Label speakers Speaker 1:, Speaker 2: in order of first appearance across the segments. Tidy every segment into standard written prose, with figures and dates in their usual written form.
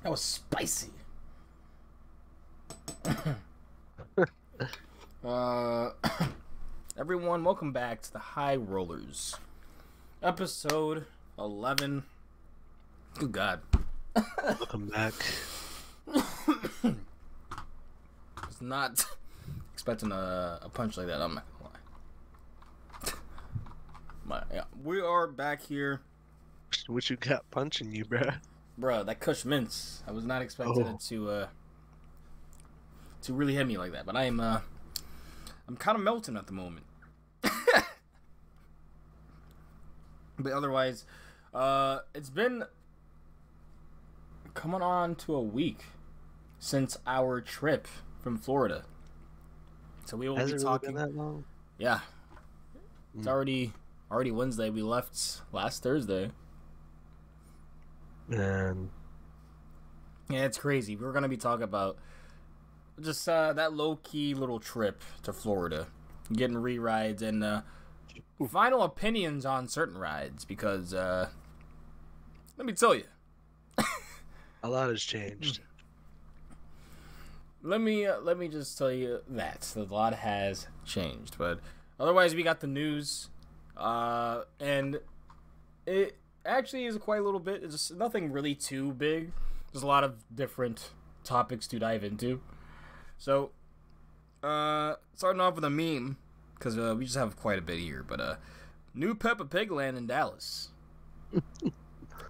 Speaker 1: That was spicy. uh, everyone, welcome back to the High Rollers, episode 11. Good God.
Speaker 2: Welcome back.
Speaker 1: Was not expecting a punch like that. I'm not gonna lie. Yeah, we are back here.
Speaker 2: What you got punching you, bruh?
Speaker 1: Bruh, that Kush mints. I was not expecting it to really hit me like that, but I'm kind of melting at the moment. But otherwise, it's been coming on to a week since our trip from Florida. So we will
Speaker 2: Has
Speaker 1: be
Speaker 2: it
Speaker 1: talking.
Speaker 2: really been that long?
Speaker 1: Yeah, it's already Wednesday. We left last Thursday.
Speaker 2: And
Speaker 1: Yeah, it's crazy. We're gonna be talking about just that low-key little trip to Florida, getting re-rides and final opinions on certain rides because let me tell you.
Speaker 2: a lot has changed.
Speaker 1: Let me just tell you that a lot has changed, but otherwise we got the news, and it actually is quite a little bit. It's just nothing really too big. There's a lot of different topics to dive into. So, starting off with a meme, because we just have quite a bit here, but new Peppa Pig Land in Dallas.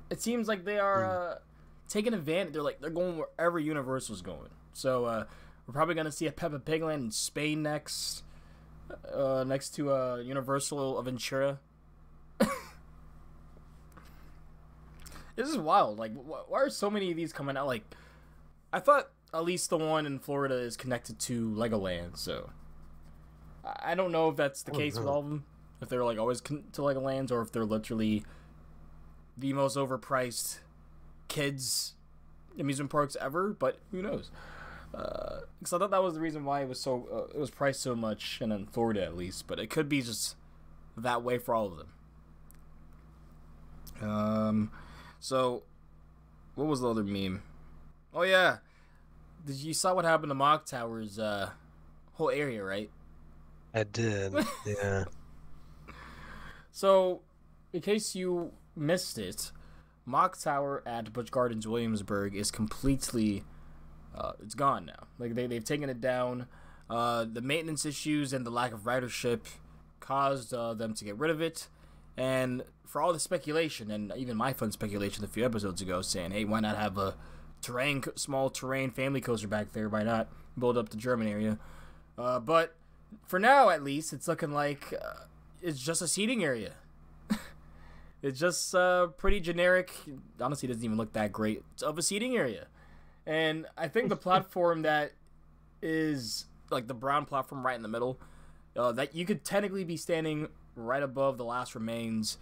Speaker 1: It seems like they are taking advantage. They're going wherever Universal's going. So we're probably gonna see a Peppa Pig Land in Spain next to Universal of Ventura. This is wild. Like, why are so many of these coming out? Like, I thought at least the one in Florida is connected to Legoland, so I don't know if that's the case with all of them. If they're like always to Legolands, or if they're literally the most overpriced kids amusement parks ever. But who knows? Because I thought that was the reason why it was it was priced so much, and in Florida at least. But it could be just that way for all of them. So, what was the other meme? Oh yeah, you saw what happened to Mock Tower's whole area, right?
Speaker 2: I did, yeah.
Speaker 1: So, in case you missed it, Mock Tower at Busch Gardens Williamsburg is completely it's gone now. Like they've taken it down. The maintenance issues and the lack of ridership caused them to get rid of it. And for all the speculation, and even my fun speculation a few episodes ago, saying, hey, why not have a small terrain family coaster back there? Why not build up the German area? But for now, at least, it's looking like it's just a seating area. It's just pretty generic. Honestly, it doesn't even look that great. It's of a seating area. And I think the platform that is like the brown platform right in the middle, that you could technically be standing right above the last remains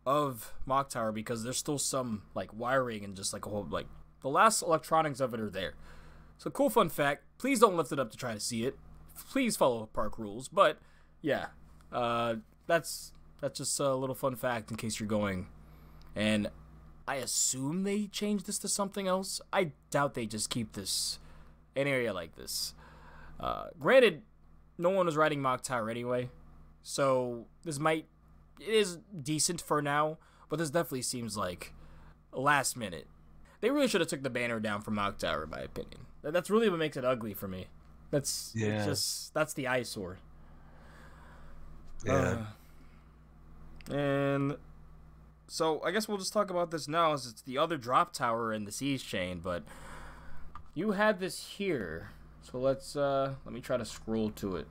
Speaker 1: of Mock Tower, because there's still some like wiring and just like a whole like the last electronics of it are there. So cool fun fact. Please don't lift it up to try to see it. Please follow park rules. But yeah, that's just a little fun fact in case you're going. And I assume they changed this to something else. I doubt they just keep this an area like this. Granted, no one was riding Mock Tower anyway. So it is decent for now, but this definitely seems like last minute. They really should have took the banner down from Mock Tower, in my opinion. That's really what makes it ugly for me. That's the eyesore.
Speaker 2: Yeah.
Speaker 1: And so I guess we'll just talk about this now, as it's the other drop tower in the Seas chain. But you had this here, so let me try to scroll to it.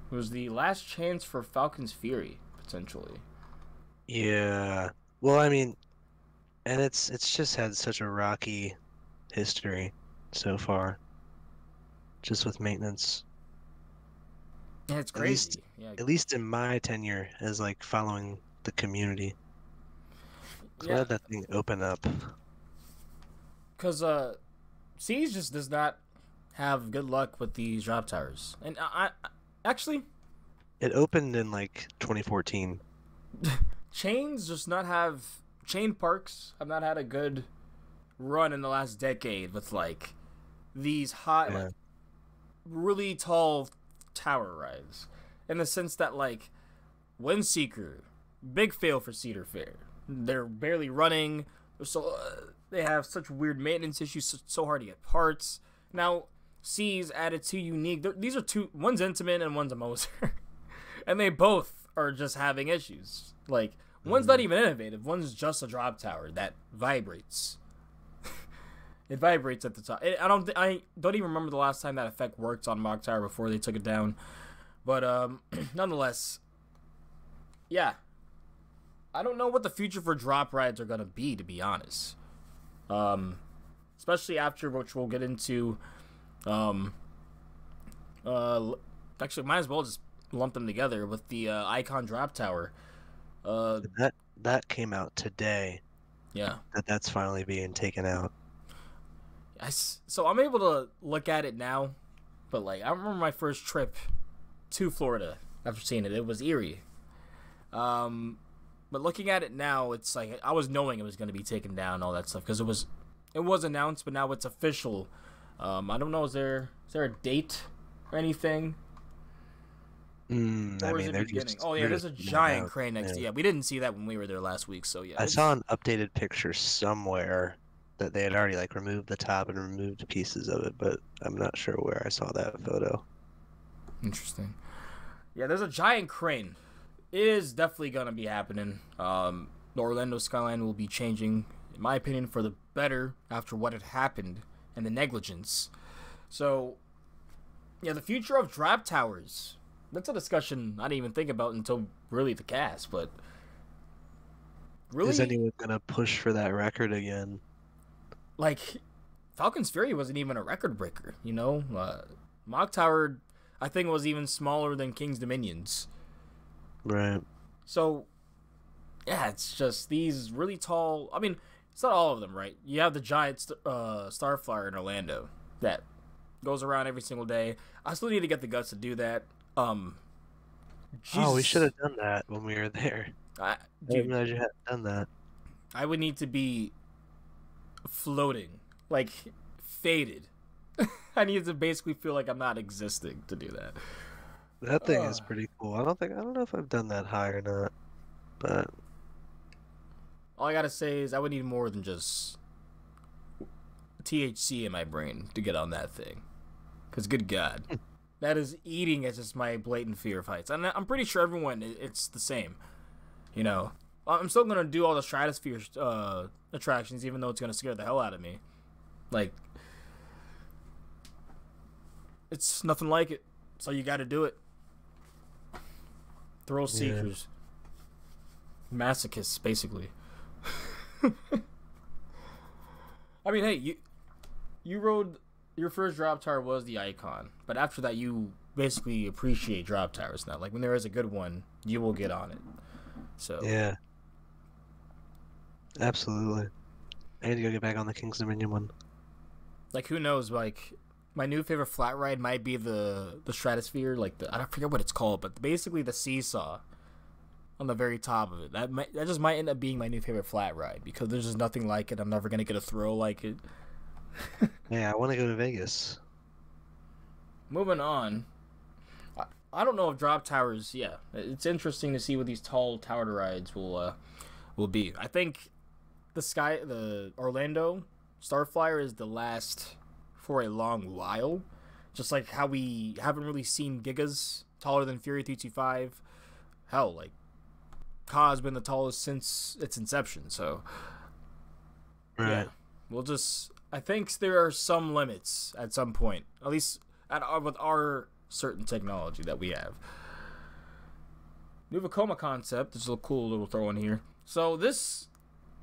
Speaker 1: It was the last chance for Falcon's Fury, potentially.
Speaker 2: Yeah. Well, I mean, and it's just had such a rocky history so far, just with maintenance.
Speaker 1: Yeah, it's crazy.
Speaker 2: At least in my tenure as like following the community. Glad that thing opened up.
Speaker 1: Because Seas just does not have good luck with these drop towers. And I actually,
Speaker 2: it opened in like 2014.
Speaker 1: Chain parks have not had a good run in the last decade with like these high,
Speaker 2: Yeah.
Speaker 1: like really tall tower rides, in the sense that like Windseeker, big fail for Cedar Fair. They're barely running. So they have such weird maintenance issues. So hard to get parts. Now C's added two unique. These are two. One's Intamin and one's a Moser, and they both are just having issues. Like one's not even innovative. One's just a drop tower that vibrates. It vibrates at the top. I don't even remember the last time that effect worked on Mock Tower before they took it down. But nonetheless, yeah. I don't know what the future for drop rides are gonna be, to be honest. Especially after, which we'll get into. Actually, might as well just lump them together with the Icon Drop Tower.
Speaker 2: That came out today.
Speaker 1: Yeah.
Speaker 2: That's finally being taken out.
Speaker 1: So I'm able to look at it now, but like I remember my first trip to Florida after seeing it. It was eerie. But looking at it now, it's like I was knowing it was going to be taken down and all that stuff because it was announced, but now it's official. I don't know, is there a date or anything?
Speaker 2: I mean,
Speaker 1: there's a giant crane next to. Yeah, we didn't see that when we were there last week. So yeah,
Speaker 2: I saw an updated picture somewhere that they had already like removed the top and removed pieces of it, but I'm not sure where I saw that photo.
Speaker 1: Interesting. Yeah, there's a giant crane. It is definitely gonna be happening. The Orlando skyline will be changing, in my opinion, for the better after what had happened and the negligence. So, yeah, the future of drop towers. That's a discussion I didn't even think about until really the cast. But really,
Speaker 2: is anyone gonna push for that record again?
Speaker 1: Like, Falcon's Fury wasn't even a record breaker, you know? Mock Tower, I think, was even smaller than King's Dominions.
Speaker 2: Right.
Speaker 1: So, yeah, it's just these really tall... I mean, it's not all of them, right? You have the giant Starflyer in Orlando that goes around every single day. I still need to get the guts to do that.
Speaker 2: We should have done that when we were there. I didn't realize you hadn't done that.
Speaker 1: I would need to be floating, like faded. I need to basically feel like I'm not existing to do that.
Speaker 2: That thing is pretty cool. I don't know if I've done that high or not, but
Speaker 1: all I gotta say is I would need more than just THC in my brain to get on that thing. Cause good God, that is eating at just my blatant fear of heights, and I'm pretty sure everyone it's the same. You know, I'm still gonna do all the stratosphere attractions, even though it's gonna scare the hell out of me. Like, it's nothing like it, so you got to do it. Thrill seekers, masochists, basically. I mean, hey, you rode your first drop tower was the Icon, but after that, you basically appreciate drop towers now. Like when there is a good one, you will get on it. So
Speaker 2: yeah, absolutely. I need to go get back on the King's Dominion one.
Speaker 1: Like, who knows? Like, my new favorite flat ride might be the Stratosphere. Like, I don't forget what it's called, but basically the seesaw on the very top of it. That just might end up being my new favorite flat ride because there's just nothing like it. I'm never gonna get a thrill like it.
Speaker 2: Yeah, I want to go to Vegas.
Speaker 1: Moving on. I don't know if drop towers. Yeah, it's interesting to see what these tall tower rides will be. I think the Orlando Starflyer is the last for a long while. Just like how we haven't really seen Gigas taller than Fury 325. Hell, like Ka's been the tallest since its inception. So
Speaker 2: Right.
Speaker 1: Yeah, I think there are some limits at some point, at least with our certain technology that we have. New Vekoma concept. This is a cool little throw in here. So this,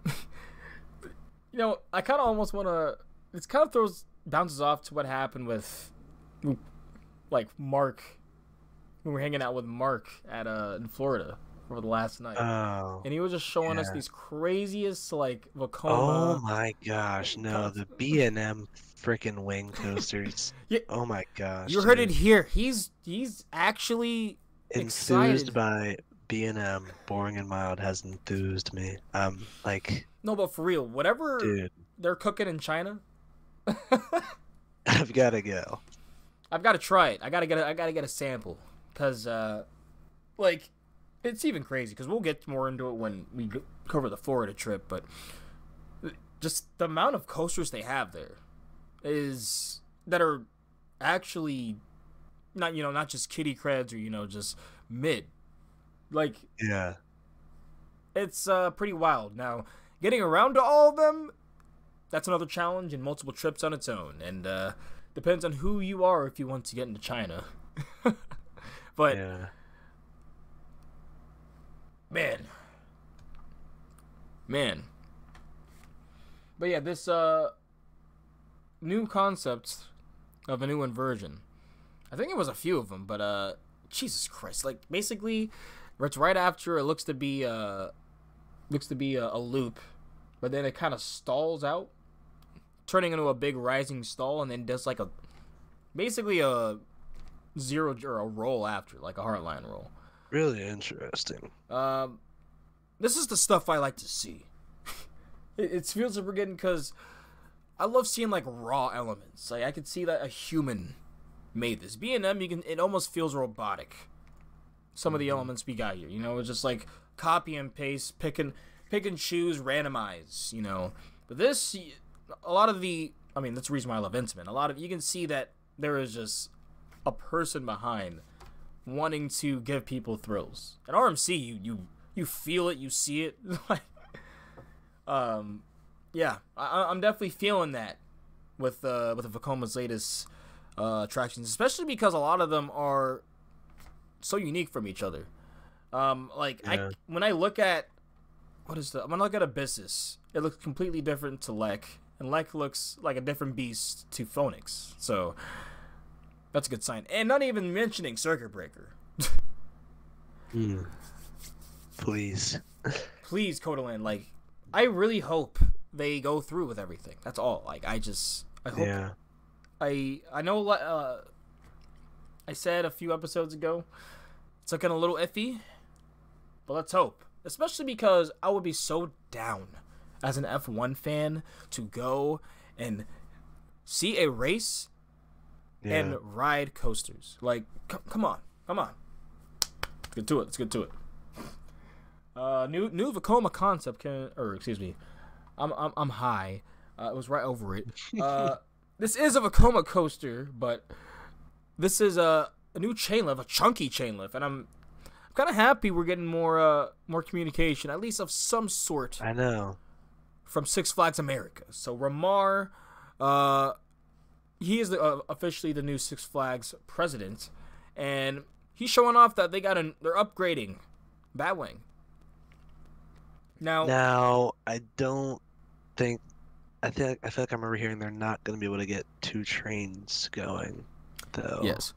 Speaker 1: I kind of almost want to. It kind of bounces off to what happened with, like, Mark. We were hanging out with Mark in Florida over the last night.
Speaker 2: Oh.
Speaker 1: And he was just showing us these craziest, like, Vekoma.
Speaker 2: Oh my gosh, no, the B&M freaking wing coasters.
Speaker 1: Yeah.
Speaker 2: Oh my gosh.
Speaker 1: You heard it here. He's actually
Speaker 2: enthused
Speaker 1: excited.
Speaker 2: by B&M. Boring and Mild has enthused me. Like,
Speaker 1: No, but for real, whatever
Speaker 2: dude.
Speaker 1: they're cooking in China.
Speaker 2: I've got to go.
Speaker 1: I've got to try it. I gotta get a sample, cause like it's even crazy. Cause we'll get more into it when we cover the Florida trip, but just the amount of coasters they have there is that are actually not just kiddie creds or just mid. Like
Speaker 2: Yeah.
Speaker 1: it's pretty wild. Now getting around to all of them, that's another challenge and multiple trips on its own, and depends on who you are if you want to get into China. But
Speaker 2: Yeah.
Speaker 1: man. But yeah, this new concept of a new inversion. I think it was a few of them, but Jesus Christ! Like basically, it's right after it looks to be a loop, but then it kind of stalls out, turning into a big rising stall, and then does like basically a zero or a roll after, like a hardline roll.
Speaker 2: Really interesting.
Speaker 1: This is the stuff I like to see. It feels like we're getting, because I love seeing like raw elements. Like I could see that a human made this. B&M, it almost feels robotic. Some of the elements we got here, it's just like copy and paste, pick and choose, randomize, But this, a lot of that's the reason why I love Intimate. A lot of, you can see that there is just a person behind wanting to give people thrills. At RMC, you feel it, you see it. Yeah, I'm definitely feeling that with the Vekoma's latest attractions, especially because a lot of them are so unique from each other. When I look at when I look at Abyssus, it looks completely different to Lek, and Lek looks like a different beast to Phoenix. So that's a good sign. And not even mentioning Circuit Breaker.
Speaker 2: Please.
Speaker 1: Please, Kodaland, like, I really hope they go through with everything. That's all. Like, I hope.
Speaker 2: Yeah.
Speaker 1: I know. I said a few episodes ago, it's looking a little iffy, but let's hope. Especially because I would be so down as an F1 fan to go and see a race and ride coasters. Like, come on. Let's get to it. New Vekoma concept I'm high. It was right over it. This is a Vekoma coaster, but this is a new chain lift, a chunky chain lift, and I'm kind of happy we're getting more communication, at least of some sort.
Speaker 2: I know. From
Speaker 1: Six Flags America. So Ramar, he is officially the new Six Flags president, and he's showing off that they're upgrading Batwing. Now
Speaker 2: I don't think. I feel like I remember hearing they're not going to be able to get 2 trains going, though.
Speaker 1: Yes.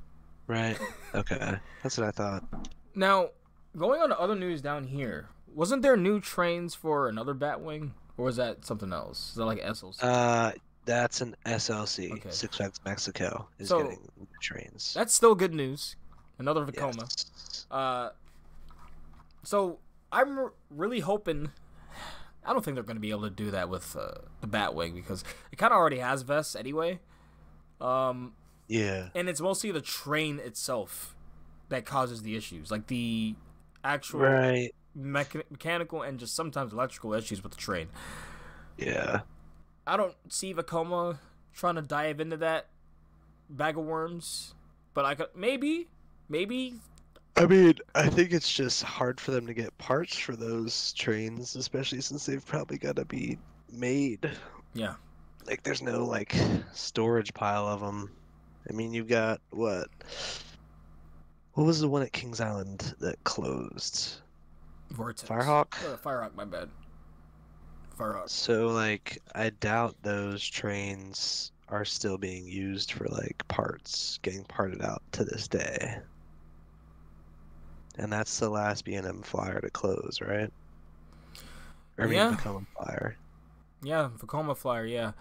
Speaker 2: Right? Okay. That's what I thought.
Speaker 1: Now, going on to other news down here, wasn't there new trains for another Batwing? Or was that something else? Is that like SLC?
Speaker 2: That's an SLC.
Speaker 1: Okay.
Speaker 2: Six Flags Mexico is getting new trains.
Speaker 1: That's still good news. Another Vekoma.
Speaker 2: Yes.
Speaker 1: So, I'm really hoping... I don't think they're going to be able to do that with the Batwing, because it kind of already has vests anyway.
Speaker 2: Yeah.
Speaker 1: And it's mostly the train itself that causes the issues. Like the actual mechanical and just sometimes electrical issues with the train.
Speaker 2: Yeah.
Speaker 1: I don't see Vekoma trying to dive into that bag of worms, but I could maybe.
Speaker 2: I mean, I think it's just hard for them to get parts for those trains, especially since they've probably got to be made.
Speaker 1: Yeah.
Speaker 2: Like, there's no, like, storage pile of them. I mean, you've got, what was the one at Kings Island that closed?
Speaker 1: Vortex.
Speaker 2: Firehawk?
Speaker 1: Firehawk, my bad. Firehawk.
Speaker 2: So, like, I doubt those trains are still being used for, like, parts, getting parted out to this day. And that's the last B&M flyer to close, right? Vekoma flyer.
Speaker 1: Yeah, Vekoma flyer, yeah.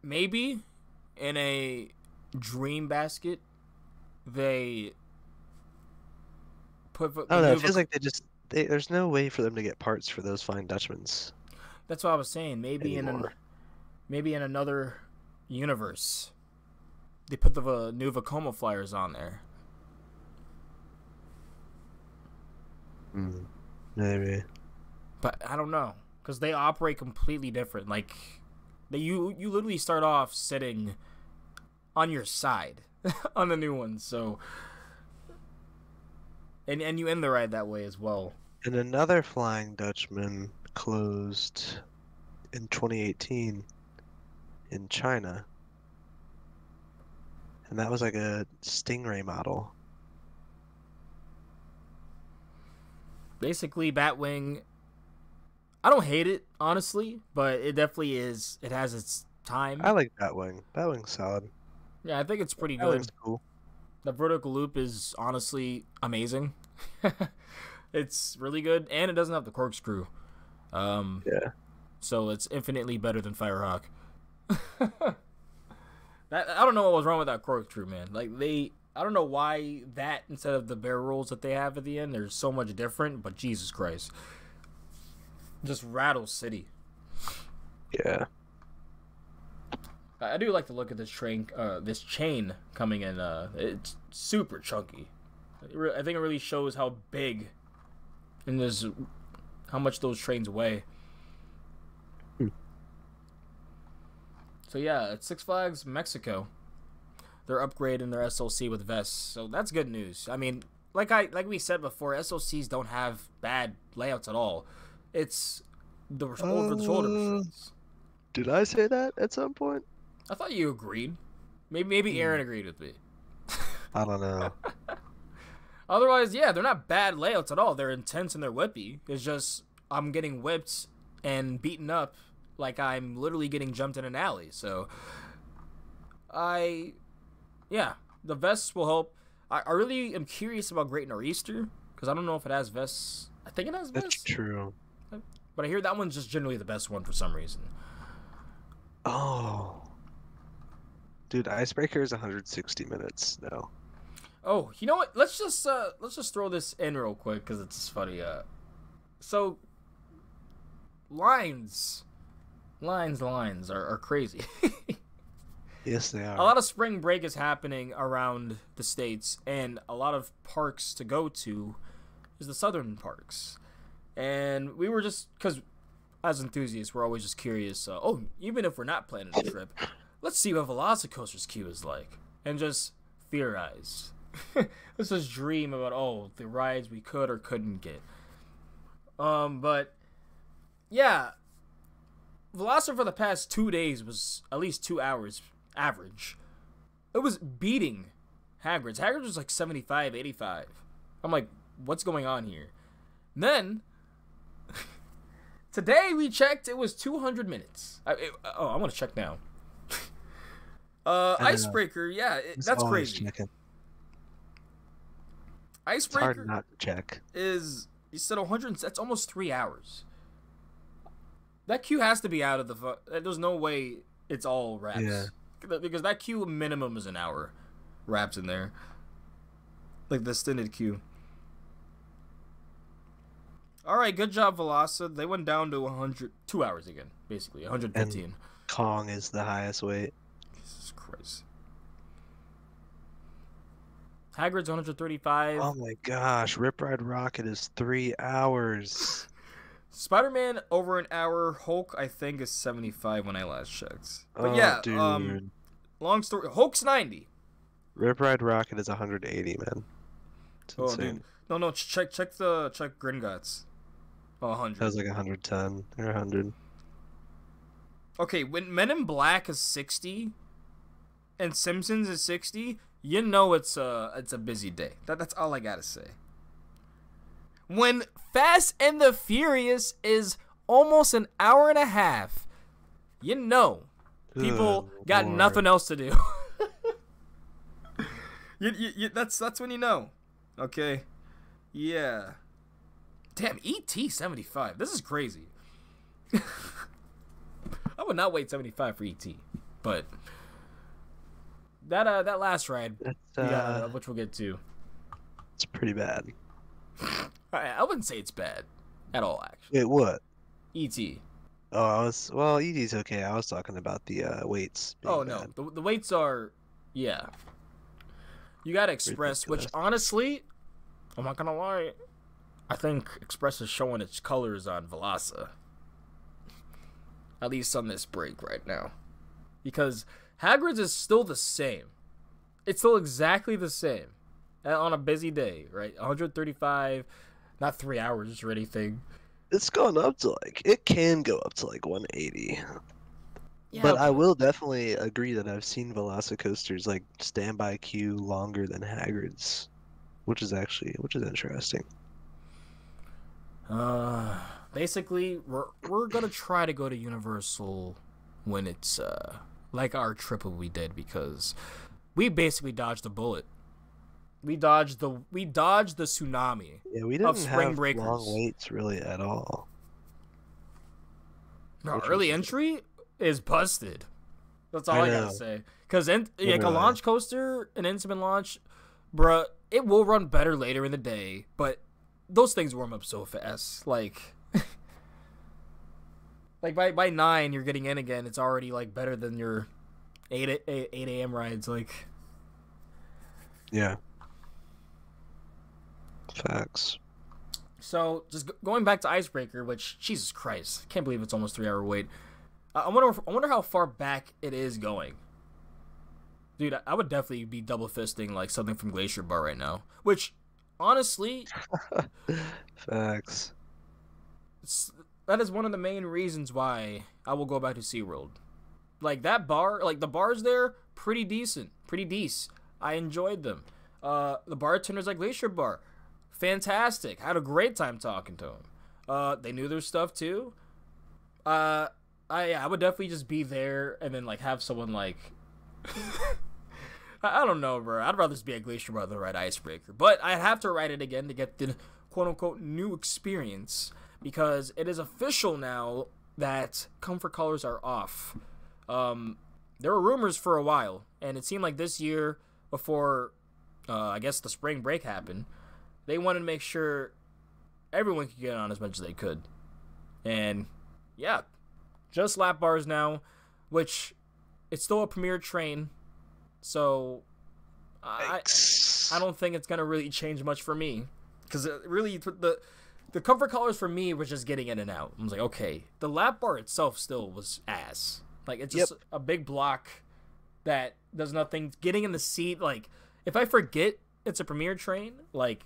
Speaker 1: Maybe in a dream basket, they put...
Speaker 2: I don't know, it feels like there's no way for them to get parts for those Flying Dutchmans.
Speaker 1: That's what I was saying. Maybe
Speaker 2: anymore.
Speaker 1: maybe in another universe, they put the new Vekoma flyers on there.
Speaker 2: Maybe.
Speaker 1: But I don't know, because they operate completely different. Like, you literally start off sitting on your side on the new one. So, and you end the ride that way as well.
Speaker 2: And another Flying Dutchman closed in 2018 in China. And that was like a Stingray model.
Speaker 1: Basically, Batwing, I don't hate it, honestly, but it definitely is. It has its time.
Speaker 2: I like Batwing. Batwing's solid.
Speaker 1: Yeah, I think it's pretty
Speaker 2: Batwing's
Speaker 1: good.
Speaker 2: cool.
Speaker 1: The vertical loop is honestly amazing. It's really good, and it doesn't have the corkscrew.
Speaker 2: Yeah.
Speaker 1: So it's infinitely better than Firehawk. I don't know what was wrong with that corkscrew, man. Like, I don't know why that instead of the barrel rolls that they have at the end, they're so much different. But Jesus Christ, just Rattle City.
Speaker 2: Yeah.
Speaker 1: I do like to look at this chain coming in. It's super chunky. I think it really shows how big and how much those trains weigh. So yeah, at Six Flags Mexico, they're upgrading their SLC with vests. So that's good news. I mean, like we said before, SLCs don't have bad layouts at all. It's the over-the-shoulder restraints.
Speaker 2: Did I say that at some point?
Speaker 1: I thought you agreed. Maybe Aaron agreed with me.
Speaker 2: I don't know.
Speaker 1: Otherwise, yeah, they're not bad layouts at all. They're intense and they're whippy. It's just I'm getting whipped and beaten up like I'm literally getting jumped in an alley. So, the vests will help. I really am curious about Great Nor'easter because I don't know if it has vests. I think it has vests.
Speaker 2: That's true.
Speaker 1: But I hear that one's just generally the best one for some reason.
Speaker 2: Oh. Dude, Icebreaker is 160 minutes now.
Speaker 1: Oh, you know what? Let's just throw this in real quick because it's funny. So lines are crazy.
Speaker 2: Yes, they are.
Speaker 1: A lot of spring break is happening around the states, and a lot of parks to go to is the southern parks. And we were just, because as enthusiasts, we're always just curious. Even if we're not planning a trip, let's see what Velocicoaster's queue is like, and just theorize. Let's just dream about the rides we could or couldn't get. But yeah, Velocity for the past 2 days was at least 2 hours average. It was beating Hagrid's. Hagrid's was like 75, 85. I'm like, what's going on here? And then today we checked, it was 200 minutes. I'm gonna check now. Icebreaker, yeah, that's crazy.
Speaker 2: Checking.
Speaker 1: Icebreaker,
Speaker 2: it's hard not to check.
Speaker 1: Is, you said 100, that's almost 3 hours. That queue has to be out of the, there's no way it's all wraps.
Speaker 2: Yeah.
Speaker 1: Because that queue minimum is an hour wraps in there. Like the extended queue. Alright, good job, Veloci. They went down to 2 hours again, basically, 115.
Speaker 2: And Kong is the highest weight.
Speaker 1: Jesus Christ. Hagrid's 135.
Speaker 2: Oh my gosh, Rip Ride Rocket is 3 hours.
Speaker 1: Spider-Man over an hour. Hulk, I think, is 75 when I last checked. But
Speaker 2: dude.
Speaker 1: Long story. Hulk's 90.
Speaker 2: Rip Ride Rocket is 180, man. It's insane.
Speaker 1: Dude. No, check Gringotts. 100.
Speaker 2: That was like 110 or 100.
Speaker 1: Okay, when Men in Black is 60 and Simpsons is 60, you know it's a busy day. That's all I gotta say. When Fast and the Furious is almost an hour and a half, you know people got nothing else to do. That's when you know. Okay. Yeah. Damn, E.T. 75. This is crazy. I would not wait 75 for E.T. But that last ride, which we'll get to.
Speaker 2: It's pretty bad.
Speaker 1: I wouldn't say it's bad at all, actually.
Speaker 2: Wait, what?
Speaker 1: E.T.
Speaker 2: Oh, well, ED's okay. I was talking about the weights
Speaker 1: Oh
Speaker 2: being
Speaker 1: no,
Speaker 2: bad.
Speaker 1: the weights are, yeah. You got Express, which
Speaker 2: Ridiculous.
Speaker 1: honestly, I'm not gonna lie, I think Express is showing its colors on Velasa. At least on this break right now, because Hagrid's is still the same. It's still exactly the same on a busy day, right? 135, not 3 hours or anything.
Speaker 2: It's gone up to it can go up to like 180.
Speaker 1: Yeah,
Speaker 2: But I
Speaker 1: but
Speaker 2: will definitely agree that I've seen Velocicoasters like standby queue longer than Hagrid's, which is interesting.
Speaker 1: uh, basically, we're gonna try to go to Universal when it's like our trip we did, because we basically dodged a bullet. We dodged the tsunami
Speaker 2: Yeah, we
Speaker 1: of
Speaker 2: didn't
Speaker 1: spring
Speaker 2: have long
Speaker 1: breakers.
Speaker 2: waits really at all,
Speaker 1: No,
Speaker 2: which was
Speaker 1: early
Speaker 2: just
Speaker 1: entry is busted. That's all
Speaker 2: I
Speaker 1: I gotta
Speaker 2: know,
Speaker 1: say. Because like a
Speaker 2: literally.
Speaker 1: launch coaster, an instrument launch, bruh, it will run better later in the day, but those things warm up so fast. Like by 9, you're getting in again. It's already like better than your 8 a.m. rides. Like,
Speaker 2: Yeah, facts.
Speaker 1: so just going back to Icebreaker, which Jesus Christ, can't believe it's almost 3 hour wait. I wonder how far back it is going. Dude, I would definitely be double fisting like something from Glacier Bar right now. Which, honestly,
Speaker 2: Facts.
Speaker 1: that is one of the main reasons why I will go back to SeaWorld. Like that bar, like the bars there, pretty decent, pretty decent. I enjoyed them. The bartenders at Glacier Bar, fantastic. I had a great time talking to them. They knew their stuff too. I would definitely just be there and then like have someone like I don't know, bro. I'd rather just be at Glacier Bar than ride Icebreaker. But I'd have to ride it again to get the quote unquote new experience, because it is official now that comfort colors are off. There were rumors for a while, and it seemed like this year, before I guess the spring break happened, they wanted to make sure everyone could get on as much as they could. And yeah, just lap bars now, which it's still a premier train, so I
Speaker 2: Yikes.
Speaker 1: I don't think it's gonna really change much for me, because really the comfort colors for me was just getting in and out. I was like, okay, the lap bar itself still was ass. Like it's
Speaker 2: Yep.
Speaker 1: just a big block that does nothing. Getting in the seat, like if I forget it's a premier train, like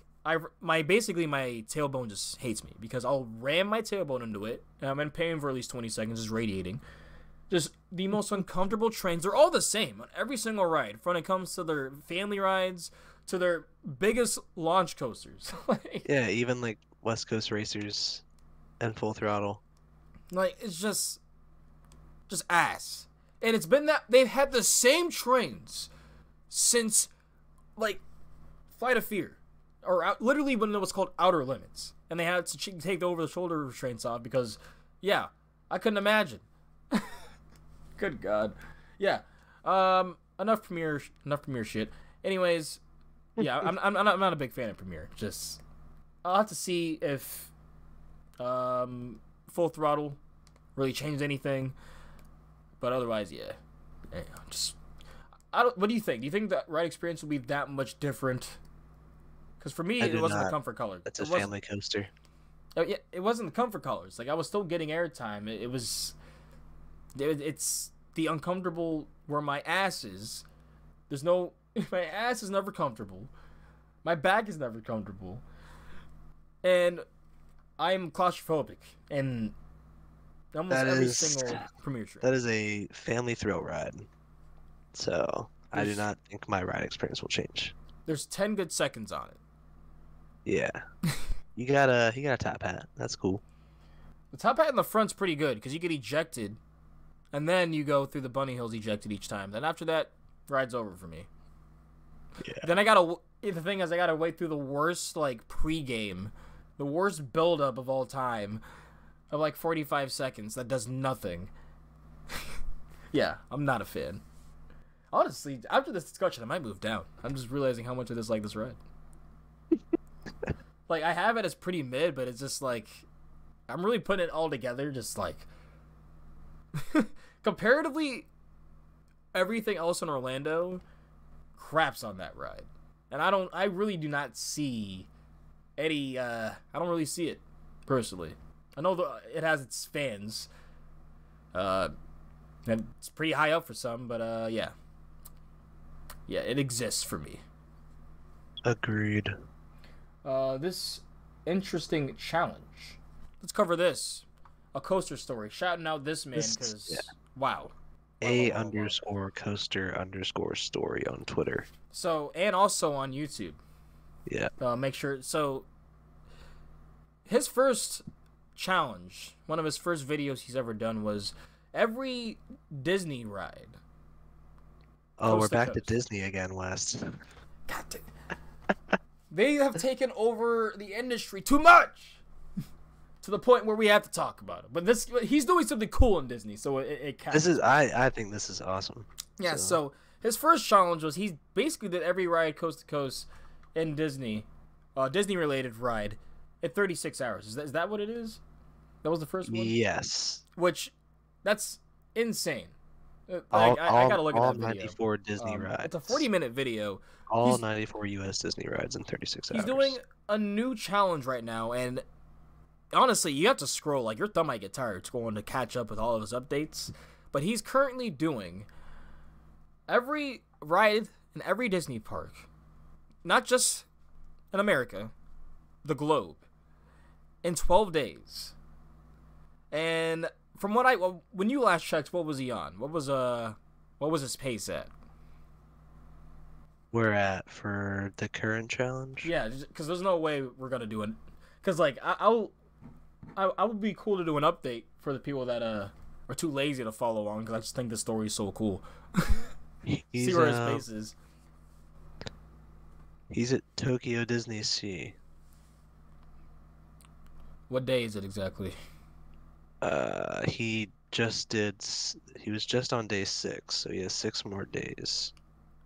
Speaker 1: basically my tailbone just hates me, because I'll ram my tailbone into it and I'm in pain for at least 20 seconds, just radiating. Just the most uncomfortable trains. They're all the same on every single ride, when it comes to their family rides to their biggest launch coasters.
Speaker 2: Yeah, even like West Coast Racers and Full Throttle.
Speaker 1: Like it's just ass. And it's been that they've had the same trains since like Flight of Fear, or literally when it was called Outer Limits, and they had to take the over the shoulder restraints off because, yeah, I couldn't imagine. Good God, yeah. Enough premiere shit. Anyways, yeah, I'm not a big fan of Premiere. Just I'll have to see if Full Throttle really changed anything, but otherwise, yeah. Just I don't. What do you think? Do you think that ride experience will be that much different? Because for me,
Speaker 2: I
Speaker 1: it
Speaker 2: do
Speaker 1: wasn't the
Speaker 2: not.
Speaker 1: comfort color.
Speaker 2: It's
Speaker 1: It
Speaker 2: a
Speaker 1: wasn't.
Speaker 2: family coaster.
Speaker 1: Yeah, it wasn't the comfort colors. Like I was still getting airtime. It was. It's the uncomfortable where my ass is. There's no. My ass is never comfortable. My back is never comfortable. And I'm claustrophobic. And almost
Speaker 2: That
Speaker 1: every
Speaker 2: is
Speaker 1: single premiere trip.
Speaker 2: that is a family thrill ride. So I do
Speaker 1: There's
Speaker 2: not think my ride experience will change.
Speaker 1: there's 10 good seconds on it.
Speaker 2: Yeah. You got a top hat. That's cool.
Speaker 1: The top hat in the front's pretty good because you get ejected, and then you go through the bunny hills ejected each time. Then after that, ride's over for me.
Speaker 2: Yeah.
Speaker 1: Then the thing is, I gotta wait through the worst like pregame, the worst buildup of all time, of like 45 seconds that does nothing. Yeah, I'm not a fan. Honestly, after this discussion, I might move down. I'm just realizing how much I dislike this ride. Like I have it as pretty mid, but it's just like I'm really putting it all together. Just like comparatively, everything else in Orlando craps on that ride, and I really do not see any. I don't really see it personally. I know it has its fans. And it's pretty high up for some, but yeah, it exists for me.
Speaker 2: Agreed.
Speaker 1: This interesting challenge. Let's cover this. A coaster story. Shouting out this man because wow.
Speaker 2: _ coaster _ story on Twitter.
Speaker 1: So, and also on YouTube.
Speaker 2: Yeah.
Speaker 1: Make sure. So, his first challenge, one of his first videos he's ever done was every Disney ride.
Speaker 2: Oh, we're back to Disney again, West.
Speaker 1: God damn. They have taken over the industry too much. To the point where we have to talk about it, but he's doing something cool in Disney, so it counts.
Speaker 2: I think this is awesome.
Speaker 1: Yeah. So his first challenge was he basically did every ride coast to coast in Disney, Disney related ride, in 36 hours. Is that what it is? That was the first one.
Speaker 2: Yes.
Speaker 1: Which, that's insane.
Speaker 2: I
Speaker 1: gotta look at that video.
Speaker 2: 94 Disney rides.
Speaker 1: It's a 40-minute video.
Speaker 2: All 94 U.S. Disney rides in 36 hours.
Speaker 1: He's doing a new challenge right now, and honestly, you have to scroll. Like, your thumb might get tired scrolling to catch up with all of his updates. But he's currently doing every ride in every Disney park, not just in America, the globe, in 12 days. And from when you last checked, what was he on? What was his pace at?
Speaker 2: We're at for the current challenge?
Speaker 1: Yeah, because there's no way we're gonna do it. Because like I would be cool to do an update for the people that are too lazy to follow along, because I just think the story is so cool. See where his face is.
Speaker 2: He's at Tokyo Disney Sea.
Speaker 1: What day is it exactly?
Speaker 2: He was just on day 6, so he has 6 more days.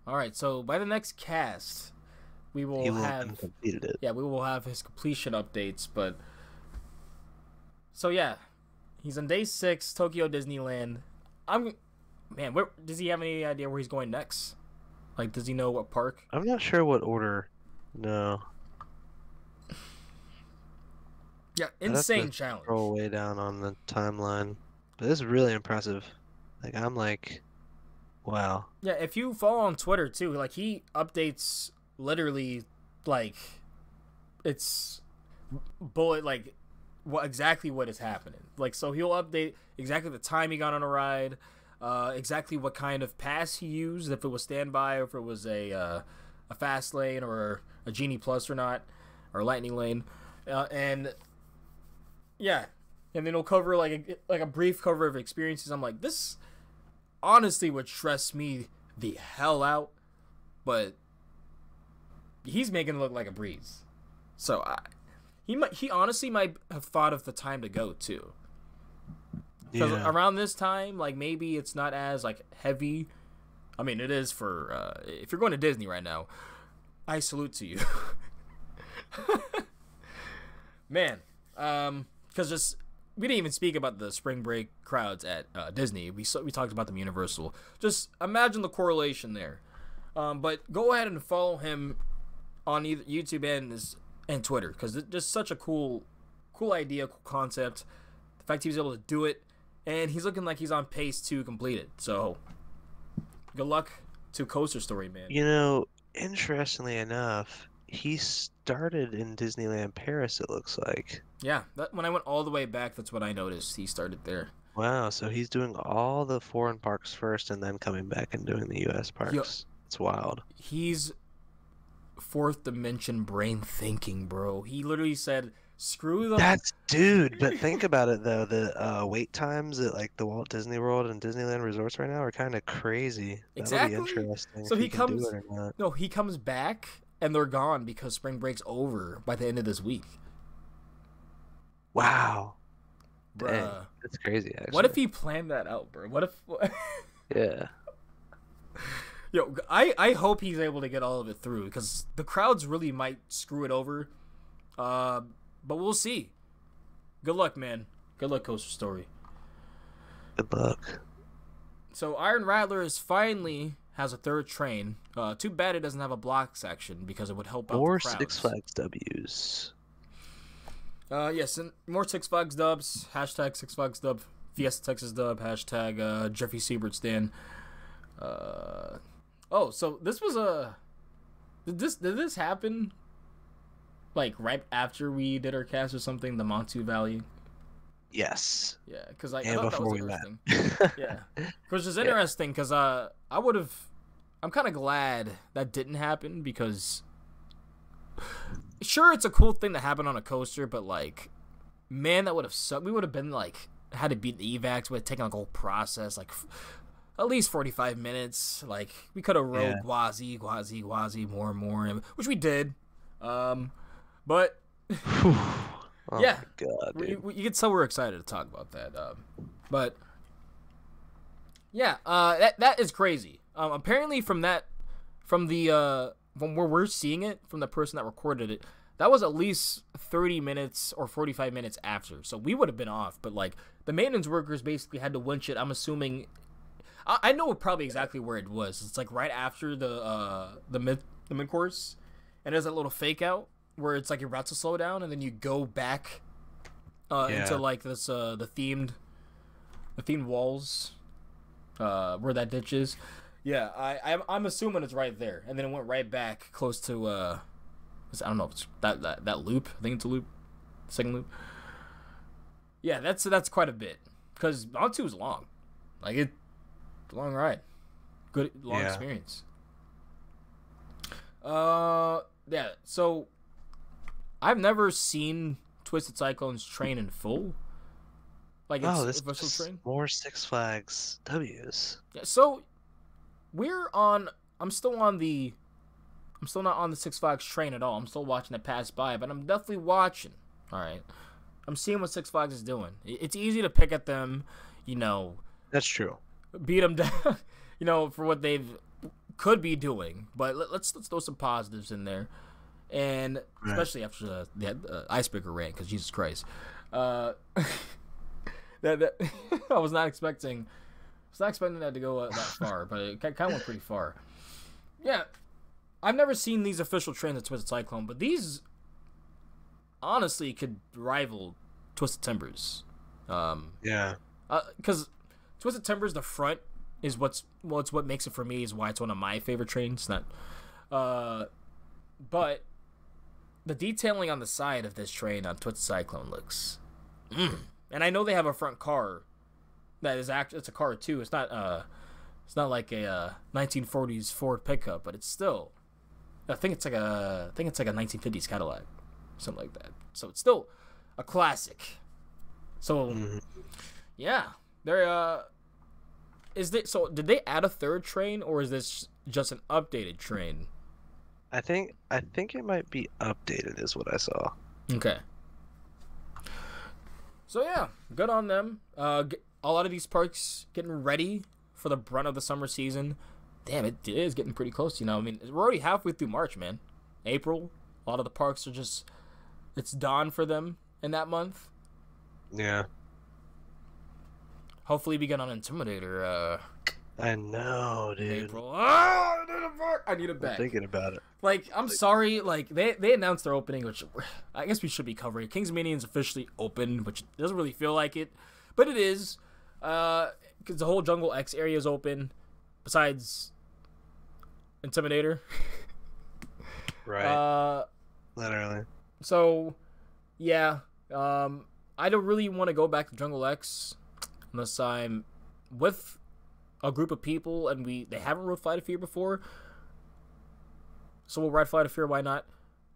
Speaker 1: All right, so by the next cast, we will have
Speaker 2: completed it.
Speaker 1: Yeah, we will have his completion updates, but so yeah, he's on day 6, Tokyo Disneyland. Where does he have any idea where he's going next? Like, does he know what park?
Speaker 2: I'm not sure what order. No.
Speaker 1: Yeah, insane challenge.
Speaker 2: Scroll way down on the timeline, but this is really impressive. Like, I'm like, wow.
Speaker 1: Yeah, if you follow on Twitter too, like, he updates literally, like, it's bullet, like, exactly what is happening. Like, so he'll update exactly the time he got on a ride, exactly what kind of pass he used, if it was standby, or if it was a fast lane, or a Genie Plus or not, or a Lightning Lane, and yeah, and then he'll cover like a brief cover of experiences. I'm like, this honestly would stress me the hell out, but he's making it look like a breeze. So he honestly might have thought of the time to go too. Because around this time, like, maybe it's not as like heavy. I mean, it is for if you're going to Disney right now. I salute to you, man. Because we didn't even speak about the spring break crowds at Disney. We talked about them Universal. Just imagine the correlation there. But go ahead and follow him on either YouTube and Twitter, because it's just such a cool idea, cool concept. The fact he was able to do it, and he's looking like he's on pace to complete it. So good luck to Coaster Story, man.
Speaker 2: You know, interestingly enough, he started in Disneyland Paris, it looks like.
Speaker 1: Yeah, when I went all the way back, that's what I noticed. He started there.
Speaker 2: Wow, so he's doing all the foreign parks first and then coming back and doing the U.S. parks. It's wild.
Speaker 1: He's fourth dimension brain thinking, bro. He literally said, screw them.
Speaker 2: Dude, but think about it, though. The wait times at, like, the Walt Disney World and Disneyland resorts right now are kind of crazy.
Speaker 1: Exactly.
Speaker 2: That'll be interesting.
Speaker 1: So he comes back, and they're gone because spring break's over by the end of this week.
Speaker 2: Wow.
Speaker 1: Bruh.
Speaker 2: Dang, that's crazy, actually.
Speaker 1: What if he planned that out, bro? What if...
Speaker 2: Yeah.
Speaker 1: Yo, I hope he's able to get all of it through, because the crowds really might screw it over. But we'll see. Good luck, man. Good luck, Coaster Story.
Speaker 2: Good luck.
Speaker 1: So Iron Rattler finally has a third train. Too bad it doesn't have a block section because it would help out the
Speaker 2: More
Speaker 1: crowds.
Speaker 2: Six Flags W's.
Speaker 1: Yes, and more Six Flags dubs. Hashtag Six Flags dub. Fiesta Texas dub. Hashtag Jeffrey Siebert stan. So this was a. Did this happen? Like right after we did our cast or something, the Montu Valley.
Speaker 2: Yes.
Speaker 1: Yeah, because I
Speaker 2: And
Speaker 1: thought that
Speaker 2: before
Speaker 1: was
Speaker 2: we
Speaker 1: interesting.
Speaker 2: met.
Speaker 1: Yeah, which is interesting because I would have. I'm kind of glad that didn't happen because. Sure, it's a cool thing to happen on a coaster, but like, man, that would have sucked. We would have been like had to beat the evacs. Would have taken like a whole process, like at least 45 minutes. Like we could have rode Gwazi, more and more, which we did. But
Speaker 2: Oh
Speaker 1: yeah,
Speaker 2: my God, dude.
Speaker 1: you can tell we're excited to talk about that. But yeah, that is crazy. Apparently from where we're seeing it, from the person that recorded it, that was at least 30 minutes or 45 minutes after. So we would have been off, but like the maintenance workers basically had to winch it. I'm assuming, I know probably exactly where it was. It's like right after the mid course, and there's that little fake out where it's like you're about to slow down, and then you go back into like this the themed walls where that ditch is. Yeah, I'm assuming it's right there, and then it went right back close to I don't know if it's that loop. I think it's a loop, second loop. Yeah, that's quite a bit because Montu is long, like it's a long ride, good long experience. Yeah. So I've never seen Twisted Cyclone's train in full. Like it's official train.
Speaker 2: More Six Flags W's.
Speaker 1: Yeah. So I'm still not on the Six Flags train at all. I'm still watching it pass by, but I'm definitely watching. All right. I'm seeing what Six Flags is doing. It's easy to pick at them,
Speaker 2: That's true.
Speaker 1: beat them down, for what they've could be doing. But let's throw some positives in there, and especially after the icebreaker rant, because Jesus Christ, that I was not expecting. That to go that far, but it kind of went pretty far. Yeah, I've never seen these official trains at Twisted Cyclone, but these honestly could rival Twisted Timbers. Because Twisted Timbers, the front is it's what makes it for me, is why it's one of my favorite trains. But the detailing on the side of this train on Twisted Cyclone looks, and I know they have a front car that is it's a car too. It's not like a 1940s Ford pickup, but it's still. I think it's like a 1950s Cadillac, something like that. So it's still a classic. So yeah, so did they add a third train, or is this just an updated train?
Speaker 2: I think it might be updated, is what I saw.
Speaker 1: Okay. So yeah, good on them. A lot of these parks getting ready for the brunt of the summer season. Damn, it is getting pretty close. I mean, we're already halfway through March, man. April, a lot of the parks are it's dawn for them in that month.
Speaker 2: Yeah.
Speaker 1: Hopefully we get on Intimidator.
Speaker 2: I know, dude.
Speaker 1: April. Oh, I need it back.
Speaker 2: I'm thinking about it.
Speaker 1: Like, I'm sorry. Like, they announced their opening, which I guess we should be covering. King's Minion's officially open, which doesn't really feel like it, but it is. Because the whole Jungle X area is open, besides Intimidator.
Speaker 2: Right. Literally.
Speaker 1: So, yeah. I don't really want to go back to Jungle X unless I'm with a group of people and they haven't rode Flight of Fear before. So we'll ride Flight of Fear, why not?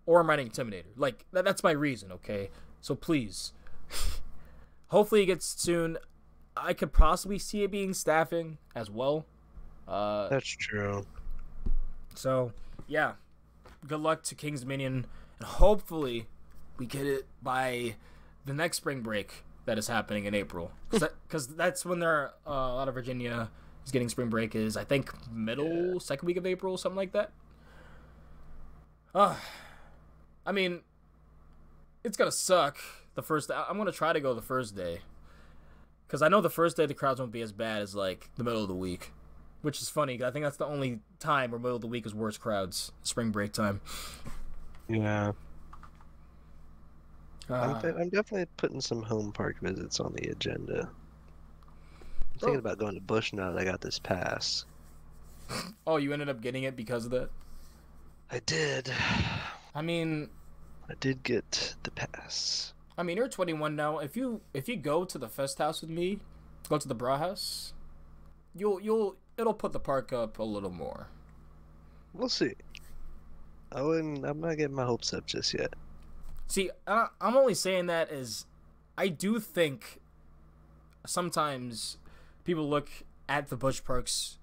Speaker 1: Or I'm riding Intimidator. Like, that's my reason, okay? So please. Hopefully it gets soon. I could possibly see it being staffing as well.
Speaker 2: That's true.
Speaker 1: So, yeah. Good luck to King's Minion. And hopefully we get it by the next spring break that is happening in April. Because that's when a lot of Virginia is getting spring break, is, I think, second week of April, something like that. I mean, it's going to suck the first day. I'm going to try to go the first day. Because I know the first day the crowds won't be as bad as like the middle of the week, which is funny. 'Cause I think that's the only time where middle of the week is worse crowds, spring break time.
Speaker 2: Yeah. I'm definitely putting some home park visits on the agenda. I'm thinking about going to Busch now that I got this pass.
Speaker 1: Oh, you ended up getting it because of that?
Speaker 2: I did.
Speaker 1: I mean,
Speaker 2: I did get the pass.
Speaker 1: I mean, you're 21 now. If you go to the Fest House with me, go to the Bra House, it'll put the park up a little more.
Speaker 2: We'll see. I'm not getting my hopes up just yet.
Speaker 1: See, I'm only saying that as I do think sometimes people look at the Busch parks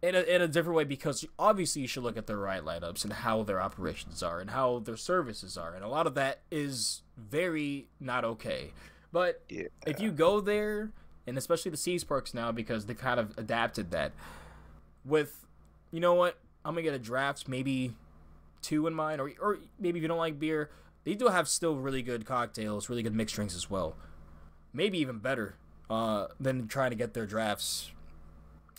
Speaker 1: in a different way, because obviously you should look at their ride lineups and how their operations are and how their services are, and a lot of that is very not okay. But if you go there, and especially the Seas parks now, because they kind of adapted that with, you know what, I'm gonna get a draft, maybe 2 in mine, or maybe if you don't like beer, they do have still really good cocktails, really good mixed drinks as well. Maybe even better than trying to get their drafts.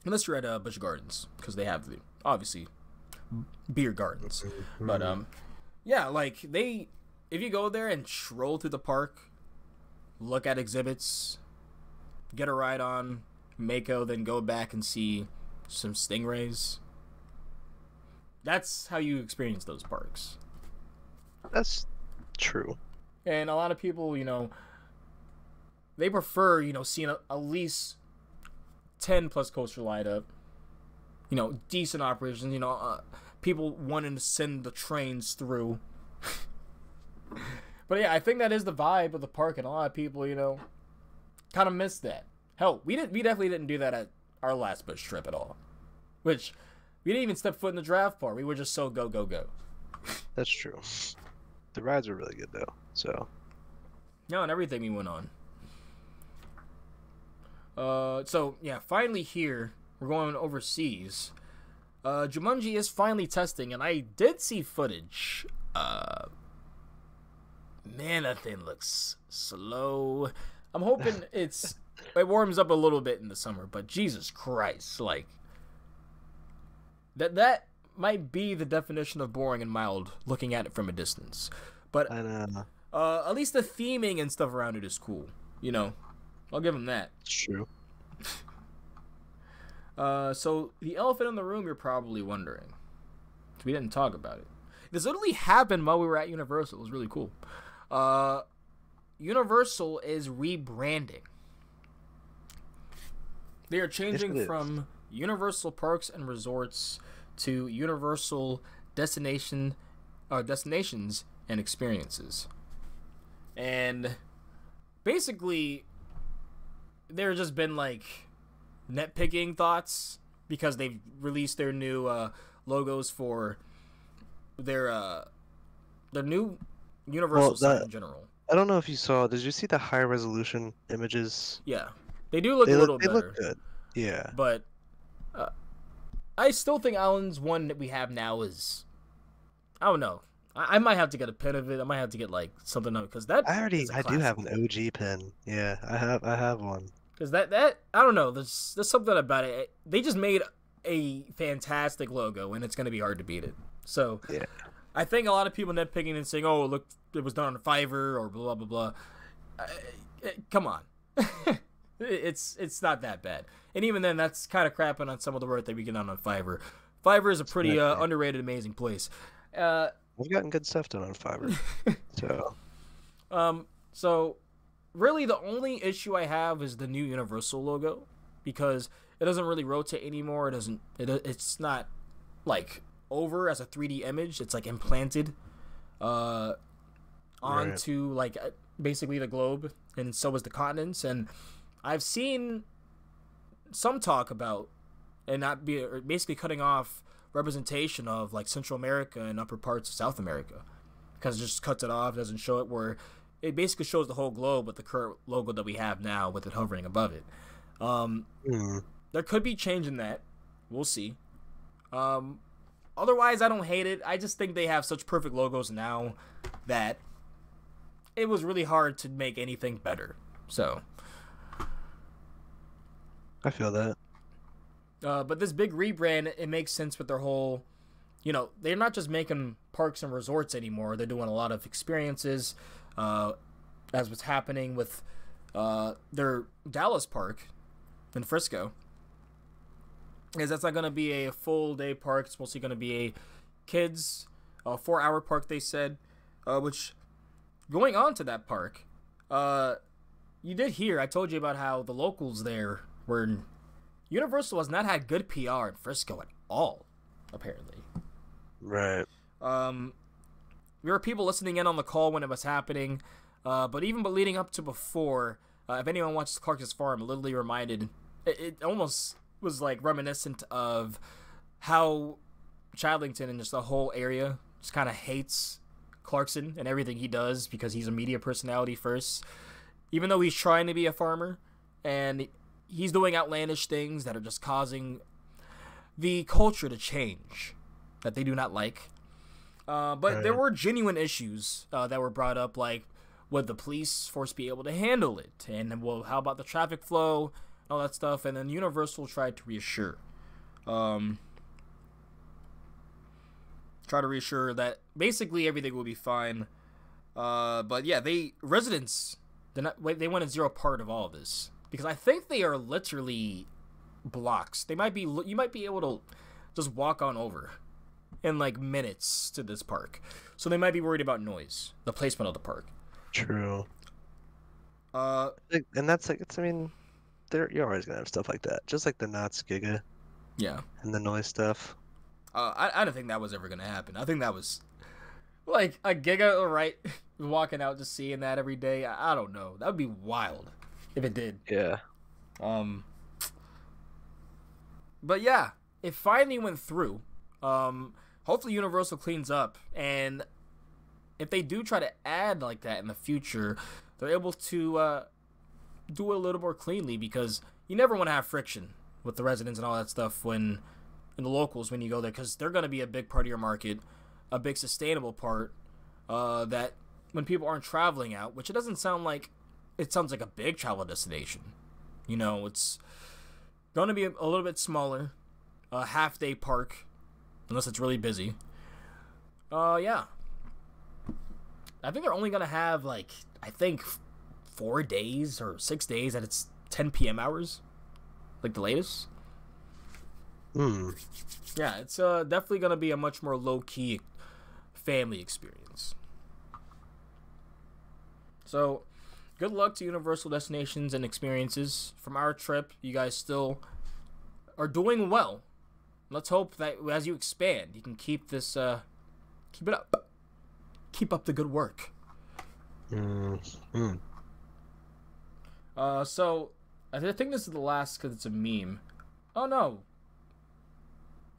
Speaker 1: Unless you're at Busch Gardens, because they have obviously beer gardens. But yeah, like if you go there and stroll through the park, look at exhibits, get a ride on Mako, then go back and see some stingrays. That's how you experience those parks.
Speaker 2: That's true.
Speaker 1: And a lot of people, they prefer, seeing at least 10 plus coaster lineup, decent operations, people wanting to send the trains through. But yeah, I think that is the vibe of the park, and a lot of people, kind of miss that. Hell, we definitely didn't do that at our last Busch trip at all. Which, we didn't even step foot in the draft part. We were just so go, go, go.
Speaker 2: That's true. The rides were really good, though, so.
Speaker 1: No, and everything we went on. So, yeah, finally here, we're going overseas. Jumanji is finally testing, and I did see footage. Man, that thing looks slow. I'm hoping it warms up a little bit in the summer, but Jesus Christ, like, that might be the definition of boring and mild, looking at it from a distance. But,
Speaker 2: I know.
Speaker 1: At least the theming and stuff around it is cool, I'll give him that.
Speaker 2: It's true.
Speaker 1: So the elephant in the room, you're probably wondering. We didn't talk about it. This literally happened while we were at Universal. It was really cool. Universal is rebranding. They are changing from Universal Parks and Resorts to Universal Destinations and Experiences. And basically, there just been like nitpicking thoughts because they've released their new logos for their new Universal site in general.
Speaker 2: I don't know if you saw. Did you see the high resolution images?
Speaker 1: Yeah, they do look a little better.
Speaker 2: They look good. Yeah,
Speaker 1: but I still think Alan's one that we have now is, I don't know. I might have to get a pin of it. I might have to get like something up, because that
Speaker 2: I do have an OG pin. Yeah, I have one.
Speaker 1: Because that I don't know. There's something about it. They just made a fantastic logo, and it's gonna be hard to beat it. So
Speaker 2: yeah.
Speaker 1: I think a lot of people nitpicking and saying, "Oh, look, it was done on Fiverr," or blah blah blah. Come on, it's not that bad. And even then, that's kind of crapping on some of the work that we get on Fiverr. Fiverr is a pretty underrated, amazing place.
Speaker 2: We've gotten good stuff done on Fiverr.
Speaker 1: So really the only issue I have is the new Universal logo, because it doesn't really rotate anymore. It's not like over as a 3D image. It's like implanted onto like basically the globe, and so is the continents. And I've seen some talk about basically cutting off representation of like Central America and upper parts of South America, because it just cuts it off, doesn't show it, where it basically shows the whole globe with the current logo that we have now with it hovering above it. There could be change in that. We'll see. Otherwise, I don't hate it. I just think they have such perfect logos now that it was really hard to make anything better. So,
Speaker 2: I feel that.
Speaker 1: But this big rebrand, it makes sense with their whole, they're not just making parks and resorts anymore. They're doing a lot of experiences, as what's happening with their Dallas park in Frisco. Because that's not going to be a full day park. It's mostly going to be a kids 4-hour park, they said. Which, going on to that park, you did hear, I told you about how the locals there were... Universal has not had good PR in Frisco at all, apparently.
Speaker 2: Right.
Speaker 1: There were people listening in on the call when it was happening, but leading up to before, if anyone watches Clark's Farm, literally reminded, it almost was like reminiscent of how Chadlington and just the whole area just kind of hates Clarkson and everything he does because he's a media personality first, even though he's trying to be a farmer, and he's doing outlandish things that are just causing the culture to change that they do not like. But there were genuine issues that were brought up, like, would the police force be able to handle it? And, well, how about the traffic flow? All that stuff. And then Universal tried to reassure. Try to reassure that basically everything will be fine. But, yeah, residents, they wanted zero part of all of this. Because I think they are literally blocks. You might be able to just walk on over in like minutes to this park. So they might be worried about noise, the placement of the park.
Speaker 2: True. And that's like, you're always gonna have stuff like that. Just like the Knott's Giga.
Speaker 1: Yeah.
Speaker 2: And the noise stuff.
Speaker 1: I don't think that was ever gonna happen. I think that was like a Giga, right? Walking out just seeing that every day. I don't know. That would be wild. If it did.
Speaker 2: Yeah.
Speaker 1: But yeah, it finally went through. Hopefully Universal cleans up, and if they do try to add like that in the future, they're able to do it a little more cleanly, because you never want to have friction with the residents and all that stuff in the locals when you go there, because they're going to be a big part of your market, a big sustainable part, that when people aren't traveling out, which it doesn't sound like. It sounds like a big travel destination. It's going to be a little bit smaller. A half-day park. Unless it's really busy. Yeah. I think they're only going to have, 4 days or 6 days at its 10 p.m. hours. Like the latest. Yeah, it's definitely going to be a much more low-key family experience. So... good luck to Universal Destinations and Experiences. From our trip, you guys still are doing well. Let's hope that as you expand, you can keep this, keep it up. Keep up the good work. So, I think this is the last because it's a meme. Oh, no.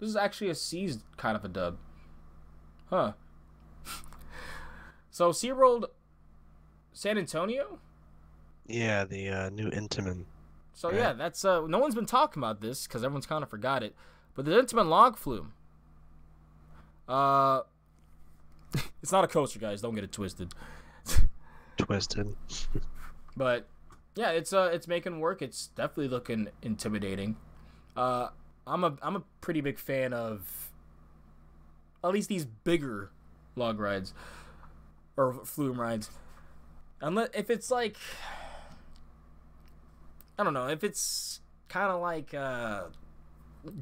Speaker 1: This is actually a C's kind of a dub. Huh. So, SeaWorld San Antonio?
Speaker 2: Yeah, the new Intamin.
Speaker 1: So right. Yeah, that's no one's been talking about this because everyone's kind of forgot it. But the Intamin log flume. It's not a coaster, guys. Don't get it twisted.
Speaker 2: Twisted.
Speaker 1: But yeah, it's making work. It's definitely looking intimidating. I'm a pretty big fan of at least these bigger log rides or flume rides. Unless if it's like, I don't know, if it's kind of like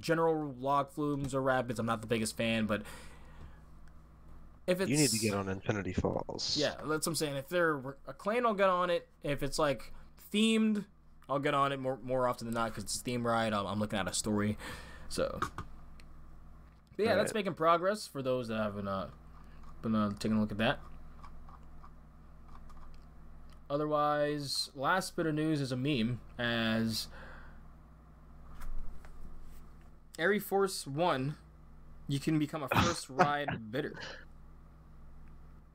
Speaker 1: general log flumes or rapids, I'm not the biggest fan. But if it's,
Speaker 2: you need to get on Infinity Falls.
Speaker 1: Yeah, that's what I'm saying. If they're acclaimed, I'll get on it. If it's like themed, I'll get on it more often than not because it's a theme ride. I'm looking at a story, so. But yeah, right. That's making progress for those that haven't been taking a look at that. Otherwise, last bit of news is a meme, as Air Force One, you can become a first ride bidder.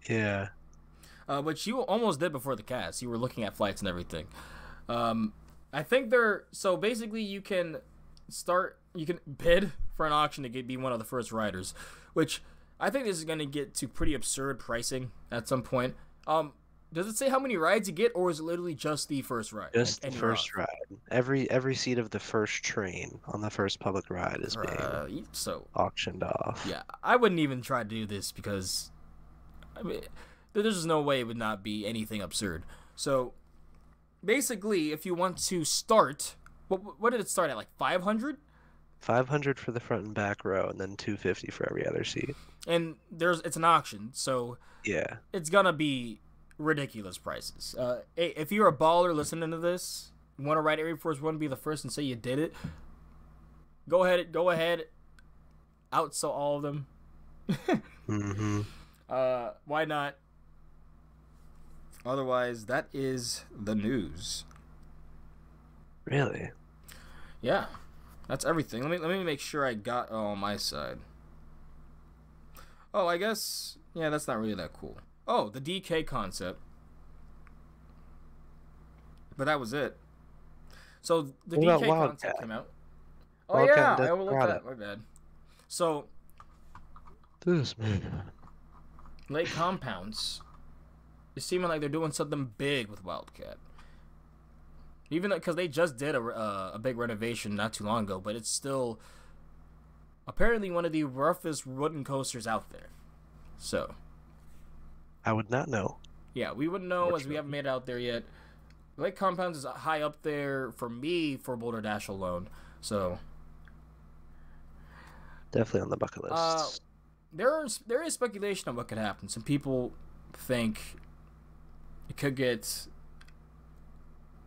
Speaker 2: Yeah.
Speaker 1: Which you almost did before the cast. You were looking at flights and everything. I think so basically you can bid for an auction to be one of the first riders, which I think this is going to get to pretty absurd pricing at some point. Does it say how many rides you get, or is it literally just the first ride?
Speaker 2: Just the
Speaker 1: And you're
Speaker 2: first
Speaker 1: off?
Speaker 2: ride. Every seat of the first train on the first public ride is being
Speaker 1: So
Speaker 2: auctioned off.
Speaker 1: yeah, I wouldn't even try to do this because I mean, there's just no way it would not be anything absurd. So basically, if you want to start, what did it start at? Like 500?
Speaker 2: 500 for the front and back row, and then 250 for every other seat.
Speaker 1: And it's an auction, so
Speaker 2: Yeah.
Speaker 1: it's gonna be ridiculous prices. If you're a baller listening to this, you want to ride Air Force One, be the first and say you did it. Go ahead, outsell all of them.
Speaker 2: Mm-hmm.
Speaker 1: Why not? Otherwise, that is the news.
Speaker 2: Really?
Speaker 1: Yeah, that's everything. Let me make sure I got all on my side. Oh, I guess yeah, that's not really that cool. Oh, the DK concept, but that was it. So the
Speaker 2: What about
Speaker 1: DK
Speaker 2: Wildcat?
Speaker 1: concept came out. Oh
Speaker 2: Wildcat
Speaker 1: yeah,
Speaker 2: and
Speaker 1: I overlooked
Speaker 2: Desperado.
Speaker 1: that. My bad. So
Speaker 2: This man.
Speaker 1: Lake Compounds is seeming like they're doing something big with Wildcat. Even because they just did a big renovation not too long ago, but it's still apparently one of the roughest wooden coasters out there. So
Speaker 2: I would not know.
Speaker 1: yeah, we wouldn't know as we haven't made it out there yet. Lake Compounds is high up there for me for Boulder Dash alone. So
Speaker 2: Definitely on the bucket list.
Speaker 1: there is speculation on what could happen. Some people think it could get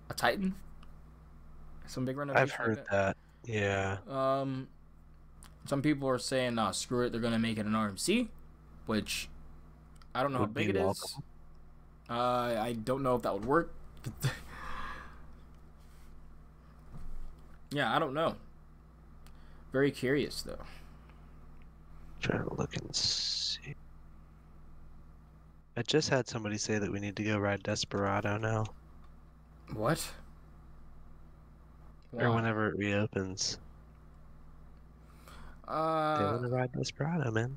Speaker 1: a Titan, some big renovation.
Speaker 2: I've heard that. Yeah.
Speaker 1: Some people are saying, nah, screw it, they're gonna make it an RMC, which I don't know how
Speaker 2: Would
Speaker 1: big
Speaker 2: be
Speaker 1: it is.
Speaker 2: welcome.
Speaker 1: I don't know if that would work. Yeah, I don't know. Very curious though.
Speaker 2: Trying to look and see. I just had somebody say that we need to go ride Desperado now,
Speaker 1: What?
Speaker 2: or
Speaker 1: Why?
Speaker 2: whenever it reopens. They want to ride Desperado, man.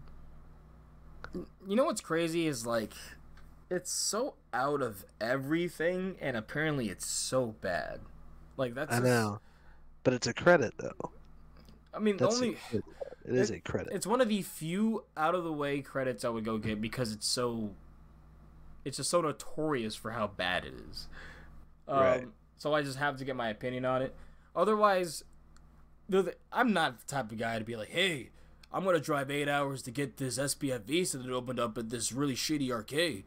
Speaker 1: You know what's crazy is like, it's so out of everything, and apparently it's so bad. Like that's.
Speaker 2: I
Speaker 1: just,
Speaker 2: know, but it's a credit though.
Speaker 1: I mean, the
Speaker 2: That's
Speaker 1: only.
Speaker 2: it is a credit.
Speaker 1: It's one of the few out of the way credits I would go get because it's just so notorious for how bad it is.
Speaker 2: Right.
Speaker 1: So I just have to get my opinion on it. Otherwise, I'm not the type of guy to be like, hey, I'm gonna drive 8 hours to get this SPF Visa that opened up at this really shitty arcade.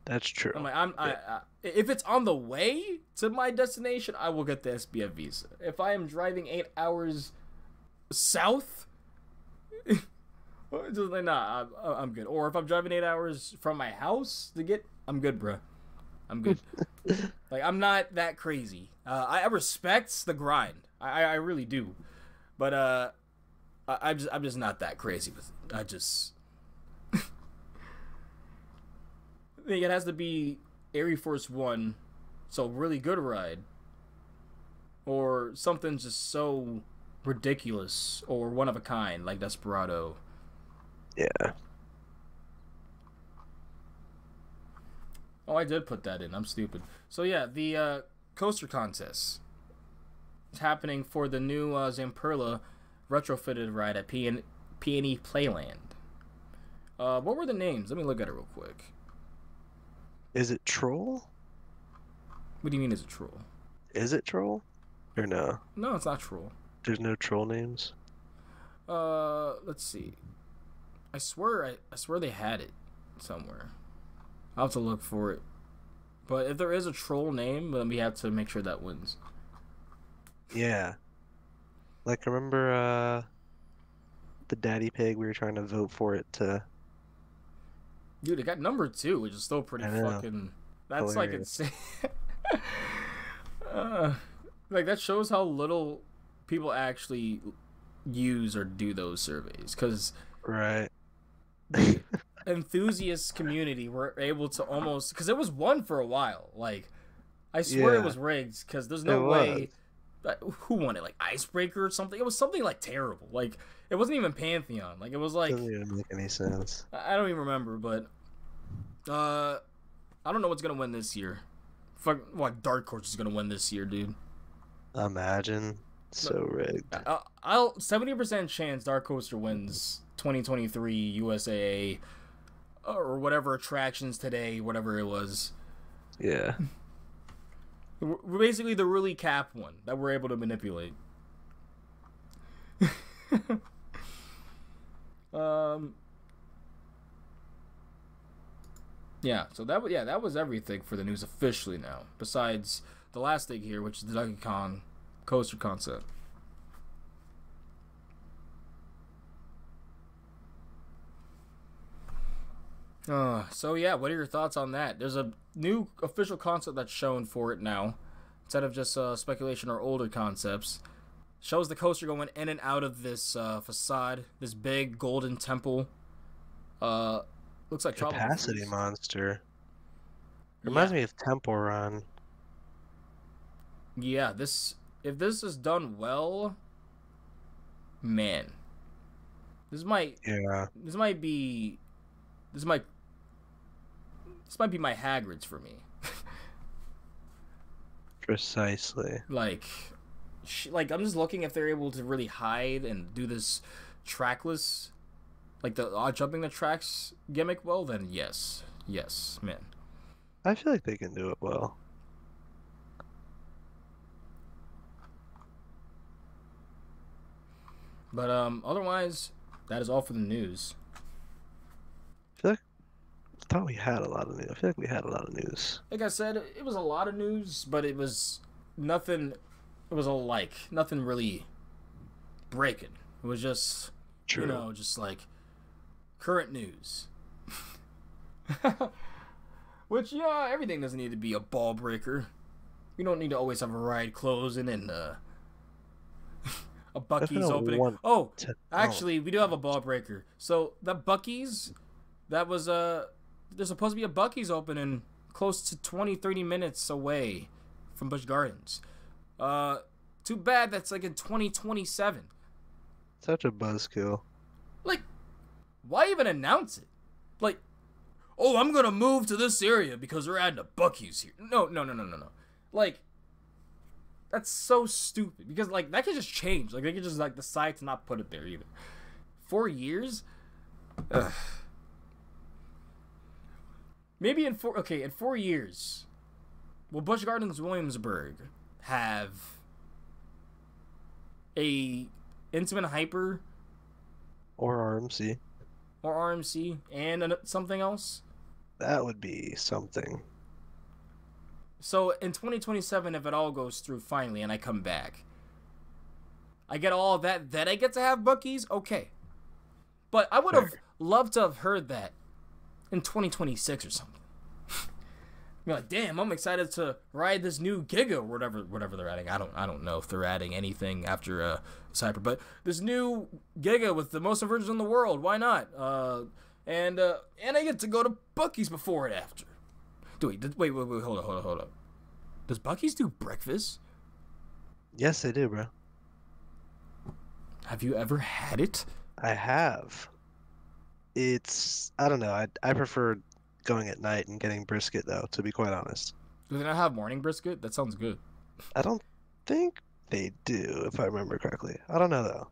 Speaker 2: That's true.
Speaker 1: I'm like, if it's on the way to my destination, I will get the SPF Visa. If I am driving 8 hours south, just like, nah, I'm good. Or if I'm driving 8 hours from my house to get, I'm good, bruh. I'm good. Like, I'm not that crazy. I respect the grind. I really do. But I'm just not that crazy with it. I think it has to be Air Force One, so really good ride, or something just so ridiculous or one of a kind like Desperado.
Speaker 2: Yeah.
Speaker 1: Oh, I did put that in. I'm stupid. So yeah, the coaster contest is happening for the new Zamperla retrofitted ride at Peony Playland. What were the names? Let me look at it real quick.
Speaker 2: Is it Troll?
Speaker 1: What do you mean is it Troll?
Speaker 2: Is it Troll? Or no?
Speaker 1: No, it's not Troll.
Speaker 2: There's no Troll names?
Speaker 1: Let's see. I swear they had it somewhere. I'll have to look for it. But if there is a troll name, then we have to make sure that wins.
Speaker 2: Yeah. Like, remember, the Daddy Pig? We were trying to vote for it to...
Speaker 1: Dude, it got number 2, which is still pretty fucking... That's
Speaker 2: Hilarious.
Speaker 1: like insane. Like, that shows how little people actually use or do those surveys. Because...
Speaker 2: Right.
Speaker 1: the enthusiast community were able to almost... Because it was won for a while. Like, I swear it was rigged. Because there's no way... Who won it? Like Icebreaker or something? It was something like terrible. Like it wasn't even Pantheon. Like it was like
Speaker 2: Doesn't even make any sense.
Speaker 1: I don't even remember. But I don't know what's gonna win this year. Fuck, what Dark Horse is gonna win this year, dude?
Speaker 2: Imagine. So rigged.
Speaker 1: I'll 70% chance Dark Coaster wins 2023 USAA or whatever attractions today, whatever it was.
Speaker 2: Yeah.
Speaker 1: We're basically the really cap one that we're able to manipulate. Yeah, so that was everything for the news officially now. Besides the last thing here, which is the Donkey Kong coaster concept. So yeah, what are your thoughts on that? There's a new official concept that's shown for it now, instead of just speculation or older concepts. Shows the coaster going in and out of this facade, this big golden temple. Looks like
Speaker 2: Capacity monster. Reminds me of Temple Run.
Speaker 1: Yeah, if this is done well, man, this might be my Hagrid's for me.
Speaker 2: Precisely.
Speaker 1: Like I'm just looking if they're able to really hide and do this trackless, like the jumping the tracks gimmick well, then yes, man.
Speaker 2: I feel like they can do it well.
Speaker 1: But otherwise, that is all for the news.
Speaker 2: I thought we had a lot of news. I feel like we had a lot of news.
Speaker 1: Like I said, it was a lot of news, but it was nothing. It was nothing really breaking. It was just,
Speaker 2: True.
Speaker 1: just like current news. Which, yeah, everything doesn't need to be a ball breaker. You don't need to always have a ride closing and a Buc-ee's opening. Actually, we do have a ball breaker. So the Buc-ee's, that was there's supposed to be a Buc-ee's opening close to 20-30 minutes away from Busch Gardens. Too bad that's like in 2027.
Speaker 2: Such a buzzkill.
Speaker 1: Like, why even announce it? Like, oh, I'm gonna move to this area because we're adding a Buc-ee's here. No. Like, that's so stupid because like that could just change. Like they could just like decide to not put it there either. 4 years? Ugh. Maybe in 4 years, will Busch Gardens Williamsburg have a Intamin Hyper
Speaker 2: or RMC
Speaker 1: and something else?
Speaker 2: That would be something.
Speaker 1: So in 2027, if it all goes through finally and I come back, I get all of that, then I get to have Buc-ee's? Okay. But I would have loved to have heard that in 2026 or something. Be like, damn, I'm excited to ride this new Giga or whatever they're adding. I don't know if they're adding anything after Cyber, but this new Giga with the most versions in the world. Why not? And I get to go to Buc-ee's before and after. Wait, hold up. Does Buc-ee's do breakfast?
Speaker 2: Yes, they do, bro.
Speaker 1: Have you ever had it?
Speaker 2: I have. I don't know. I prefer going at night and getting brisket, though, to be quite honest.
Speaker 1: Do they not have morning brisket? That sounds good.
Speaker 2: I don't think they do, if I remember correctly. I don't know, though.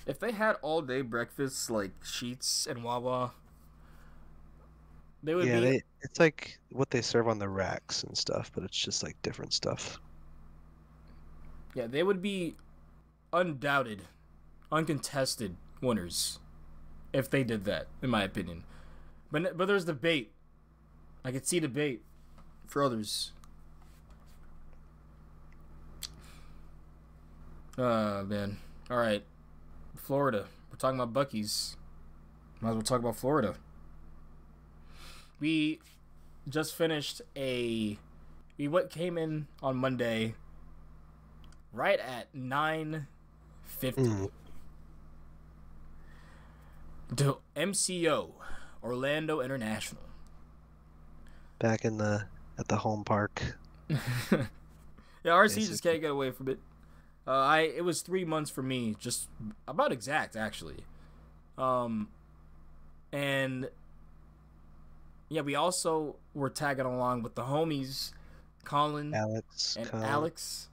Speaker 1: If they had all-day breakfasts like Sheetz and Wawa, they would be...
Speaker 2: it's like what they serve on the racks and stuff, but it's just like different stuff.
Speaker 1: Yeah, they would be undoubted, uncontested winners if they did that, in my opinion. But there's debate. I could see debate for others. Man. All right. Florida. We're talking about Buc-ee's. Might as well talk about Florida. We just finished we came in on Monday right at 9:50 to MCO, Orlando International.
Speaker 2: Back at the home park.
Speaker 1: Yeah, RC just can't get away from it. It was 3 months for me, just about exact actually. And yeah, we also were tagging along with the homies, Colin
Speaker 2: Alex,
Speaker 1: and
Speaker 2: Colin,
Speaker 1: Alex.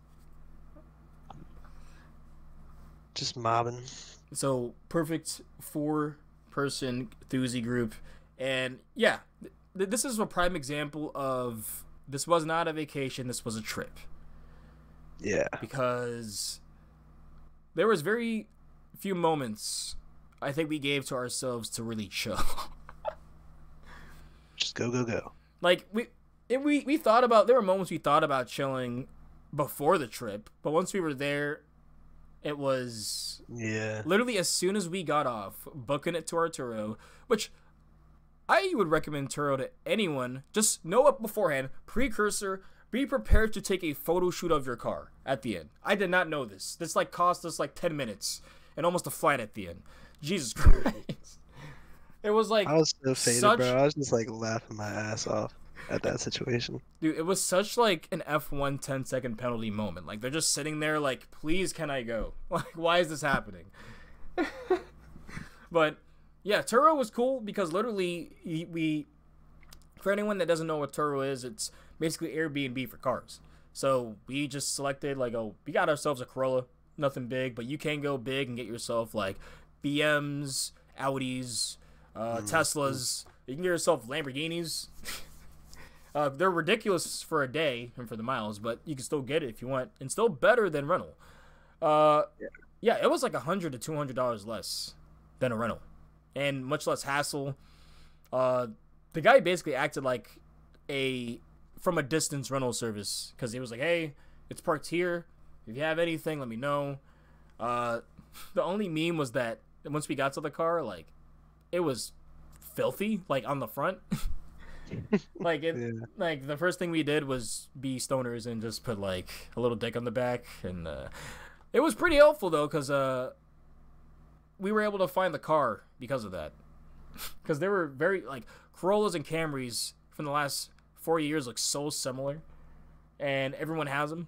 Speaker 2: just mobbing.
Speaker 1: So perfect 4-person enthusi group, and yeah, this is a prime example of this was not a vacation. This was a trip
Speaker 2: Yeah.
Speaker 1: because there was very few moments I think we gave to ourselves to really chill.
Speaker 2: Just go, go, go.
Speaker 1: Like we thought about, there were moments we thought about chilling before the trip, but once we were there, it was
Speaker 2: Yeah.
Speaker 1: literally as soon as we got off, booking it to our Turo, which I would recommend Turo to anyone. Just know it beforehand, precursor, be prepared to take a photo shoot of your car at the end. I did not know this. This like cost us like 10 minutes and almost a flight at the end. Jesus Christ. It was like
Speaker 2: I was so faded, bro. I was just like laughing my ass off at that situation.
Speaker 1: Dude, it was such like an F1 10-second penalty moment. Like they're just sitting there like, please can I go? Like, why is this happening? But yeah, Turo was cool because literally we for anyone that doesn't know what Turo is, it's basically Airbnb for cars. So we just selected like, oh, we got ourselves a Corolla, nothing big, but you can go big and get yourself like BMs, Audis, Teslas. You can get yourself Lamborghinis. They're ridiculous for a day and for the miles, but you can still get it if you want, and still better than rental. Yeah, it was like $100 to $200 less than a rental, and much less hassle. The guy basically acted like a from a distance rental service because he was like, "Hey, it's parked here. If you have anything, let me know." The only meme was that once we got to the car, like it was filthy, like on the front. Like like the first thing we did was be stoners and just put like a little dick on the back, and it was pretty helpful though because we were able to find the car because of that, because they were very like Corollas and Camrys from the last 4 years look so similar, and everyone has them,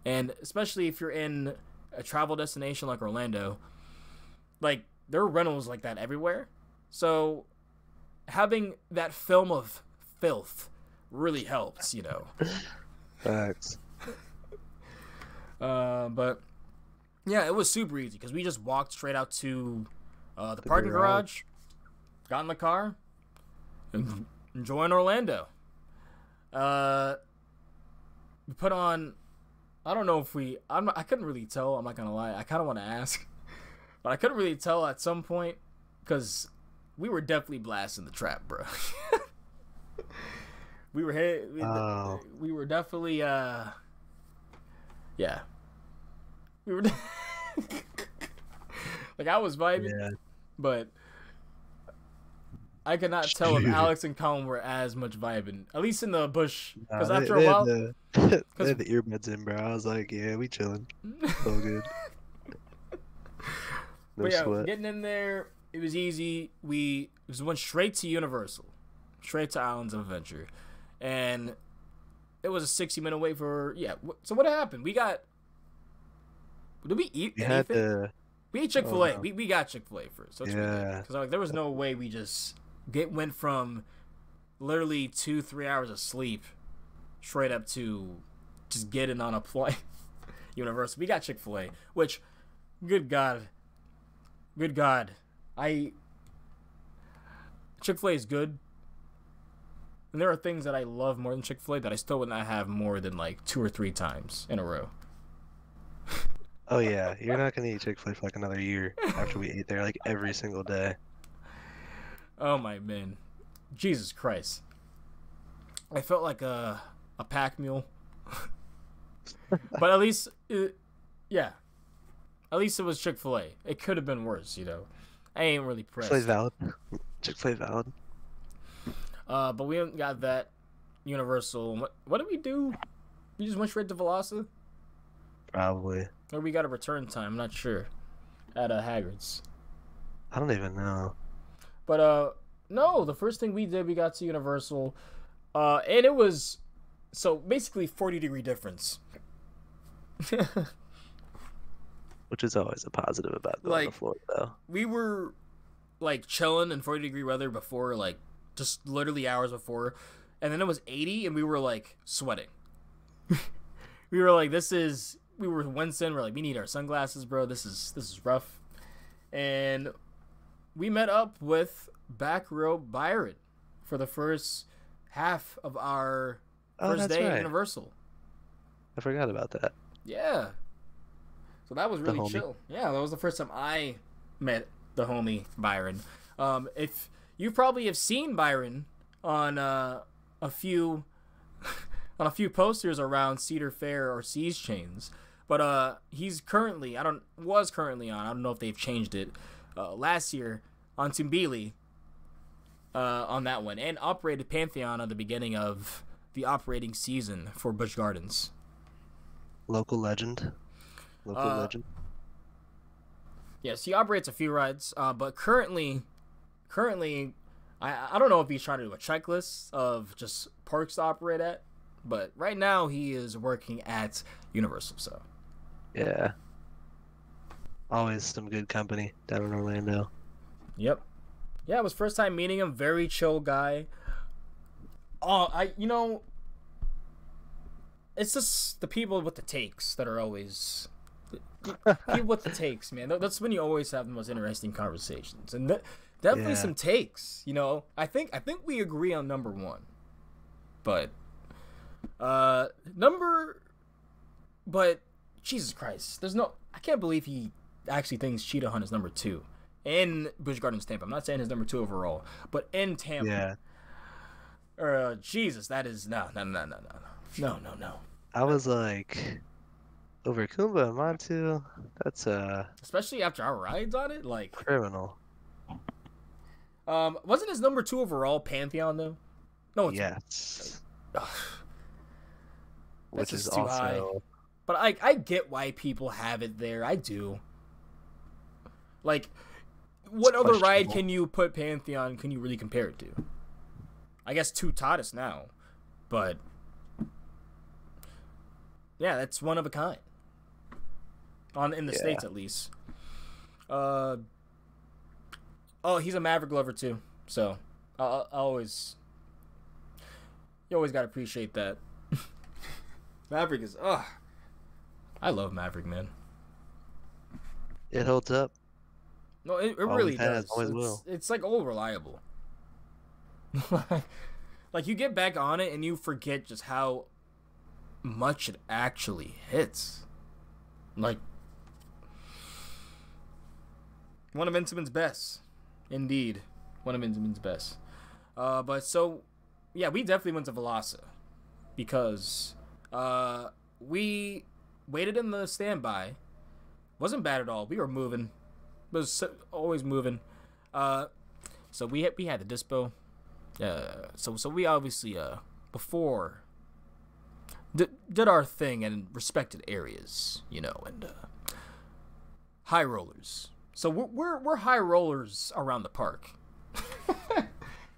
Speaker 1: and especially if you're in a travel destination like Orlando, like there are rentals like that everywhere, so having that film of filth really helps, you know.
Speaker 2: Facts.
Speaker 1: But yeah, it was super easy because we just walked straight out to the parking garage, got in the car, and enjoying Orlando. We put on, I don't know if I couldn't really tell, I'm not gonna lie, I kind of want to ask, but I couldn't really tell at some point because we were definitely blasting the trap, bro. We were we were definitely yeah. We were like I was vibing, yeah. But I could not tell if Alex and Colin were as much vibing, at least in the bush. Because after a while,
Speaker 2: they had the earbuds in, bro. I was like, yeah, we chilling, all good. No
Speaker 1: but yeah,
Speaker 2: sweat.
Speaker 1: Getting in there, it was easy. We just went straight to Universal, straight to Islands of Adventure, and it was a 60-minute wait for So what happened? Did we eat anything? We ate Chick-fil-A.
Speaker 2: No.
Speaker 1: We got Chick-fil-A first. So because like there was no way we just went from literally 2-3 hours of sleep straight up to just getting on a flight. Universal. We got Chick-fil-A, which good God, Chick-fil-A is good. And there are things that I love more than Chick-fil-A that I still would not have more than like 2 or 3 times in a row.
Speaker 2: Oh yeah, you're not gonna eat Chick-fil-A for like another year after we ate there like every single day.
Speaker 1: Oh my man, Jesus Christ! I felt like a pack mule, but at least, at least it was Chick-fil-A. It could have been worse, you know. I ain't really pressed.
Speaker 2: Chick-fil-A valid. Chick-fil-A valid.
Speaker 1: But we got that Universal. What did we do? We just went straight to Velocity?
Speaker 2: Probably.
Speaker 1: Or we got a return time, I'm not sure. At Haggard's.
Speaker 2: I don't even know.
Speaker 1: But no, the first thing we did, we got to Universal. And it was basically 40-degree difference.
Speaker 2: Which is always a positive about going to Florida though.
Speaker 1: We were like chilling in 40-degree weather before like just literally hours before, and then it was 80, and we were like sweating. We were like, we were Winston. We're like, we need our sunglasses, bro. This is rough. And we met up with Back Row Byron for the first half of our first day at Universal.
Speaker 2: I forgot about that.
Speaker 1: Yeah. So that was really chill. Yeah, that was the first time I met the homie Byron. If you probably have seen Byron on a few posters around Cedar Fair or Seas Chains, but he's currently was currently on. I don't know if they've changed it. Last year on Tumbili, on that one, and operated Pantheon at the beginning of the operating season for Busch Gardens.
Speaker 2: Local legend.
Speaker 1: Yes, he operates a few rides, but currently, I don't know if he's trying to do a checklist of just parks to operate at, but right now he is working at Universal. So,
Speaker 2: yeah, always some good company down in Orlando.
Speaker 1: Yep. Yeah, it was first time meeting him. Very chill guy. It's just the people with the takes that are always people with the takes, man. That's when you always have the most interesting conversations, and definitely some takes. I think we agree on number one, but Jesus Christ, I can't believe he actually thinks Cheetah Hunt is number 2 in Busch Gardens Tampa. I'm not saying his number 2 overall, but in Tampa. Yeah. Jesus, that is no.
Speaker 2: I was like, over Kumba and Montu, that's
Speaker 1: especially after our rides on it, like
Speaker 2: criminal.
Speaker 1: Wasn't his number 2 overall Pantheon though? No,
Speaker 2: yes.
Speaker 1: Which is too high. But I get why people have it there. I do. Like, what other ride can you put Pantheon? Can you really compare it to? I guess Two Tadas now, but yeah, that's one of a kind. In the States at least. He's a Maverick lover too, so you always gotta appreciate that. Maverick is I love Maverick, man.
Speaker 2: It holds up.
Speaker 1: No, it really does. It's like all reliable. Like you get back on it and you forget just how much it actually hits. Like one of Intamin's best. Indeed. One of Intamin's best. But so yeah, we definitely went to Velasa because we waited in the standby. Wasn't bad at all. We were moving. It was always moving. So we had the dispo. So we obviously before did our thing in respected areas, and high rollers. So we're high rollers around the park.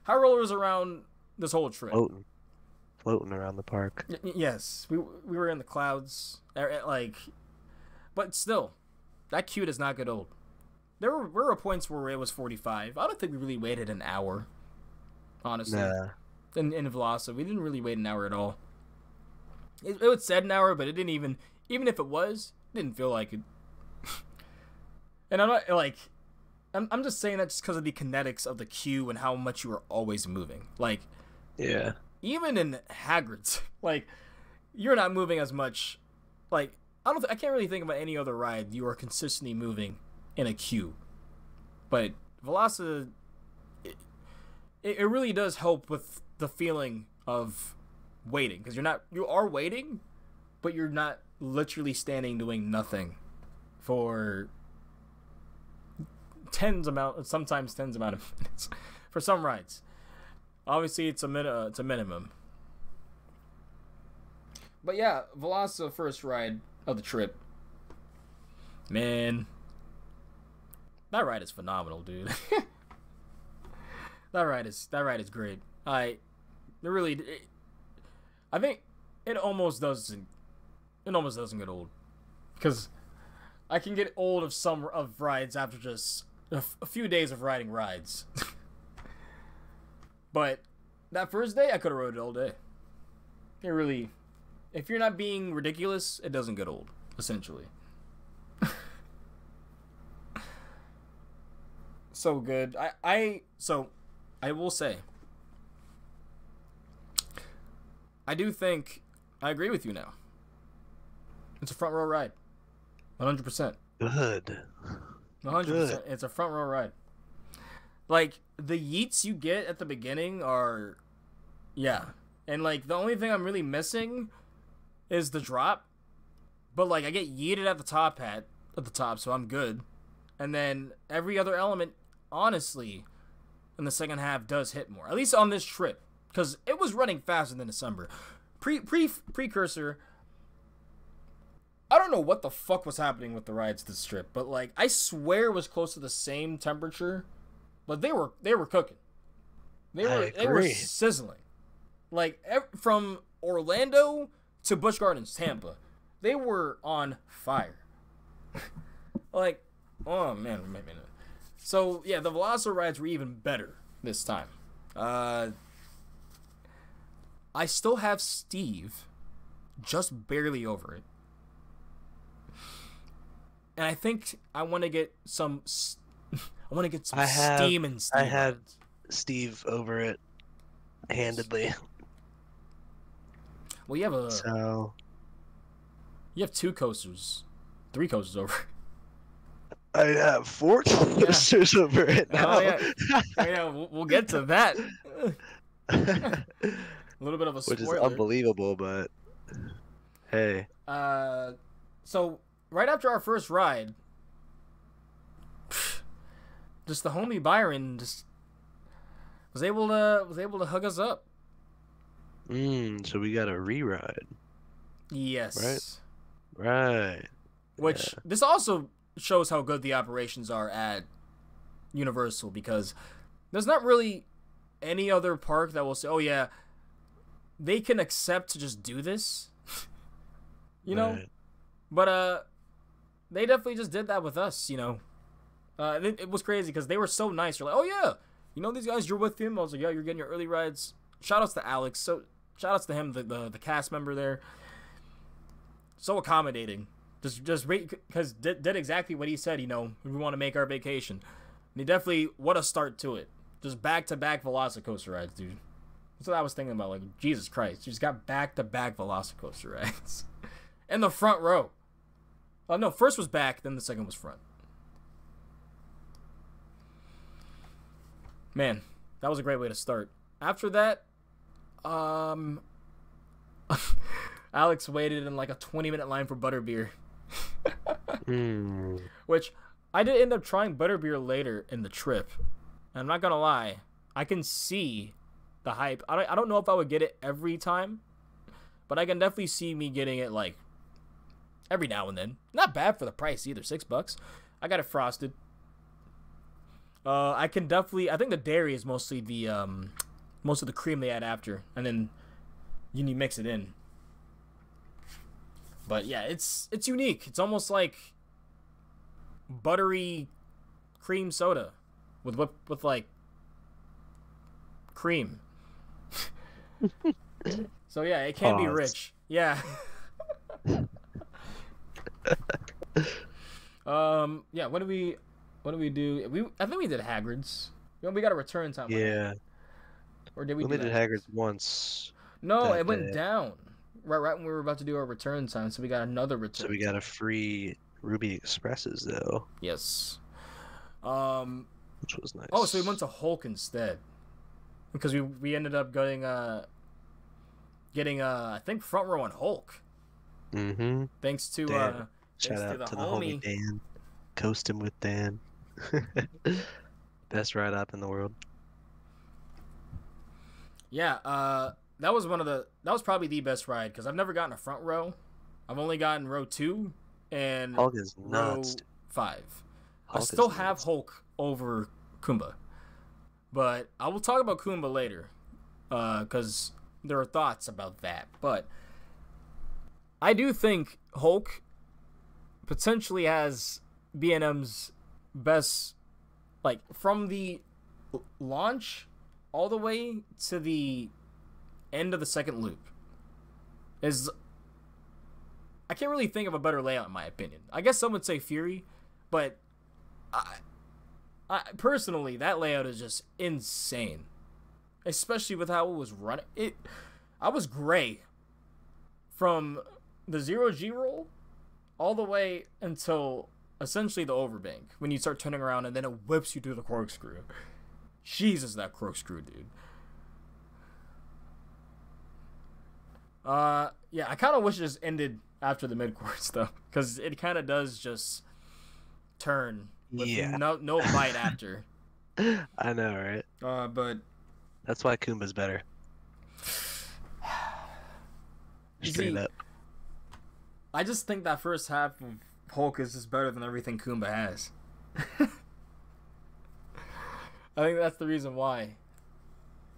Speaker 1: High rollers around this whole trip.
Speaker 2: Floating around the park.
Speaker 1: Yes, we were in the clouds, but still, that queue does not get old. There were points where it was 45. I don't think we really waited an hour, honestly.
Speaker 2: Nah.
Speaker 1: In Velasa, we didn't really wait an hour at all. It was said an hour, but it didn't even if it was, it didn't feel like it. And I'm not I'm just saying that just because of the kinetics of the queue and how much you were always moving.
Speaker 2: Yeah.
Speaker 1: Even in Hagrid's, you're not moving as much. I can't really think about any other ride you are consistently moving in a queue. But Velasa, it really does help with the feeling of waiting, because you are waiting, but you're not literally standing doing nothing for sometimes tens amount of minutes for some rides. Obviously, it's a minimum. But yeah, Velasa first ride of the trip. Man, that ride is phenomenal, dude. That ride is great. I think it almost doesn't get old, because I can get old of rides after just a few days of riding rides. But that first day, I could have rode it all day. It really, if you're not being ridiculous, it doesn't get old, essentially. So good. So I will say, I do think I agree with you now. It's a front row ride, 100%.
Speaker 2: Good.
Speaker 1: 100%. It's a front row ride. Like the yeets you get at the beginning are, yeah, and like the only thing I'm really missing is the drop, but like I get yeeted at the top, so I'm good, and then every other element, honestly, in the second half does hit more. At least on this trip, because it was running faster than December. Precursor. I don't know what the fuck was happening with the rides this trip, but like I swear it was close to the same temperature, but they were cooking. They were sizzling. Like from Orlando to Busch Gardens, Tampa, they were on fire. Like, oh man. So yeah, the Veloci rides were even better this time. I still have Steve just barely over it. And I think I want to get some steam and Steve.
Speaker 2: I had Steve over it handedly.
Speaker 1: Well, you have 2 coasters, 3 coasters over.
Speaker 2: I have 4 coasters over it now.
Speaker 1: Yeah, we'll get to that. A little bit of a spoiler.
Speaker 2: Which is unbelievable, but hey.
Speaker 1: So right after our first ride, just the homie Byron just was able to hug us up.
Speaker 2: So we got a re-ride.
Speaker 1: Yes.
Speaker 2: Right.
Speaker 1: Which this also shows how good the operations are at Universal, because there's not really any other park that will say, "Oh yeah, they can accept to just do this." You know?
Speaker 2: Right.
Speaker 1: But they definitely just did that with us, you know. It was crazy because they were so nice. You're like, "Oh yeah, you know these guys, you're with him." I was like, "Yeah, you're getting your early rides." Shout outs to Alex. So shout outs to him, the cast member there. So accommodating. Just because did exactly what he said. You know, we want to make our vacation, and he definitely, what a start to it. Just back-to-back Velocicoaster rides, dude. That's what I was thinking about. Like, Jesus Christ, you just got back-to-back Velocicoaster rides in the front row. Oh no, first was back, then the second was front. Man, that was a great way to start. After that, Alex waited in like a 20-minute line for butterbeer. Which I did end up trying butterbeer later in the trip. And I'm not gonna lie, I can see the hype. I don't know if I would get it every time, but I can definitely see me getting it like every now and then. Not bad for the price either, $6. I got it frosted. I think the dairy is mostly the most of the cream they add after, and then you mix it in. But yeah, it's unique. It's almost like buttery cream soda with like cream. So yeah, it can be rich. Yeah. Yeah, what do we do? I think we did Hagrid's. We got a return time.
Speaker 2: Yeah.
Speaker 1: Or did we?
Speaker 2: We did Hagrid's once.
Speaker 1: No, it went down. Right when we were about to do our return time, so we got another return.
Speaker 2: So we got a free Ruby Expresses though.
Speaker 1: Yes.
Speaker 2: Which was nice.
Speaker 1: Oh, so we went to Hulk instead, because we ended up getting I think front row on Hulk.
Speaker 2: Mm-hmm.
Speaker 1: Thanks to
Speaker 2: Dan. Shout
Speaker 1: thanks
Speaker 2: out
Speaker 1: to
Speaker 2: to
Speaker 1: the
Speaker 2: the
Speaker 1: homie
Speaker 2: Dan. Coasting with Dan. Best ride up in the world.
Speaker 1: Yeah, that was probably the best ride, because I've never gotten a front row. I've only gotten row 2 and
Speaker 2: Hulk is
Speaker 1: row
Speaker 2: nuts.
Speaker 1: 5.
Speaker 2: Hulk
Speaker 1: I still
Speaker 2: is
Speaker 1: have
Speaker 2: nuts.
Speaker 1: Hulk over Kumba, but I will talk about Kumba later, because there are thoughts about that. But I do think Hulk potentially has B&M's best, like from the launch all the way to the end of the second loop is... I can't really think of a better layout in my opinion. I guess some would say Fury, but I personally, that layout is just insane. Especially with how it was running. I was gray from the 0G roll all the way until essentially the overbank, when you start turning around and then it whips you through the corkscrew. Jesus, that corkscrew, dude. Yeah, I kind of wish it just ended after the mid-course, though, because it kind of does just turn with no bite after.
Speaker 2: I know, right?
Speaker 1: But
Speaker 2: that's why Kumba's better. Straight up.
Speaker 1: I just think that first half of Hulk is just better than everything Kumba has. I think that's the reason why.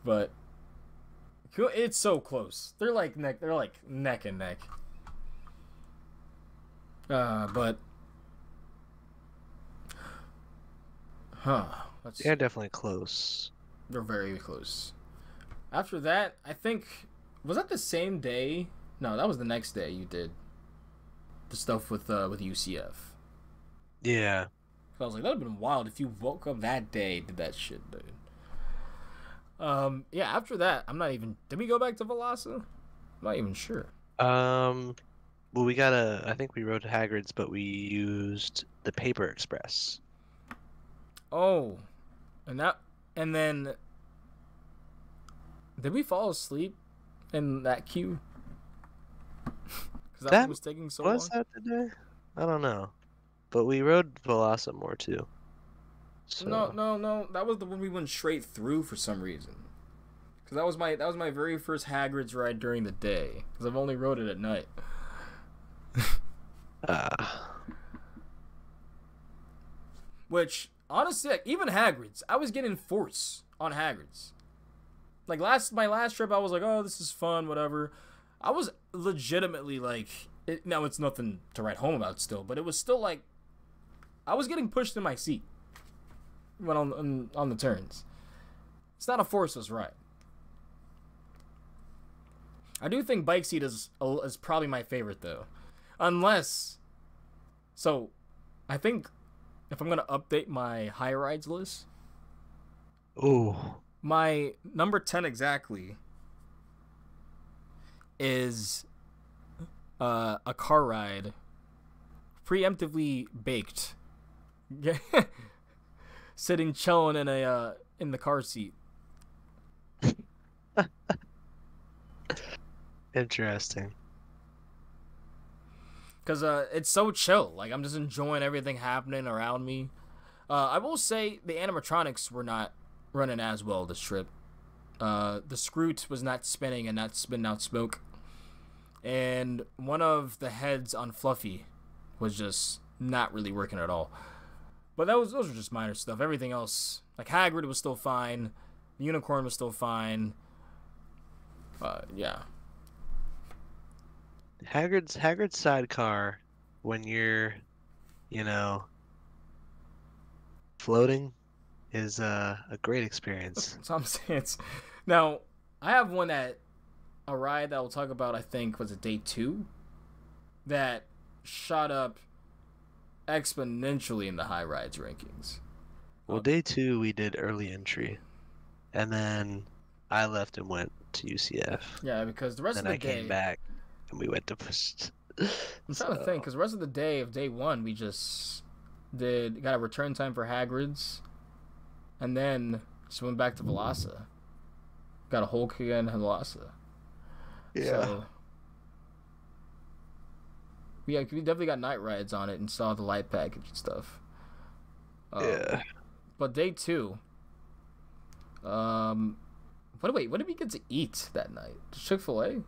Speaker 1: But it's so close. They're like neck and neck. But
Speaker 2: they're definitely close.
Speaker 1: They're very close. After that, I think, was that the same day? No, that was the next day you did the stuff with UCF.
Speaker 2: Yeah.
Speaker 1: I was like, that'd have been wild if you woke up that day, did that shit, dude. Yeah, after that, did we go back to Velasa? I'm not even sure.
Speaker 2: Well, I think we rode to Hagrid's, but we used the Paper Express.
Speaker 1: Oh, and then, did we fall asleep in that queue? Because that was taking so long.
Speaker 2: Was that the day? I don't know. But we rode Velasa more too. So.
Speaker 1: No. That was the one we went straight through for some reason. Because that was my very first Hagrid's ride during the day. Because I've only rode it at night. Which, honestly, like, even Hagrid's, I was getting force on Hagrid's. Like, my last trip, I was like, oh, this is fun, whatever. I was legitimately like, now it's nothing to write home about still, but it was still like, I was getting pushed in my seat when on the turns. It's not a forceless ride. I do think bike seat is probably my favorite though, so I think if I'm gonna update my high rides list, my number 10 exactly is a car ride, preemptively baked. Sitting chilling in the car seat.
Speaker 2: Interesting.
Speaker 1: Because it's so chill. Like, I'm just enjoying everything happening around me. I will say the animatronics were not running as well this trip. The Scroot was not spinning and not spitting out smoke. And one of the heads on Fluffy was just not really working at all. But those were just minor stuff. Everything else, like Hagrid was still fine. The Unicorn was still fine. Yeah.
Speaker 2: Hagrid's sidecar, when you're, floating, is a great experience.
Speaker 1: That's what I'm saying. Now, I have a ride that we'll talk about, I think, was it day 2? That shot up exponentially in the high rides rankings.
Speaker 2: Well, day 2 we did early entry, and then I left and went to UCF.
Speaker 1: Yeah, because the rest of the day,
Speaker 2: then I came back and we went to push.
Speaker 1: I'm trying to think, because the rest of the day of day 1 we just got a return time for Hagrid's, and then just went back to Velasa. Got a Hulk again and Velasa.
Speaker 2: Yeah.
Speaker 1: So, we definitely got night rides on it and saw the light package and stuff.
Speaker 2: Yeah.
Speaker 1: But day 2, what did we get to eat that night? Chick-fil-A?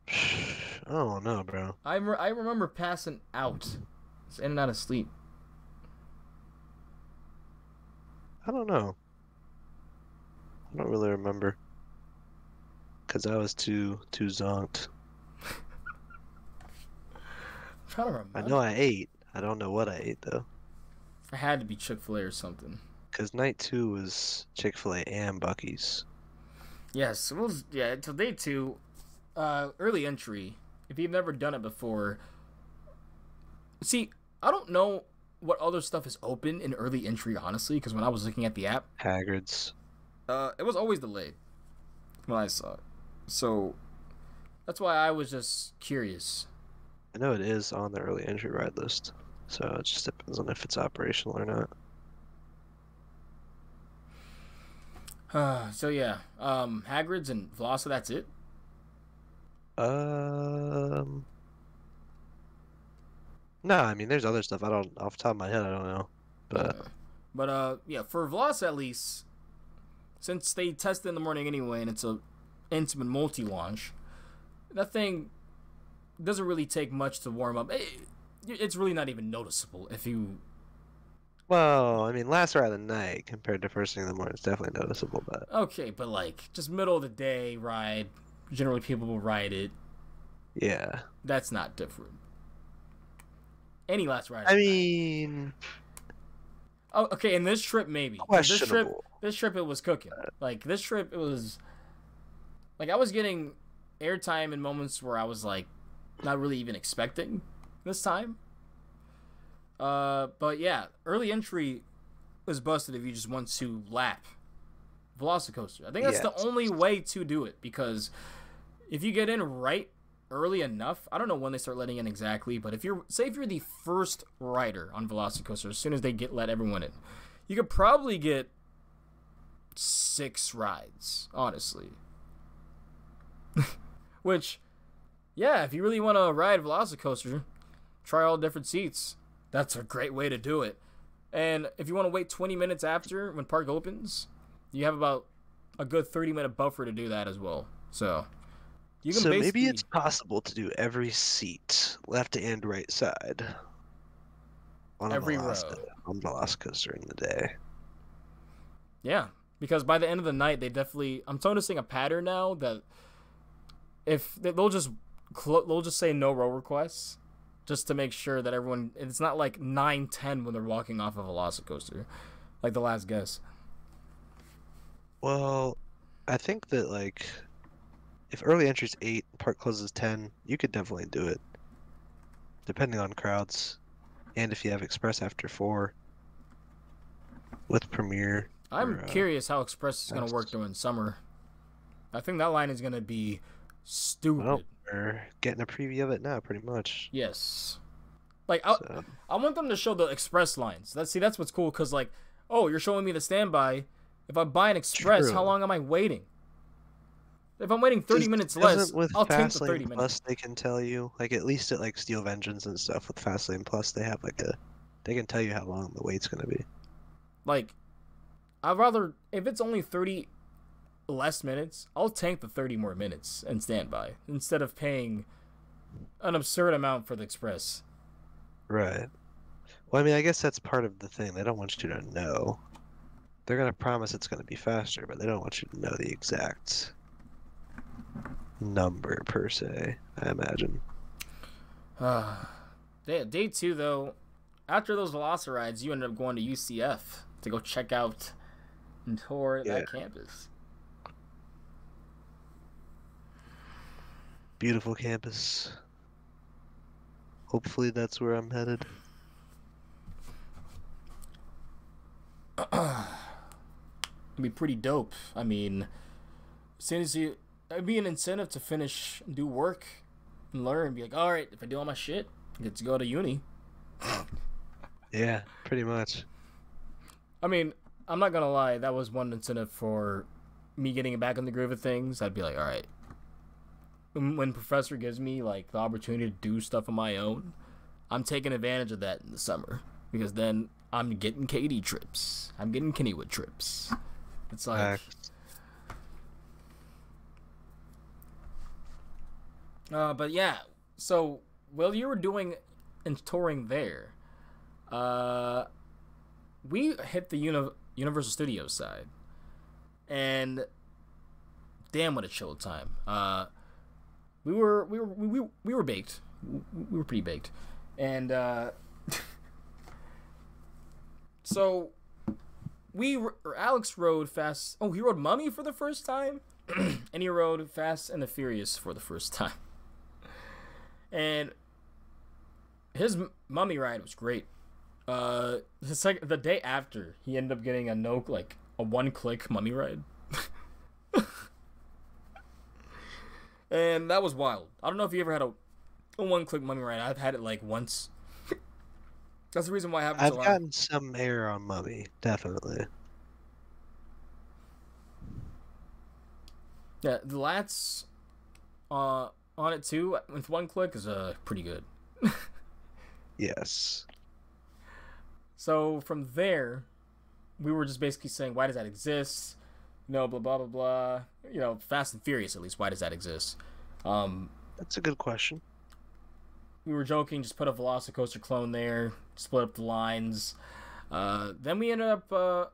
Speaker 2: I don't know, bro.
Speaker 1: I remember passing out, just in and out of sleep.
Speaker 2: I don't know. I don't really remember, because I was too zonked.
Speaker 1: I'm trying to remember.
Speaker 2: I know I ate. I don't know what I ate though.
Speaker 1: It had to be Chick-fil-A or something.
Speaker 2: because night 2 was Chick-fil-A and Buc-ee's.
Speaker 1: Yes, until day 2, early entry. If you've never done it before, see, I don't know what other stuff is open in early entry, honestly, because when I was looking at the app,
Speaker 2: Haggard's.
Speaker 1: it was always delayed when I saw it. So that's why I was just curious.
Speaker 2: I know it is on the early entry ride list, so it just depends on if it's operational or not.
Speaker 1: So yeah, Hagrid's and Veloci, that's it.
Speaker 2: No, I mean there's other stuff. I don't off the top of my head. I don't know,
Speaker 1: but yeah, for Veloci at least, since they test in the morning anyway, and it's a intimate multi-launch, that thing doesn't really take much to warm up. It's really not even noticeable if you.
Speaker 2: Well, I mean, last ride of the night compared to first thing in the morning is definitely noticeable, but
Speaker 1: Okay, but like just middle of the day ride, generally people will ride it.
Speaker 2: yeah.
Speaker 1: That's not different. Any last ride.
Speaker 2: I mean,
Speaker 1: oh, okay. And this trip maybe.
Speaker 2: questionable.
Speaker 1: This trip it was cooking. Like this trip it was. Like I was getting airtime in moments where I was like, not really even expecting this time. But yeah, early entry was busted if you just want to lap Velocicoaster. I think that's the only way to do it, because if you get in right early enough, I don't know when they start letting in exactly, but if you're the first rider on Velocicoaster, as soon as they let everyone in, you could probably get 6 rides, honestly. Which, yeah, if you really want to ride Velocicoaster, try all different seats. That's a great way to do it. And if you want to wait 20 minutes after when park opens, you have about a good 30-minute buffer to do that as well. So you can
Speaker 2: maybe it's possible to do every seat, left and right side, on
Speaker 1: every row
Speaker 2: on Velocicoaster in the day.
Speaker 1: Yeah, because by the end of the night, they definitely. I'm noticing a pattern now that if they'll just say no row requests, just to make sure that everyone. It's not like 9:10 when they're walking off of a Velocicoaster, like the last guess.
Speaker 2: Well, I think that like if early entry's 8, park closes 10, you could definitely do it, depending on crowds, and if you have express after 4 with Premier.
Speaker 1: I'm curious how express is going to work during summer. I think that line is going to be stupid.
Speaker 2: Well, we're getting a preview of it now, pretty much.
Speaker 1: Yes. Like, I want them to show the express lines. That's what's cool, because, like, oh, you're showing me the standby. If I buy an express,
Speaker 2: True.
Speaker 1: how long am I waiting? If I'm waiting 30 minutes less, I'll take the 30 minutes.
Speaker 2: Plus, they can tell you, like, at least at, like, Steel Vengeance and stuff with Fastlane Plus, they have, like, they can tell you how long the wait's going to be.
Speaker 1: Like, I'd rather, if it's only 30 less minutes, I'll tank the 30 more minutes and stand by instead of paying an absurd amount for the express.
Speaker 2: Right. Well, I mean, I guess that's part of the thing. They don't want you to know. They're going to promise it's going to be faster, but they don't want you to know the exact number, per se, I imagine.
Speaker 1: Day 2, though, after those Velocirides, you ended up going to UCF to go check out and tour that campus.
Speaker 2: Beautiful campus. Hopefully that's where I'm headed.
Speaker 1: It'd be pretty dope. I mean, as soon as it'd be an incentive to finish and do work and learn. Be like, all right, if I do all my shit, I get to go to uni.
Speaker 2: Yeah, pretty much.
Speaker 1: I mean, I'm not gonna lie, that was one incentive for me getting back in the groove of things. I'd be like, all right, when Professor gives me like the opportunity to do stuff on my own, I'm taking advantage of that in the summer, because then I'm getting KD trips, I'm getting Kennywood trips. It's like, but yeah. So while you were doing and touring there, we hit the Universal Studios side, and damn, what a chill time. We were baked. We were pretty baked, and so Alex rode Fast. Oh, he rode Mummy for the first time, and he rode Fast and the Furious for the first time. And his Mummy ride was great. The day after, he ended up getting a one-click Mummy ride. And that was wild. I don't know if you ever had a one-click Mummy ride. I've had it like once. That's the reason why I haven't.
Speaker 2: I've gotten some air on Mummy, definitely.
Speaker 1: Yeah, the lats on it too with one click is pretty good.
Speaker 2: Yes.
Speaker 1: So from there, we were just basically saying, why does that exist? Blah blah blah blah. Fast and Furious at least. Why does that exist?
Speaker 2: That's a good question.
Speaker 1: We were joking, just put a Velocicoaster clone there, split up the lines. Then we ended up. I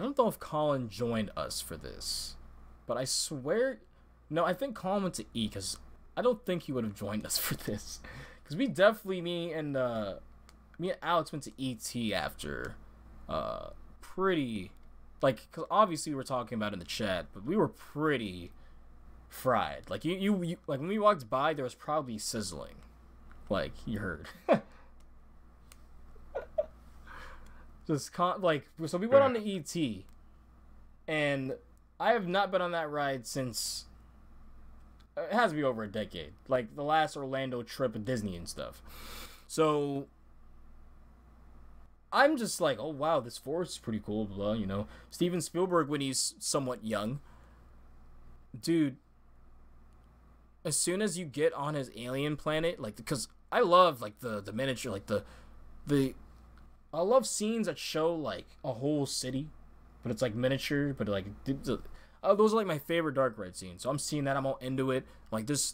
Speaker 1: don't know if Colin joined us for this, but I swear, no, I think Colin went to E because I don't think he would have joined us for this, because me and Alex went to ET after, pretty, because obviously we were talking about it in the chat, but we were pretty fried. Like you like when we walked by, there was probably sizzling, like you heard. So we went on to ET, and I have not been on that ride since it has to be over a decade, like the last Orlando trip at Disney and stuff. So I'm just like, oh wow, this forest is pretty cool, blah, Steven Spielberg when he's somewhat young, dude. As soon as you get on his alien planet, because I love the miniature, I love scenes that show a whole city, but it's miniature, but those are my favorite dark ride scenes. So I'm seeing that, I'm all into it. This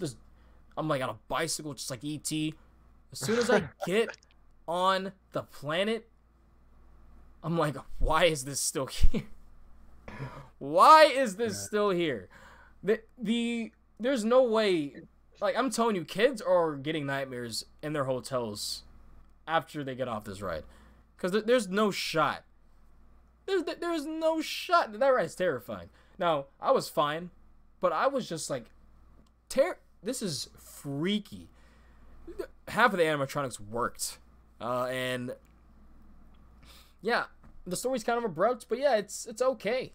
Speaker 1: I'm on a bicycle just like ET. As soon as I get on the planet, I'm like, why is this still here? Why is this still here? There's no way. I'm telling you, kids are getting nightmares in their hotels after they get off this ride. Because there's no shot. There's no shot. That ride's terrifying. Now, I was fine, but I was just this is freaky. Half of the animatronics worked. And yeah, the story's kind of abrupt, but yeah, it's okay,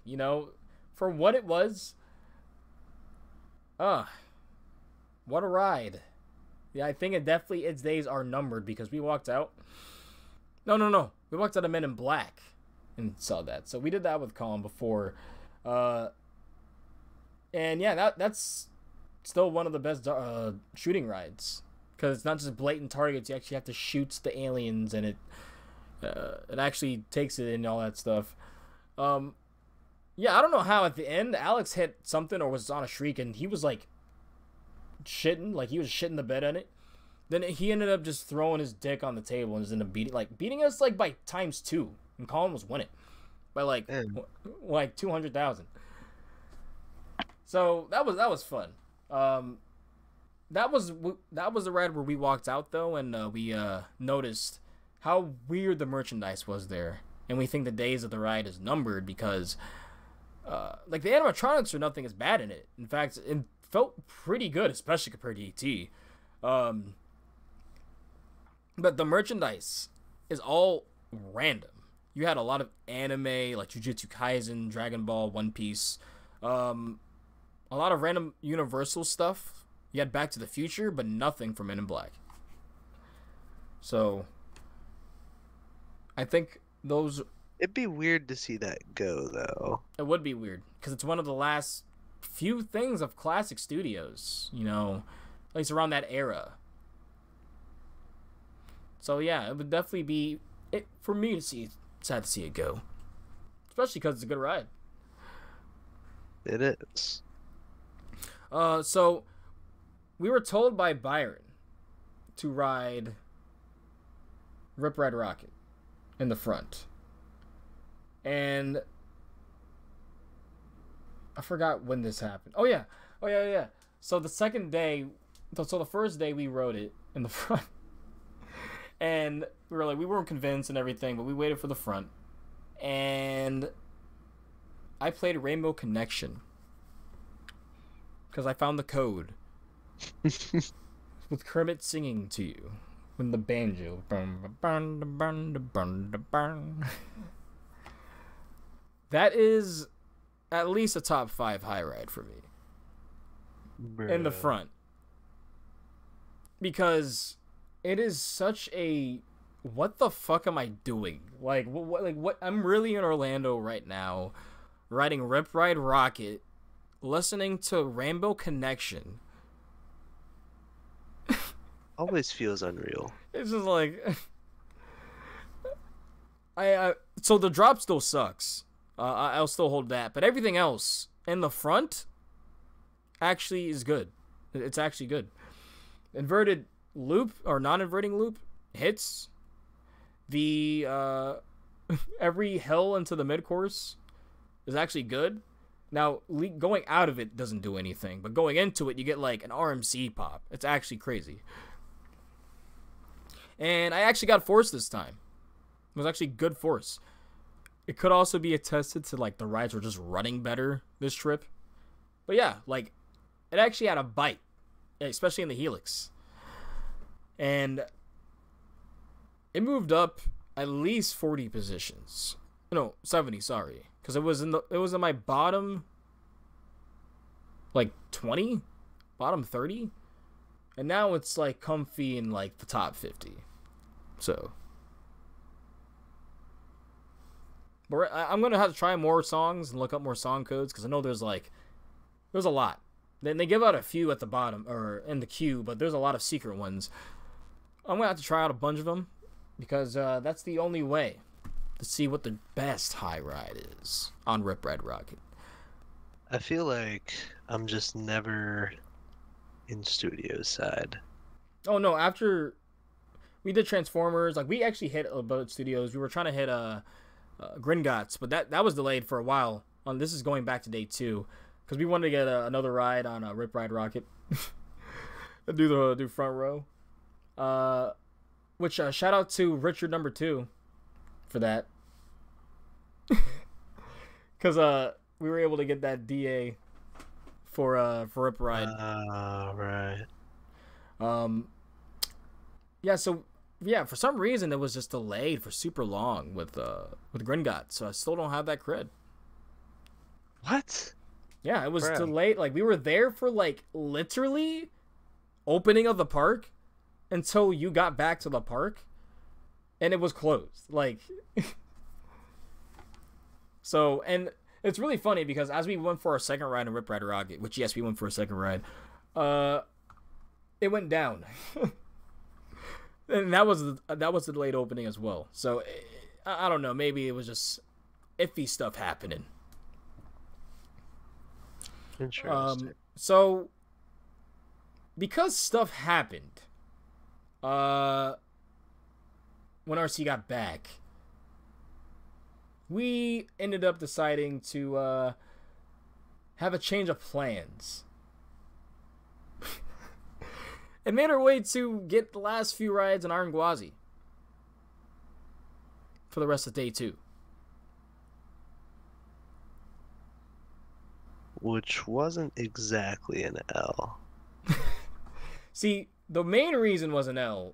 Speaker 1: for what it was. What a ride. Yeah, I think its days are numbered because we walked out. No. We walked out of Men in Black and saw that. So we did that with Colin before. And yeah, that's still one of the best shooting rides. Because it's not just blatant targets. You actually have to shoot the aliens, and it actually takes it and all that stuff. Yeah, I don't know how at the end Alex hit something or was on a shriek, and he was shitting. He was shitting the bed on it. Then he ended up just throwing his dick on the table and just ended up beating us by ×2, and Colin was winning by 200,000. So that was fun. That was the ride where we walked out though, and we noticed how weird the merchandise was there, and we think the days of the ride is numbered because the animatronics or nothing is bad in it. In fact, it felt pretty good, especially compared to ET. But the merchandise is all random. You had a lot of anime, like Jujutsu Kaisen, Dragon Ball, One Piece. A lot of random Universal stuff. You had Back to the Future, but nothing from Men in Black. So, I think those...
Speaker 2: It'd be weird to see that go, though.
Speaker 1: It would be weird, because it's one of the last few things of classic studios, at least around that era. So yeah, it would definitely be for me to see. Sad to see it go, especially because it's a good ride.
Speaker 2: It is.
Speaker 1: So we were told by Byron to ride Rip Ride Rocket in the front, and I forgot when this happened. Oh yeah. So the second day, so the first day we rode it in the front. And we were like, we weren't convinced and everything, but we waited for the front. And I played Rainbow Connection because I found the code with Kermit singing to you with the banjo. That is at least a top 5 high ride for me.
Speaker 2: Bruh.
Speaker 1: In the front. Because it is such a what the fuck am I doing? Like what I'm really in Orlando right now, riding Rip Ride Rocket, listening to Rainbow Connection.
Speaker 2: Always feels unreal.
Speaker 1: It's just like I so the drop still sucks. I'll still hold that, but everything else in the front actually is good. It's actually good. Inverted loop or non-inverting loop hits. The every hill into the mid course is actually good. Now going out of it doesn't do anything, but going into it you get like an RMC pop. It's actually crazy. And I actually got force this time. It was actually good force. It could also be attested to like the rides were just running better this trip. But yeah, like it actually had a bite, especially in the Helix. And it moved up at least 40 positions. No, 70, sorry. Cuz it was in my bottom like 20, bottom 30. And now it's like comfy in like the top 50. So but I'm going to have to try more songs and look up more song codes because I know there's a lot. Then they give out a few at the bottom or in the queue, but there's a lot of secret ones. I'm going to have to try out a bunch of them because that's the only way to see what the best high ride is on Rip Ride Rocket.
Speaker 2: I feel like I'm just never in studio side.
Speaker 1: Oh no, after we did Transformers, like we actually hit Boat Studios. We were trying to hit Gringotts, but that was delayed for a while. This is going back to day 2 because we wanted to get another ride on Rip Ride Rocket. do front row. Which shout out to Richard number 2 for that. Because we were able to get that DA for Rip Ride.
Speaker 2: Right.
Speaker 1: Yeah, so yeah, for some reason it was just delayed for super long with Gringotts, so I still don't have that cred.
Speaker 2: What?
Speaker 1: Yeah, it was delayed. Like we were there for like literally opening of the park until you got back to the park, and it was closed. Like, so and it's really funny because as we went for our second ride in Rip Ride Rocket, which yes, we went for a second ride, it went down. And that was the delayed opening as well. So I don't know. Maybe it was just iffy stuff happening.
Speaker 2: Interesting.
Speaker 1: So because stuff happened, when RC got back, we ended up deciding to have a change of plans. And made our way to get the last few rides in Iron Gwazi for the rest of day 2.
Speaker 2: Which wasn't exactly an L.
Speaker 1: See, the main reason was an L,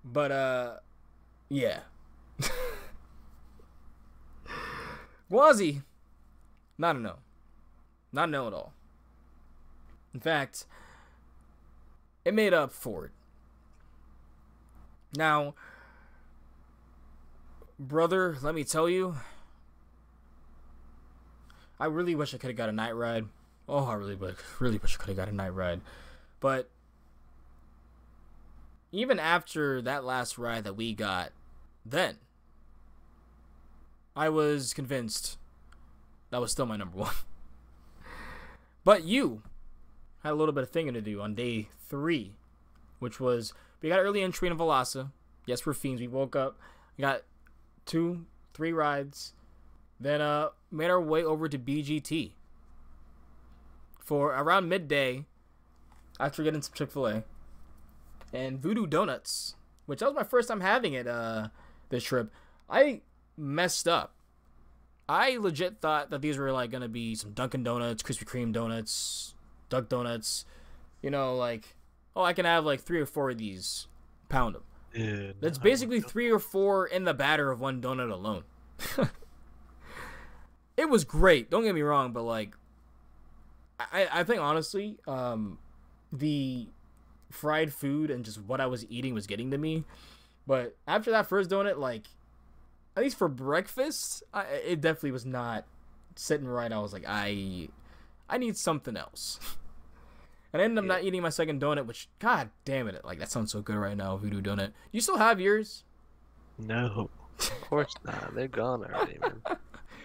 Speaker 1: but yeah. Gwazi, not a no. Not a no at all. In fact, it made up for it. Now, brother, let me tell you, I really wish I could have got a night ride. Oh, I really wish I could have got a night ride. But even after that last ride that we got, then I was convinced that was still my number 1. But you had a little bit of thinking to do on day 3, which was we got early entry in Velasa. Yes, we're fiends. We woke up, we got 2-3 rides, then made our way over to BGT for around midday after getting some Chick-fil-A and Voodoo Donuts, which that was my first time having it this trip, I messed up. I legit thought that these were like gonna be some Dunkin' Donuts, Krispy Kreme donuts, Duck Donuts. You know, like, oh, I can have like 3 or 4 of these, pound them.
Speaker 2: Dude,
Speaker 1: That's
Speaker 2: no.
Speaker 1: basically 3 or 4 in the batter of one donut alone. It was great. Don't get me wrong, but like, I think honestly, the fried food and just what I was eating was getting to me. But after that first donut, like, at least for breakfast, it definitely was not sitting right. I was like, I need something else. And I ended up not eating my second donut, which, god damn it, like, that sounds so good right now, Voodoo Donut. You still have yours?
Speaker 2: No, of course not. They're gone already, man.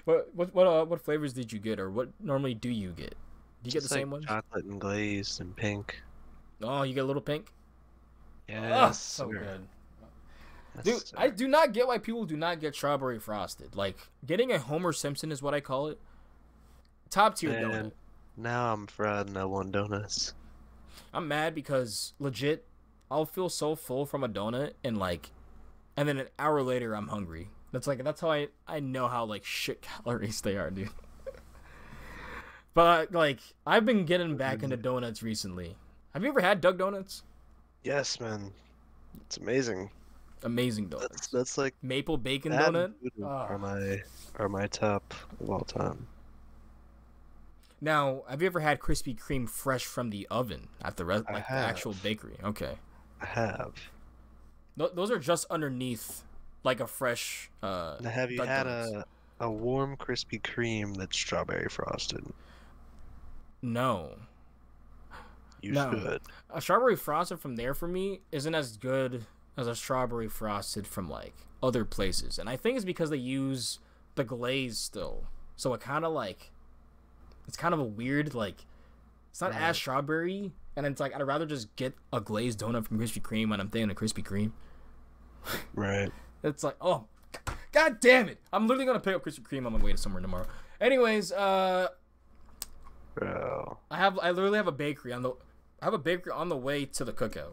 Speaker 1: What flavors did you get, or what normally do you get? Do you get the
Speaker 2: Just
Speaker 1: same
Speaker 2: like
Speaker 1: ones?
Speaker 2: chocolate and glazed and pink.
Speaker 1: Oh, you get a little pink?
Speaker 2: Yes,
Speaker 1: Oh, so
Speaker 2: sir.
Speaker 1: good.
Speaker 2: Yes,
Speaker 1: Dude,
Speaker 2: sir.
Speaker 1: I do not get why people do not get strawberry frosted. Like, getting a Homer Simpson is what I call it. Top tier donut.
Speaker 2: Man, now I'm fried and I want donuts.
Speaker 1: I'm mad because legit, I'll feel so full from a donut and then an hour later I'm hungry. That's how I know how like shit calories they are, dude. But like, I've been getting back into donuts recently. Have you ever had Doug Donuts?
Speaker 2: Yes, man. It's amazing.
Speaker 1: Amazing donuts.
Speaker 2: That's like
Speaker 1: Maple bacon
Speaker 2: that and
Speaker 1: donut.
Speaker 2: voodoo
Speaker 1: Oh.
Speaker 2: are my top of all time.
Speaker 1: Now, have you ever had Krispy Kreme fresh from the oven at the
Speaker 2: I
Speaker 1: the
Speaker 2: have.
Speaker 1: actual bakery? Okay,
Speaker 2: I have.
Speaker 1: those are just underneath like a fresh.
Speaker 2: Now, have you
Speaker 1: Doug
Speaker 2: had
Speaker 1: Donuts.
Speaker 2: a warm Krispy Kreme that's strawberry frosted?
Speaker 1: No.
Speaker 2: You
Speaker 1: No.
Speaker 2: should.
Speaker 1: A strawberry frosted from there for me isn't as good as a strawberry frosted from like other places, and I think it's because they use the glaze still, so it kind of like it's kind of a weird like it's not
Speaker 2: Right.
Speaker 1: as strawberry, and it's like I'd rather just get a glazed donut from Krispy Kreme when I'm thinking of Krispy Kreme.
Speaker 2: Right.
Speaker 1: It's like, oh, god damn it! I'm literally gonna pick up Krispy Kreme on my way to somewhere tomorrow. Anyways,
Speaker 2: Bro.
Speaker 1: I literally have a bakery on the way to the cookout.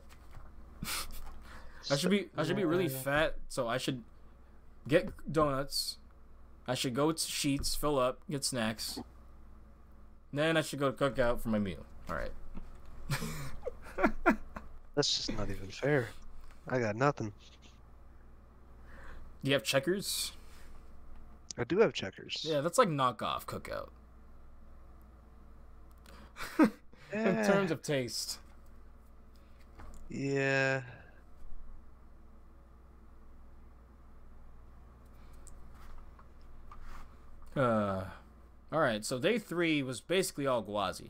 Speaker 1: I should be really fat, so I should get donuts. I should go to Sheets, fill up, get snacks. Then I should go to cookout for my meal. All right.
Speaker 2: That's just not even fair. I got nothing.
Speaker 1: Do you have Checkers?
Speaker 2: I do have Checkers.
Speaker 1: Yeah, that's like knockoff cookout. In
Speaker 2: Yeah.
Speaker 1: terms of taste.
Speaker 2: Yeah.
Speaker 1: All right. So day 3 was basically all Gwazi,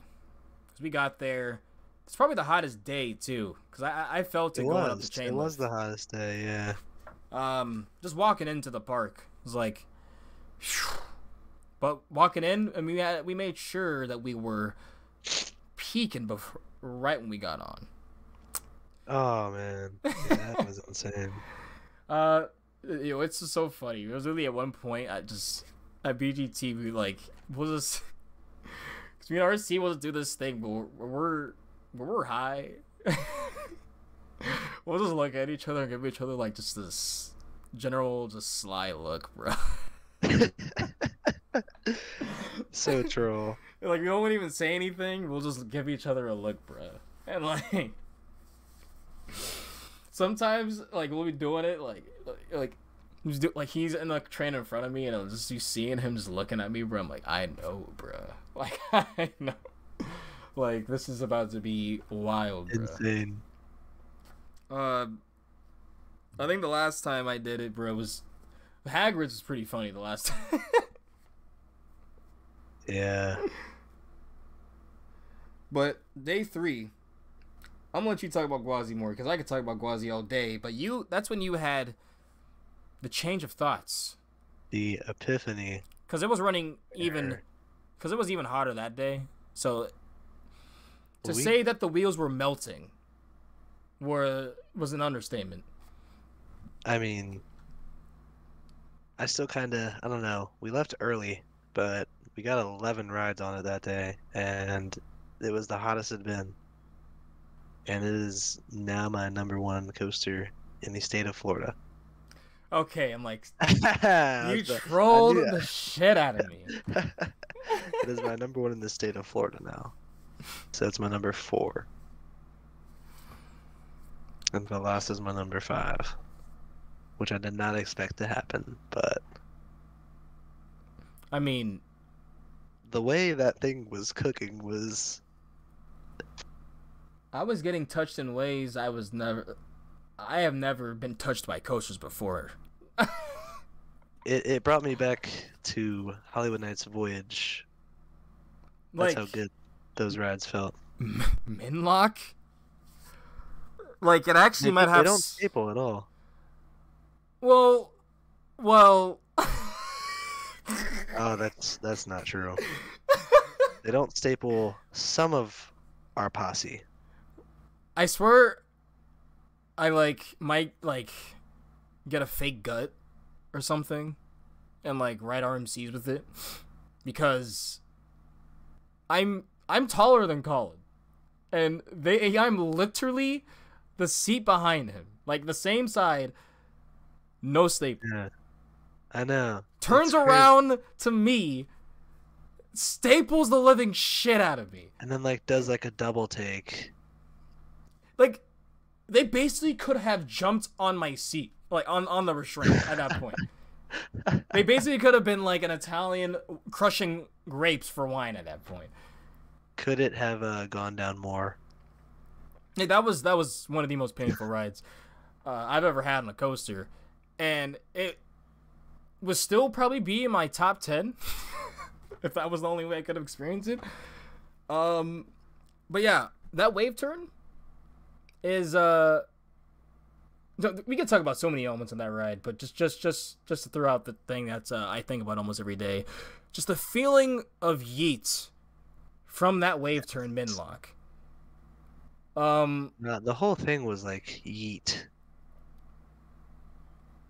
Speaker 1: because we got there. It's probably the hottest day too, because I felt it going up the chain.
Speaker 2: It was
Speaker 1: lift.
Speaker 2: the hottest day, yeah.
Speaker 1: Just walking into the park was like, but walking in, I mean, we made sure that we were peaking before, right when we got on.
Speaker 2: Oh man. Yeah, that was insane.
Speaker 1: It's just so funny. It was really at one point at BGT we'll just because me and RC will do this thing, but we're high. We'll just look at each other and give each other like just this general just sly look, bro.
Speaker 2: So troll.
Speaker 1: Like we won't even say anything. We'll just give each other a look, bro. And like sometimes like we'll be doing it he's in the train in front of me and I'm just you seeing him just looking at me, bro. I'm like, I know, bro. Like I know. Like this is about to be wild, bro.
Speaker 2: Insane.
Speaker 1: I think the last time I did it, bro, was Hagrid's was pretty funny the last time.
Speaker 2: Yeah.
Speaker 1: But day 3, I'm gonna let you talk about Gwazi more because I could talk about Gwazi all day. But that's when you had the change of thoughts
Speaker 2: The epiphany.
Speaker 1: because it was running even
Speaker 2: There.
Speaker 1: because it was even hotter that day. So to
Speaker 2: We-
Speaker 1: say that the wheels were melting was an understatement.
Speaker 2: I mean, I still kind of, I don't know. We left early, but we got 11 rides on it that day, and it was the hottest it'd been. And it is now my #1 coaster in the state of Florida.
Speaker 1: Okay, I'm like,
Speaker 2: I
Speaker 1: you
Speaker 2: knew
Speaker 1: trolled the shit out of me.
Speaker 2: it is my number one in the state of Florida now. So it's my number 4. And the last is my number 5, which I did not expect to happen, but
Speaker 1: I mean,
Speaker 2: the way that thing was cooking was
Speaker 1: I was getting touched in ways I have never been touched by coasters before.
Speaker 2: it brought me back to Hollywood Nights Voyage. That's
Speaker 1: Like,
Speaker 2: how good those rides felt.
Speaker 1: Minlock? Like, it actually might
Speaker 2: They
Speaker 1: have...
Speaker 2: don't staple at all.
Speaker 1: Well...
Speaker 2: Oh, that's not true. They don't staple some of our posse.
Speaker 1: I swear I, might, get a fake gut or something and, ride RMCs with it. Because I'm taller than Colin. And I'm literally the seat behind him. Like, the same side, no staple.
Speaker 2: Yeah, I know.
Speaker 1: Turns around to me, staples the living shit out of me.
Speaker 2: And then does a double take.
Speaker 1: Like, they basically could have jumped on my seat, on the restraint at that point. They basically could have been like an Italian crushing grapes for wine at that point.
Speaker 2: Could it have gone down more?
Speaker 1: Hey, that was one of the most painful rides I've ever had on a coaster, and it would still probably be in my top 10 if that was the only way I could have experienced it. But yeah, that wave turn is we could talk about so many elements in that ride, but just to throw out the thing that's I think about almost every day, just the feeling of yeet from that wave turn Minlock.
Speaker 2: No, the whole thing was like yeet.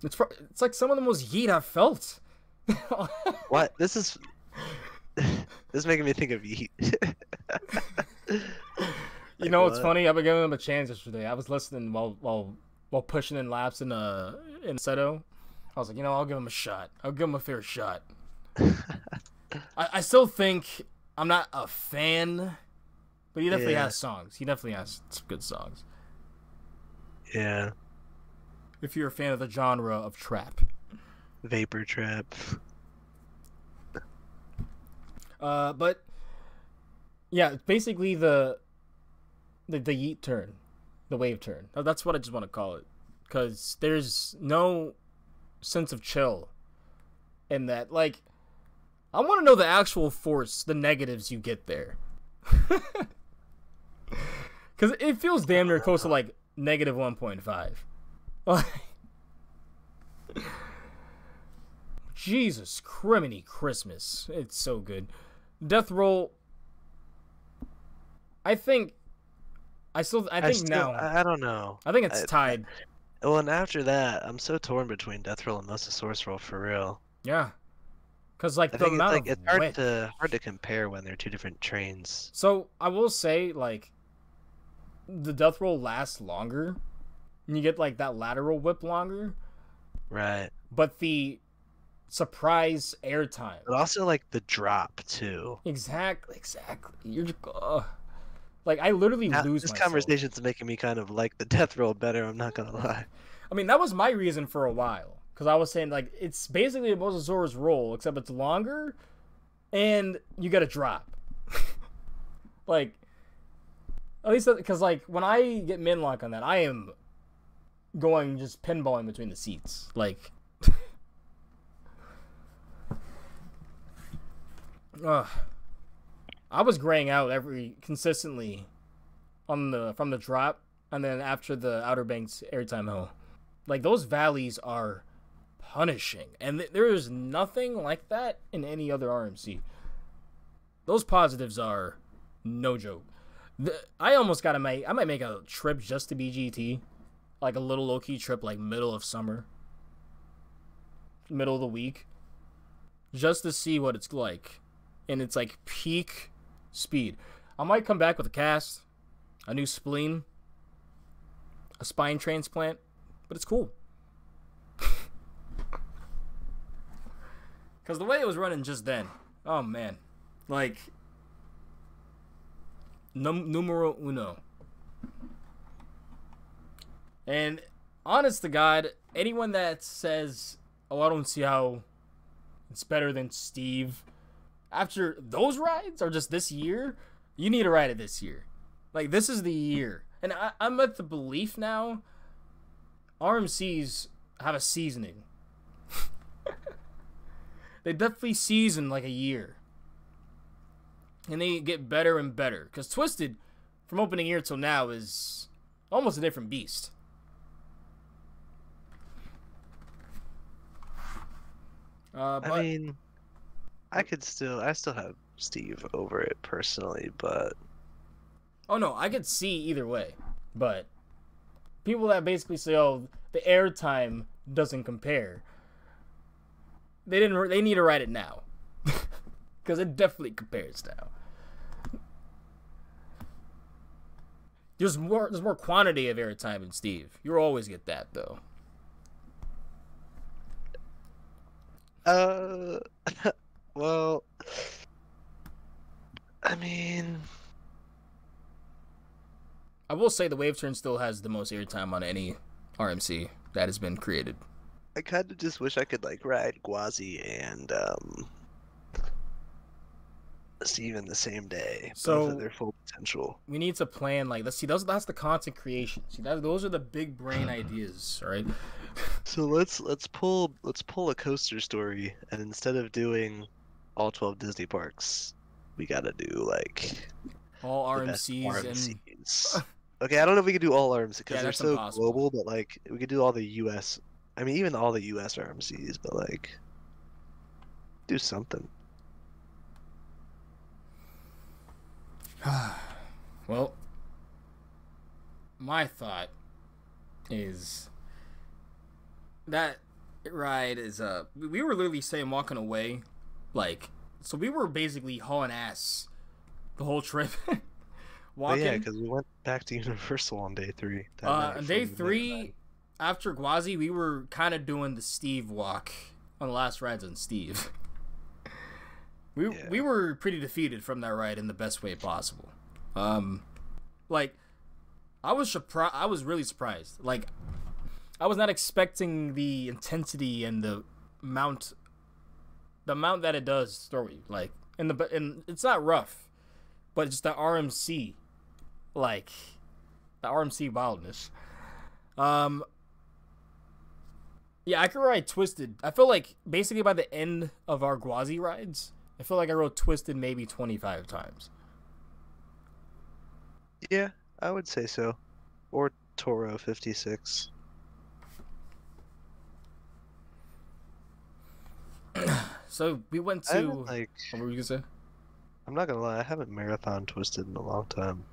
Speaker 1: It's like some of the most yeet I've felt.
Speaker 2: What? This is making me think of yeet.
Speaker 1: You know what's funny? I've been giving them a chance yesterday. I was listening while pushing in laps in Seto. I was like, I'll give him a shot. I'll give him a fair shot. I still think I'm not a fan, but he definitely has songs. He definitely has some good songs.
Speaker 2: Yeah.
Speaker 1: If you're a fan of the genre of trap.
Speaker 2: Vapor trap.
Speaker 1: But yeah, basically the yeet turn, the wave turn. That's what I just want to call it, because there's no sense of chill in that. Like, I want to know the actual force, the negatives you get there, because it feels damn near close to like negative 1.5. Jesus criminy Christmas, it's so good. Death Roll. I think I don't know. I think it's tied.
Speaker 2: Well, and after that, I'm so torn between Death Roll and Mosasaurus Roll for real.
Speaker 1: Yeah, because the amount of
Speaker 2: it's hard to compare when they're two different trains.
Speaker 1: So I will say, the Death Roll lasts longer, and you get that lateral whip longer.
Speaker 2: Right.
Speaker 1: But the surprise airtime.
Speaker 2: But also the drop too.
Speaker 1: Exactly. You're just, I literally lose
Speaker 2: this
Speaker 1: myself.
Speaker 2: Conversation's making me kind of like the Death Roll better, I'm not gonna lie.
Speaker 1: I mean, that was my reason for a while, because I was saying it's basically a Mosasaurus roll, except it's longer and you get a drop. At least because when I get Minlock on that, I am going just pinballing between the seats. I was graying out consistently from the drop, and then after the Outer Banks airtime hill. Those valleys are punishing, and there is nothing like that in any other RMC. Those positives are no joke. I almost I might make a trip just to BGT, a little low-key trip, middle of summer, middle of the week, just to see what it's like. And it's peak speed. I might come back with a cast, a new spleen, a spine transplant, but it's cool. Because the way it was running just then, oh man, like numero uno. And honest to God, anyone that says, "Oh, I don't see how it's better than Steve," after those rides, or just this year, you need to ride it this year. Like, this is the year. And I'm at the belief now, RMCs have a seasoning. They definitely season like a year. And they get better and better. Because Twisted, from opening year till now, is almost a different beast.
Speaker 2: I mean, I still have Steve over it personally, but
Speaker 1: oh no, I could see either way. But people that basically say, "Oh, the airtime doesn't compare," they need to write it now, because it definitely compares now. There's more quantity of airtime in Steve. You'll always get that though.
Speaker 2: Well, I mean,
Speaker 1: I will say the Wave Turn still has the most airtime on any RMC that has been created.
Speaker 2: I kind of just wish I could like ride Gwazi and Steve in the same day,
Speaker 1: So-
Speaker 2: both at their full potential.
Speaker 1: We need to plan like let's see. That's the content creation. See, those are the big brain ideas, right?
Speaker 2: So let's pull a coaster story, and instead of doing all 12 Disney parks, we gotta do like
Speaker 1: All
Speaker 2: the best
Speaker 1: RMCs and
Speaker 2: RMCs. Okay, I don't know if we could do all RMCs because
Speaker 1: Yeah,
Speaker 2: they're
Speaker 1: that's
Speaker 2: so
Speaker 1: impossible.
Speaker 2: global, but like we could do all the US. I mean, even all the US RMCs, but like do something.
Speaker 1: well, my thought is that ride is we were literally saying walking away, like, so we were basically hauling ass the whole trip.
Speaker 2: But
Speaker 1: Walking.
Speaker 2: yeah, because we went back to Universal on day 3. that night
Speaker 1: On day
Speaker 2: from
Speaker 1: three,
Speaker 2: midnight.
Speaker 1: after Gwazi, we were kind of doing the Steve walk on the last rides on Steve. We were pretty defeated from that ride in the best way possible. Like, I was surprised. I was really surprised. Like, I was not expecting the intensity and the amount that it does story. Like, and it's not rough, but it's just the RMC, like the RMC wildness. Yeah, I could ride Twisted. I feel like basically by the end of our Gwazi rides, I feel like I rode Twisted maybe 25 times.
Speaker 2: Yeah, I would say so. Or Toro 56.
Speaker 1: So we went
Speaker 2: I
Speaker 1: to.
Speaker 2: haven't, like,
Speaker 1: What were you gonna say?
Speaker 2: I'm not gonna lie, I haven't marathon Twisted in a long time.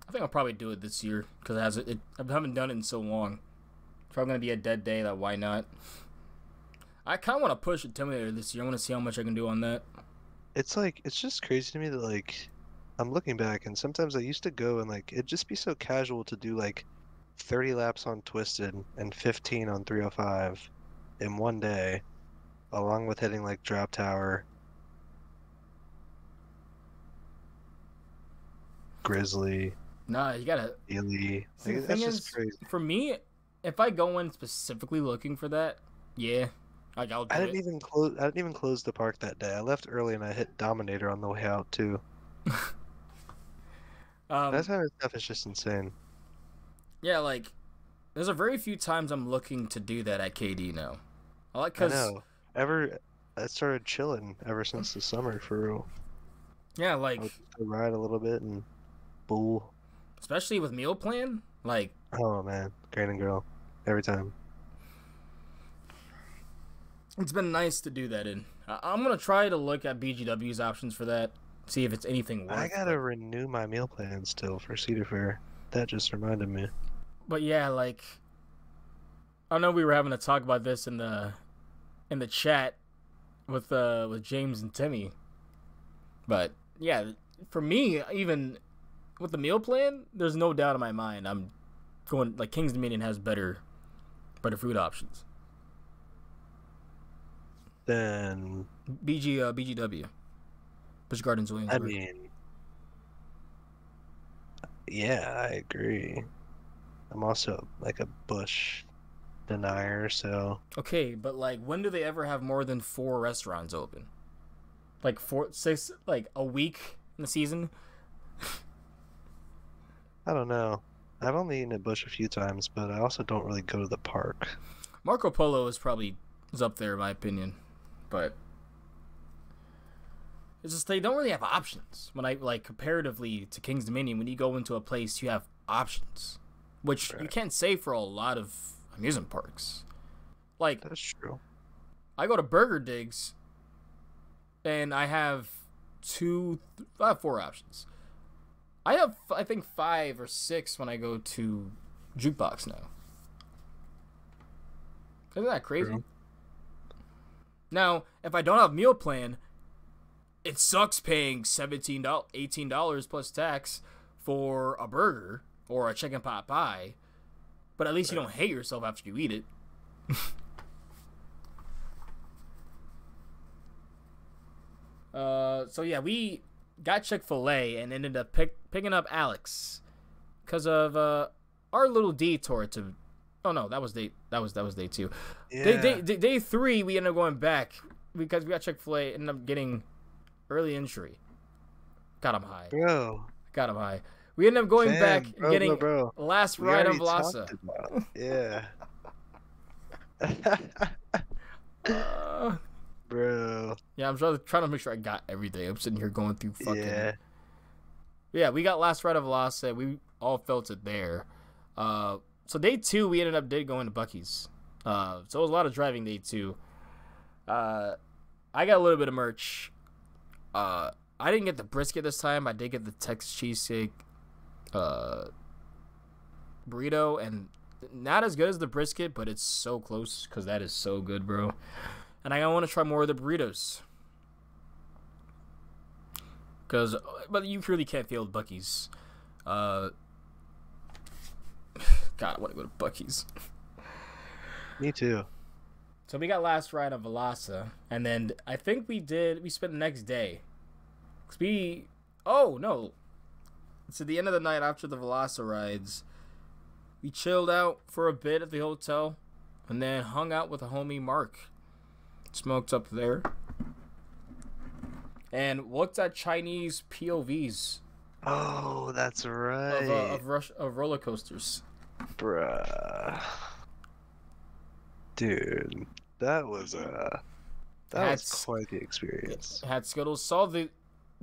Speaker 1: I think I'll probably do it this year because I haven't done it in so long. It's probably gonna be a dead day. That why not? I kind of want to push Intimidator this year. I want to see how much I can do on that.
Speaker 2: It's like, it's just crazy to me that like, I'm looking back and sometimes I used to go and like, it'd just be so casual to do like 30 laps on Twisted and 15 on 305 in one day, along with hitting like Drop Tower, Grizzly,
Speaker 1: Nah, you gotta.
Speaker 2: Ely.
Speaker 1: See, the
Speaker 2: Like, that's
Speaker 1: thing
Speaker 2: just
Speaker 1: is,
Speaker 2: crazy.
Speaker 1: for me, if I go in specifically looking for that, yeah, like I'll do
Speaker 2: I
Speaker 1: it.
Speaker 2: didn't even close the park that day. I left early and I hit Dominator on the way out too. That kind of stuff is just insane.
Speaker 1: Yeah, like there's a very few times I'm looking to do that at KD now. I like
Speaker 2: I
Speaker 1: because
Speaker 2: know. I started chilling ever since the summer for real.
Speaker 1: yeah,
Speaker 2: I
Speaker 1: like
Speaker 2: would just go ride a little bit and bull.
Speaker 1: especially with meal plan, like
Speaker 2: Oh man, Grain and Girl, every time.
Speaker 1: it's been nice to do that in. I'm gonna try to look at BGW's options for that, see if it's anything worth.
Speaker 2: I gotta renew my meal plan still for Cedar Fair. That just reminded me.
Speaker 1: But yeah, like I know we were having to talk about this in the chat with James and Timmy. But yeah, for me, even with the meal plan, there's no doubt in my mind I'm going like King's Dominion has better Better food options.
Speaker 2: Then
Speaker 1: BGW. Busch Gardens
Speaker 2: I
Speaker 1: Williamsburg.
Speaker 2: mean, yeah, I agree. I'm also like a Bush denier, so
Speaker 1: Okay, but like, when do they ever have more than 4 restaurants open? Like 4, 6, like a week in the season?
Speaker 2: I don't know. I've only eaten at Bush a few times, but I also don't really go to the park.
Speaker 1: Marco Polo is up there in my opinion, but it's just they don't really have options. When I like comparatively to King's Dominion, when you go into a place, you have options, which you can't say for a lot of amusement parks. Like,
Speaker 2: That's true.
Speaker 1: I go to Burger Digs, and I have 4 options. I have, I think, 5 or 6 when I go to Jukebox now. Isn't that crazy?
Speaker 2: True.
Speaker 1: Now, if I don't have meal plan, it sucks paying $17, $18 plus tax for a burger or a chicken pot pie, but at least you don't hate yourself after you eat it. So yeah, we got Chick-fil-A and ended up picking up Alex because of our little detour to. Oh no, that was day 2.
Speaker 2: Yeah.
Speaker 1: Day 3, we ended up going back because we got Chick-fil-A. Ended up getting early entry. Got him high. Got him high. We ended up going back and getting
Speaker 2: bro.
Speaker 1: last
Speaker 2: We
Speaker 1: ride on
Speaker 2: already
Speaker 1: Velasa.
Speaker 2: talked about- Yeah. Bro.
Speaker 1: Yeah, I'm trying to make sure I got everything. I'm sitting here going through fucking.
Speaker 2: Yeah.
Speaker 1: Yeah, we got last ride of Velasa. We all felt it there. So day 2, we ended up going to Buc-ee's. So it was a lot of driving day 2. I got a little bit of merch. I didn't get the brisket this time. I did get the Texas cheesesteak burrito, and not as good as the brisket, but it's so close because that is so good, bro. And I want to try more of the burritos. But you really can't fail Buc-ee's. God, I want to go to Buc-ee's.
Speaker 2: Me too.
Speaker 1: So we got last ride of Velasa, and then I think we spent the next day. Oh no. So the end of the night after the Velasa rides, we chilled out for a bit at the hotel, and then hung out with a homie Mark. Smoked up there. And looked at Chinese POVs.
Speaker 2: Oh, that's right.
Speaker 1: Of roller coasters.
Speaker 2: Bruh. Dude, that was quite the experience.
Speaker 1: Had Skittles. Saw the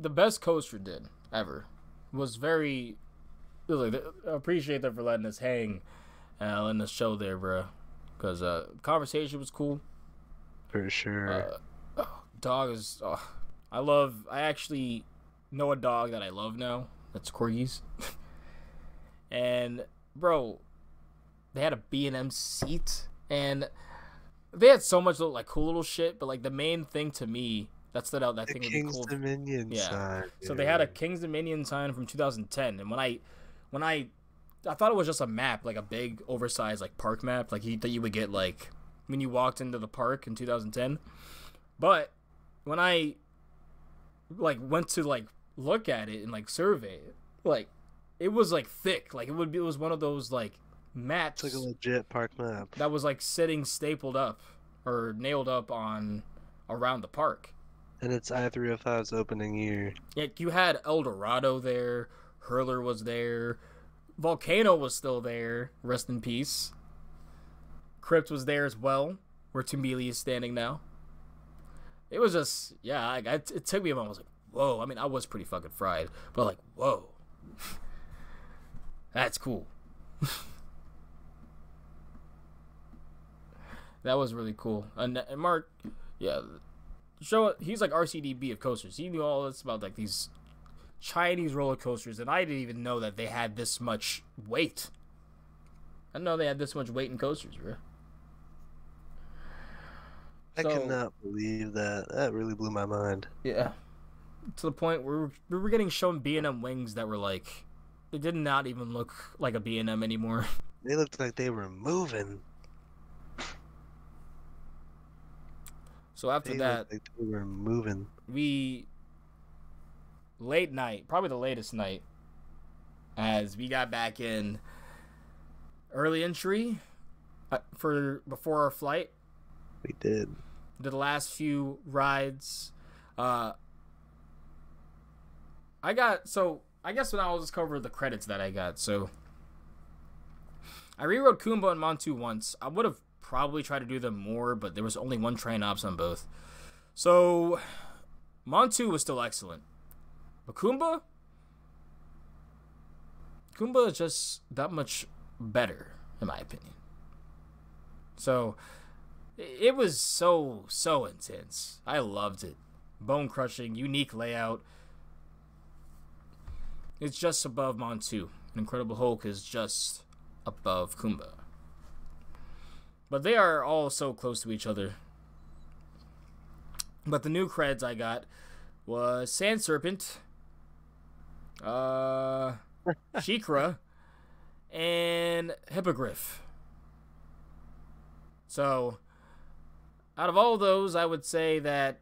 Speaker 1: best coaster did ever. Was very. I appreciate them for letting us hang, letting us show there, bro. Because conversation was cool.
Speaker 2: For sure.
Speaker 1: Dog is. I actually know a dog that I love now. That's corgis. And bro, they had a B&M seat, and they had so much like cool little shit. But like the main thing to me that stood out, that
Speaker 2: the
Speaker 1: thing would be cool.
Speaker 2: King's Dominion sign.
Speaker 1: So they had a King's Dominion sign from 2010, and when I thought it was just a map, like a big oversized like park map, like that you would get like when you walked into the park in 2010. But when I like went to like look at it and like survey it, like it was like thick, like it was one of those like maps.
Speaker 2: It's like a legit park map.
Speaker 1: That was like sitting stapled up or nailed up around the park.
Speaker 2: And it's I-305's opening year.
Speaker 1: Yeah, you had El Dorado there, Hurler was there, Volcano was still there, rest in peace. Crypt was there as well, where Tumbili is standing now. It was just, yeah, it took me a moment. I was like, whoa. I mean, I was pretty fucking fried, but like, whoa. That's cool. That was really cool. And Mark, yeah, he's like RCDB of coasters. He knew all this about like these Chinese roller coasters, and I didn't even know that they had this much weight. I didn't know they had this much weight in coasters, bro.
Speaker 2: I cannot believe that. That really blew my mind.
Speaker 1: Yeah. To the point where we were getting shown B&M wings that were like, they did not even look like a B&M anymore.
Speaker 2: They looked like they were moving.
Speaker 1: So after
Speaker 2: They
Speaker 1: that,
Speaker 2: looked like they were moving.
Speaker 1: we late night, probably the latest night, as we got back in early entry for before our flight.
Speaker 2: We did.
Speaker 1: Did the last few rides. I guess when I'll just cover the credits that I got. So I rerode Kumba and Montu once. I would have probably tried to do them more, but there was only one train ops on both. So Montu was still excellent. But Kumba is just that much better, in my opinion. So it was so intense. I loved it. Bone crushing, unique layout. It's just above Montu. Incredible Hulk is just above Kumba. But they are all so close to each other. But the new creds I got was Sand Serpent, Shikra, and Hippogriff. So, out of all those, I would say that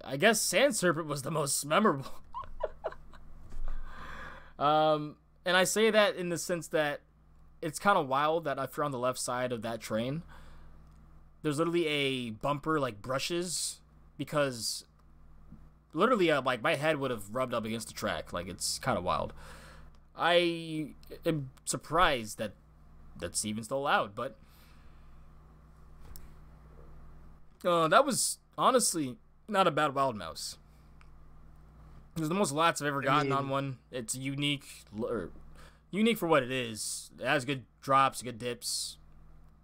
Speaker 1: I guess Sand Serpent was the most memorable. And I say that in the sense that it's kind of wild that if you're on the left side of that train, there's literally a bumper like brushes, because literally like my head would have rubbed up against the track. Like, it's kind of wild. I am surprised that that's even still allowed, but that was honestly not a bad Wild Mouse. It was the most lats I've ever gotten on one. It's unique for what it is. It has good drops, good dips.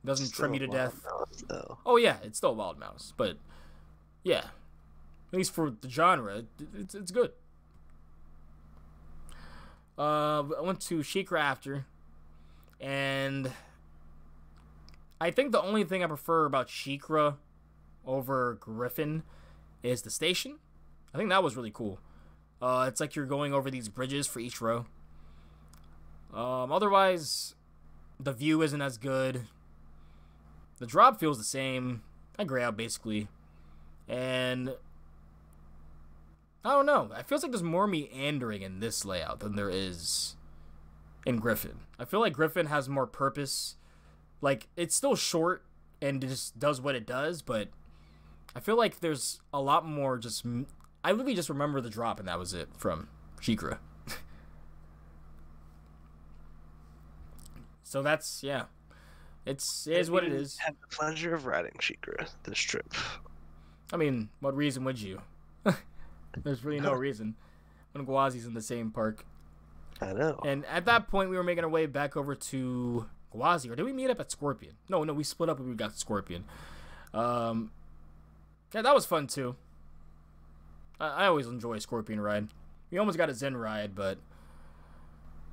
Speaker 1: It doesn't trim you to death.
Speaker 2: Mouse,
Speaker 1: oh yeah, it's still a Wild Mouse, but yeah, at least for the genre, it's good. I went to Shikra after, and I think the only thing I prefer about Shikra over Griffin is the station. I think that was really cool. It's like you're going over these bridges for each row. Otherwise, the view isn't as good. The drop feels the same. I gray out basically. And I don't know. It feels like there's more meandering in this layout than there is in Griffin. I feel like Griffin has more purpose. Like, it's still short and it just does what it does, but I feel like there's a lot more just... I literally just remember the drop and that was it from Shikra. So that's, yeah. It is what it is.
Speaker 2: I had the pleasure of riding Shikra this trip.
Speaker 1: I mean, what reason would you? There's really no reason when Gwazi's in the same park.
Speaker 2: I know.
Speaker 1: And at that point, we were making our way back over to Gwazi. Or did we meet up at Scorpion? No, we split up when we got to Scorpion. Yeah, that was fun too. I always enjoy Scorpion ride. We almost got a Zen ride, but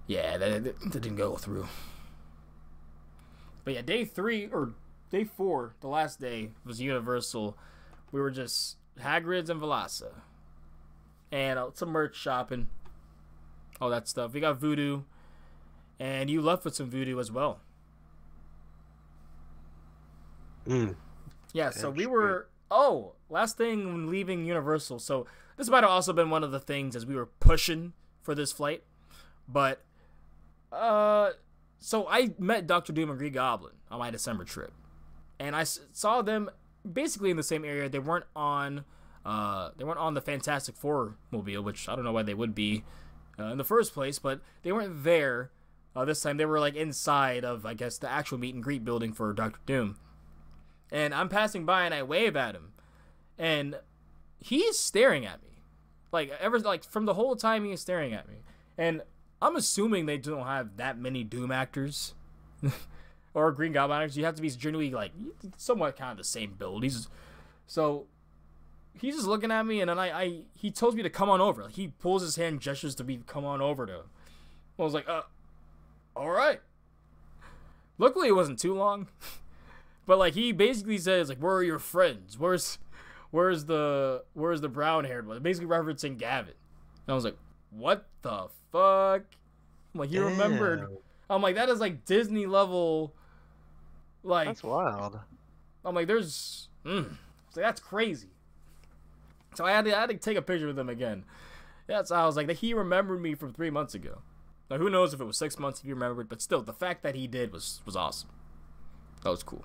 Speaker 1: yeah, that didn't go through. But yeah, day 4, the last day, was Universal. We were just Hagrid's and Velasa. And some merch shopping. All that stuff. We got Voodoo. And you left with some Voodoo as well. Yeah, so we were... Oh, last thing when leaving Universal. So this might have also been one of the things as we were pushing for this flight. But, so I met Dr. Doom and Green Goblin on my December trip. And I saw them basically in the same area. They weren't on the Fantastic Four mobile, which I don't know why they would be in the first place, but they weren't there this time. They were like inside of, I guess, the actual meet and greet building for Dr. Doom. And I'm passing by and I wave at him, and he's staring at me, from the whole time he is staring at me. And I'm assuming they don't have that many Doom actors or Green Goblin actors. You have to be generally like somewhat kind of the same build. He's just looking at me, and then he tells me to come on over. Like, he pulls his hand, gestures to me come on over to him. I was like, all right. Luckily, it wasn't too long. But like, he basically says like, "Where are your friends? Where's the brown-haired one?" Basically referencing Gavin. And I was like, "What the fuck?" I'm like, he remembered. I'm like, that is like Disney level. Like,
Speaker 2: that's wild.
Speaker 1: I'm like, there's, so that's crazy. So I had to take a picture with him again. That's how I was like, he remembered me from 3 months ago. Now, who knows if it was 6 months if he remembered, but still, the fact that he did was awesome. That was cool.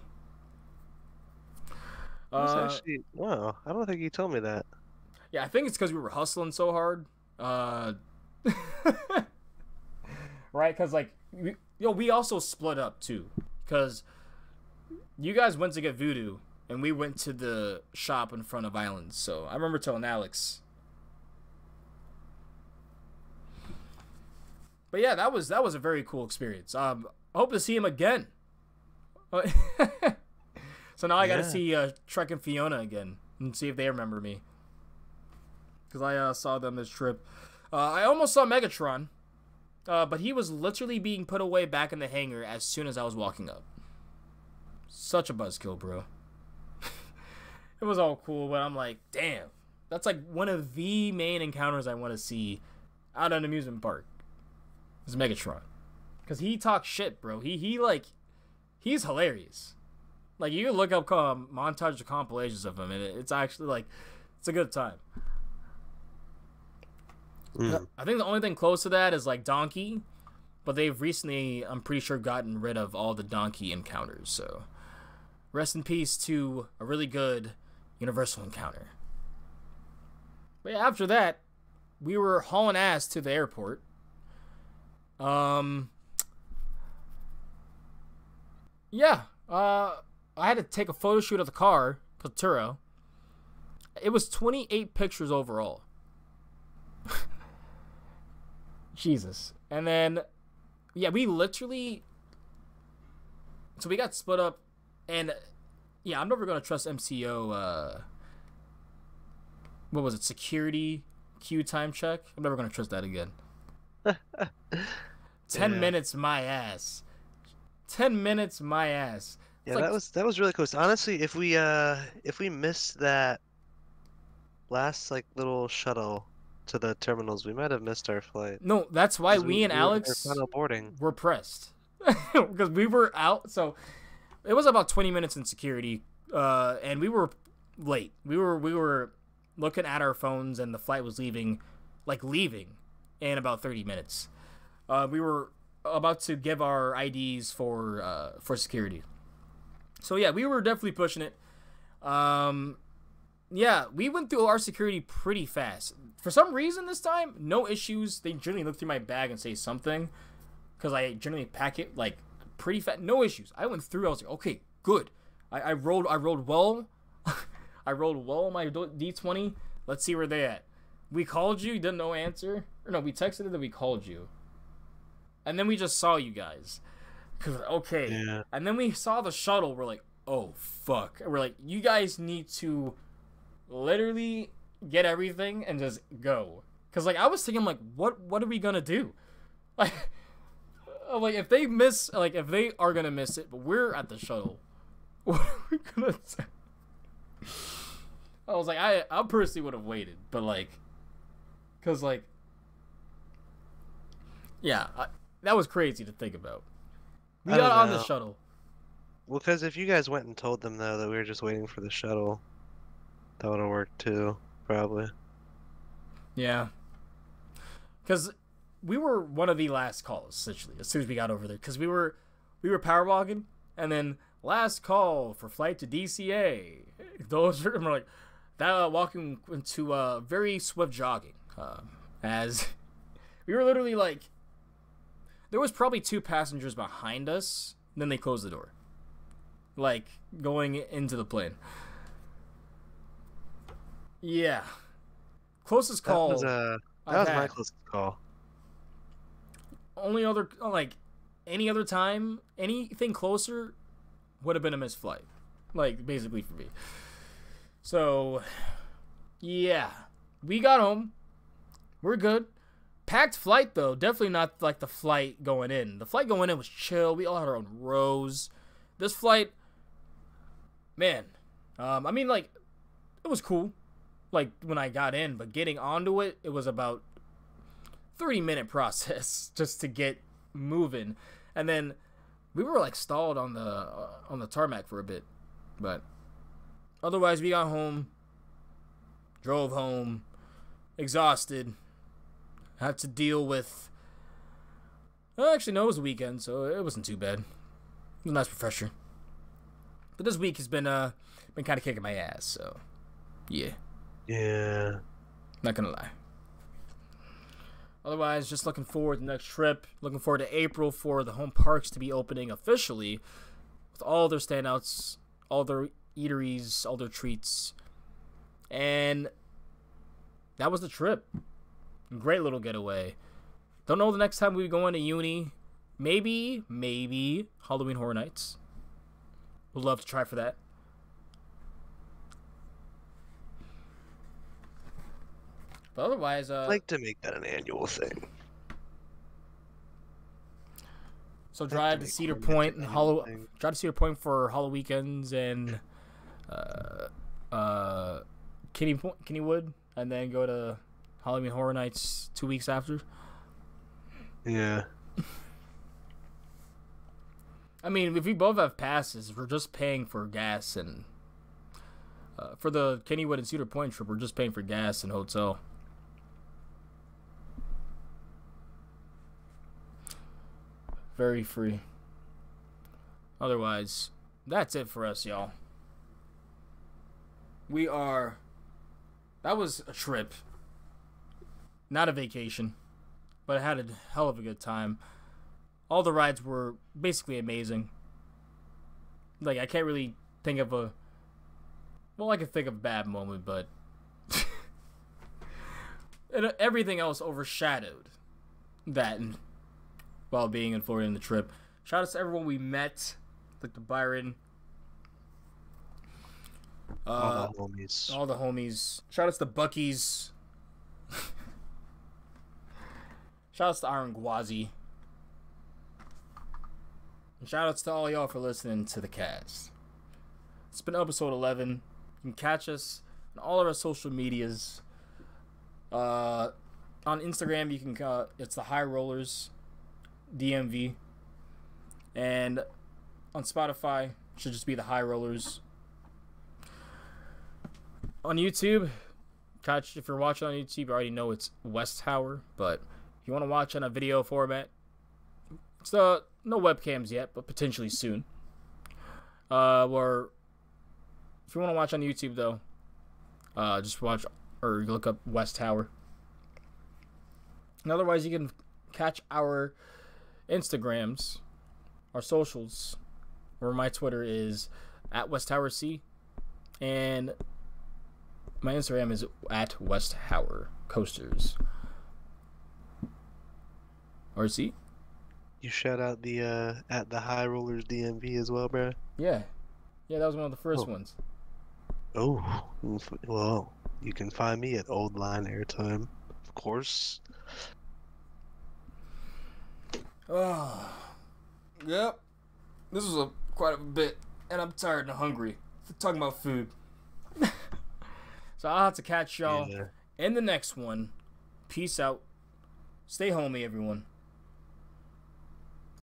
Speaker 2: Actually, wow, I don't think he told me that.
Speaker 1: Yeah, I think it's because we were hustling so hard. Right? Because, like, we also split up, too. Because you guys went to get voodoo, and we went to the shop in front of Islands. So I remember telling Alex. But yeah, that was a very cool experience. I hope to see him again. So now I got to see Trek and Fiona again and see if they remember me. Because I saw them this trip. I almost saw Megatron, but he was literally being put away back in the hangar as soon as I was walking up. Such a buzzkill, bro. It was all cool, but I'm like, damn. That's like one of the main encounters I want to see out at an amusement park. Is Megatron. Because he talks shit, bro. He's hilarious. Like, you can look up montage of compilations of him, and it's actually, like, it's a good time. I think the only thing close to that is, like, Donkey. But they've recently, I'm pretty sure, gotten rid of all the Donkey encounters. So, rest in peace to a really good Universal encounter. But yeah, after that, we were hauling ass to the airport. Yeah, I had to take a photo shoot of the car, Turo. It was 28 pictures overall. Jesus. And then, yeah, we literally, so we got split up, and yeah, I'm never going to trust MCO, what was it, security queue time check? I'm never going to trust that again. 10 minutes, my ass. 10 minutes, my ass.
Speaker 2: Yeah, like, that was really close. Honestly, if we missed that last like little shuttle to the terminals, we might have missed our flight.
Speaker 1: No, that's why we and Alex
Speaker 2: final boarding
Speaker 1: were pressed. Because we were out, so it was about 20 minutes in security, and we were late. We were looking at our phones, and the flight was leaving in about 30 minutes. We were about to give our IDs for security. So yeah, we were definitely pushing it. Yeah, we went through our security pretty fast. For some reason this time, no issues. They generally look through my bag and say something, because I generally pack it like pretty fast. No issues. I went through. I was like, okay, good. I rolled well. I rolled well on my D20. Let's see where they at. We called you. You didn't know answer. Or no, we texted it that we called you. And then we just saw you guys. Okay. Yeah. And then we saw the shuttle. We're like, oh, fuck. And we're like, you guys need to literally get everything and just go. Because, like, I was thinking, like, what are we going to do? Like, if they miss, like, if they are going to miss it, but we're at the shuttle, what are we going to do? I was like, I personally would have waited. But, like, because, like, yeah, that was crazy to think about. We got on the shuttle.
Speaker 2: Well, because if you guys went and told them, though, that we were just waiting for the shuttle, that would have worked, too, probably.
Speaker 1: Yeah. Because we were one of the last calls, essentially, as soon as we got over there. Because we were power walking, and then last call for flight to DCA. Those were like, that walking into very swift jogging. As we were literally like, there was probably 2 passengers behind us. Then they closed the door, like going into the plane. Yeah, closest call.
Speaker 2: That was my closest call.
Speaker 1: Only other, like, any other time, anything closer would have been a missed flight, like basically for me. So, yeah, we got home. We're good. Packed flight, though. Definitely not like the flight going in. The flight going in was chill. We all had our own rows. This flight, man, I mean, like, it was cool, like, when I got in. But getting onto it, it was about 30-minute process just to get moving. And then we were, like, stalled on the tarmac for a bit. But otherwise, we got home, drove home, exhausted, had to deal with. Well, actually, no, it was a weekend, so it wasn't too bad. It was a nice refresher. But this week has been kind of kicking my ass, so yeah.
Speaker 2: Yeah.
Speaker 1: Not gonna lie. Otherwise, just looking forward to the next trip. Looking forward to April for the home parks to be opening officially with all their standouts, all their eateries, all their treats. And that was the trip. Great little getaway. Don't know the next time we go into uni. Maybe Halloween Horror Nights. Would love to try for that. But otherwise,
Speaker 2: I'd like to make that an annual thing.
Speaker 1: So drive to Cedar Point and drive to Cedar Point for Hollow Weekends and Kennywood, and then go to Halloween Horror Nights 2 weeks after.
Speaker 2: Yeah.
Speaker 1: I mean, if we both have passes, we're just paying for gas and for the Kennywood and Cedar Point trip, we're just paying for gas and hotel. Very free. Otherwise, that's it for us, y'all. That was a trip. Not a vacation. But I had a hell of a good time. All the rides were basically amazing. Like, I can't really think of I can think of a bad moment, but everything else overshadowed that while being in Florida in the trip. Shout out to everyone we met, like the Byron.
Speaker 2: All the homies.
Speaker 1: All the homies. Shout out to the Buckies. Shout out to Iron Gwazi. And shout outs to all y'all for listening to the cast. It's been episode 11. You can catch us on all of our social medias. On Instagram, you can it's the High Rollers DMV, and on Spotify should just be the High Rollers. On YouTube, if you're watching on YouTube, you already know it's Westhower, but if you want to watch on a video format, it's no webcams yet, but potentially soon. Or if you want to watch on YouTube though, just watch or look up Westhower. And otherwise, you can catch our Instagrams, our socials, where my Twitter is at WestHowerC, and my Instagram is at Westhower Coasters. RC?
Speaker 2: You shout out the at the High Rollers DMV as well, bro?
Speaker 1: Yeah, that was one of the first ones.
Speaker 2: Oh, well, you can find me at Old Line Airtime, of course.
Speaker 1: Oh, yep. This was quite a bit, and I'm tired and hungry. Talking about food. So I'll have to catch y'all in the next one. Peace out. Stay homey, everyone.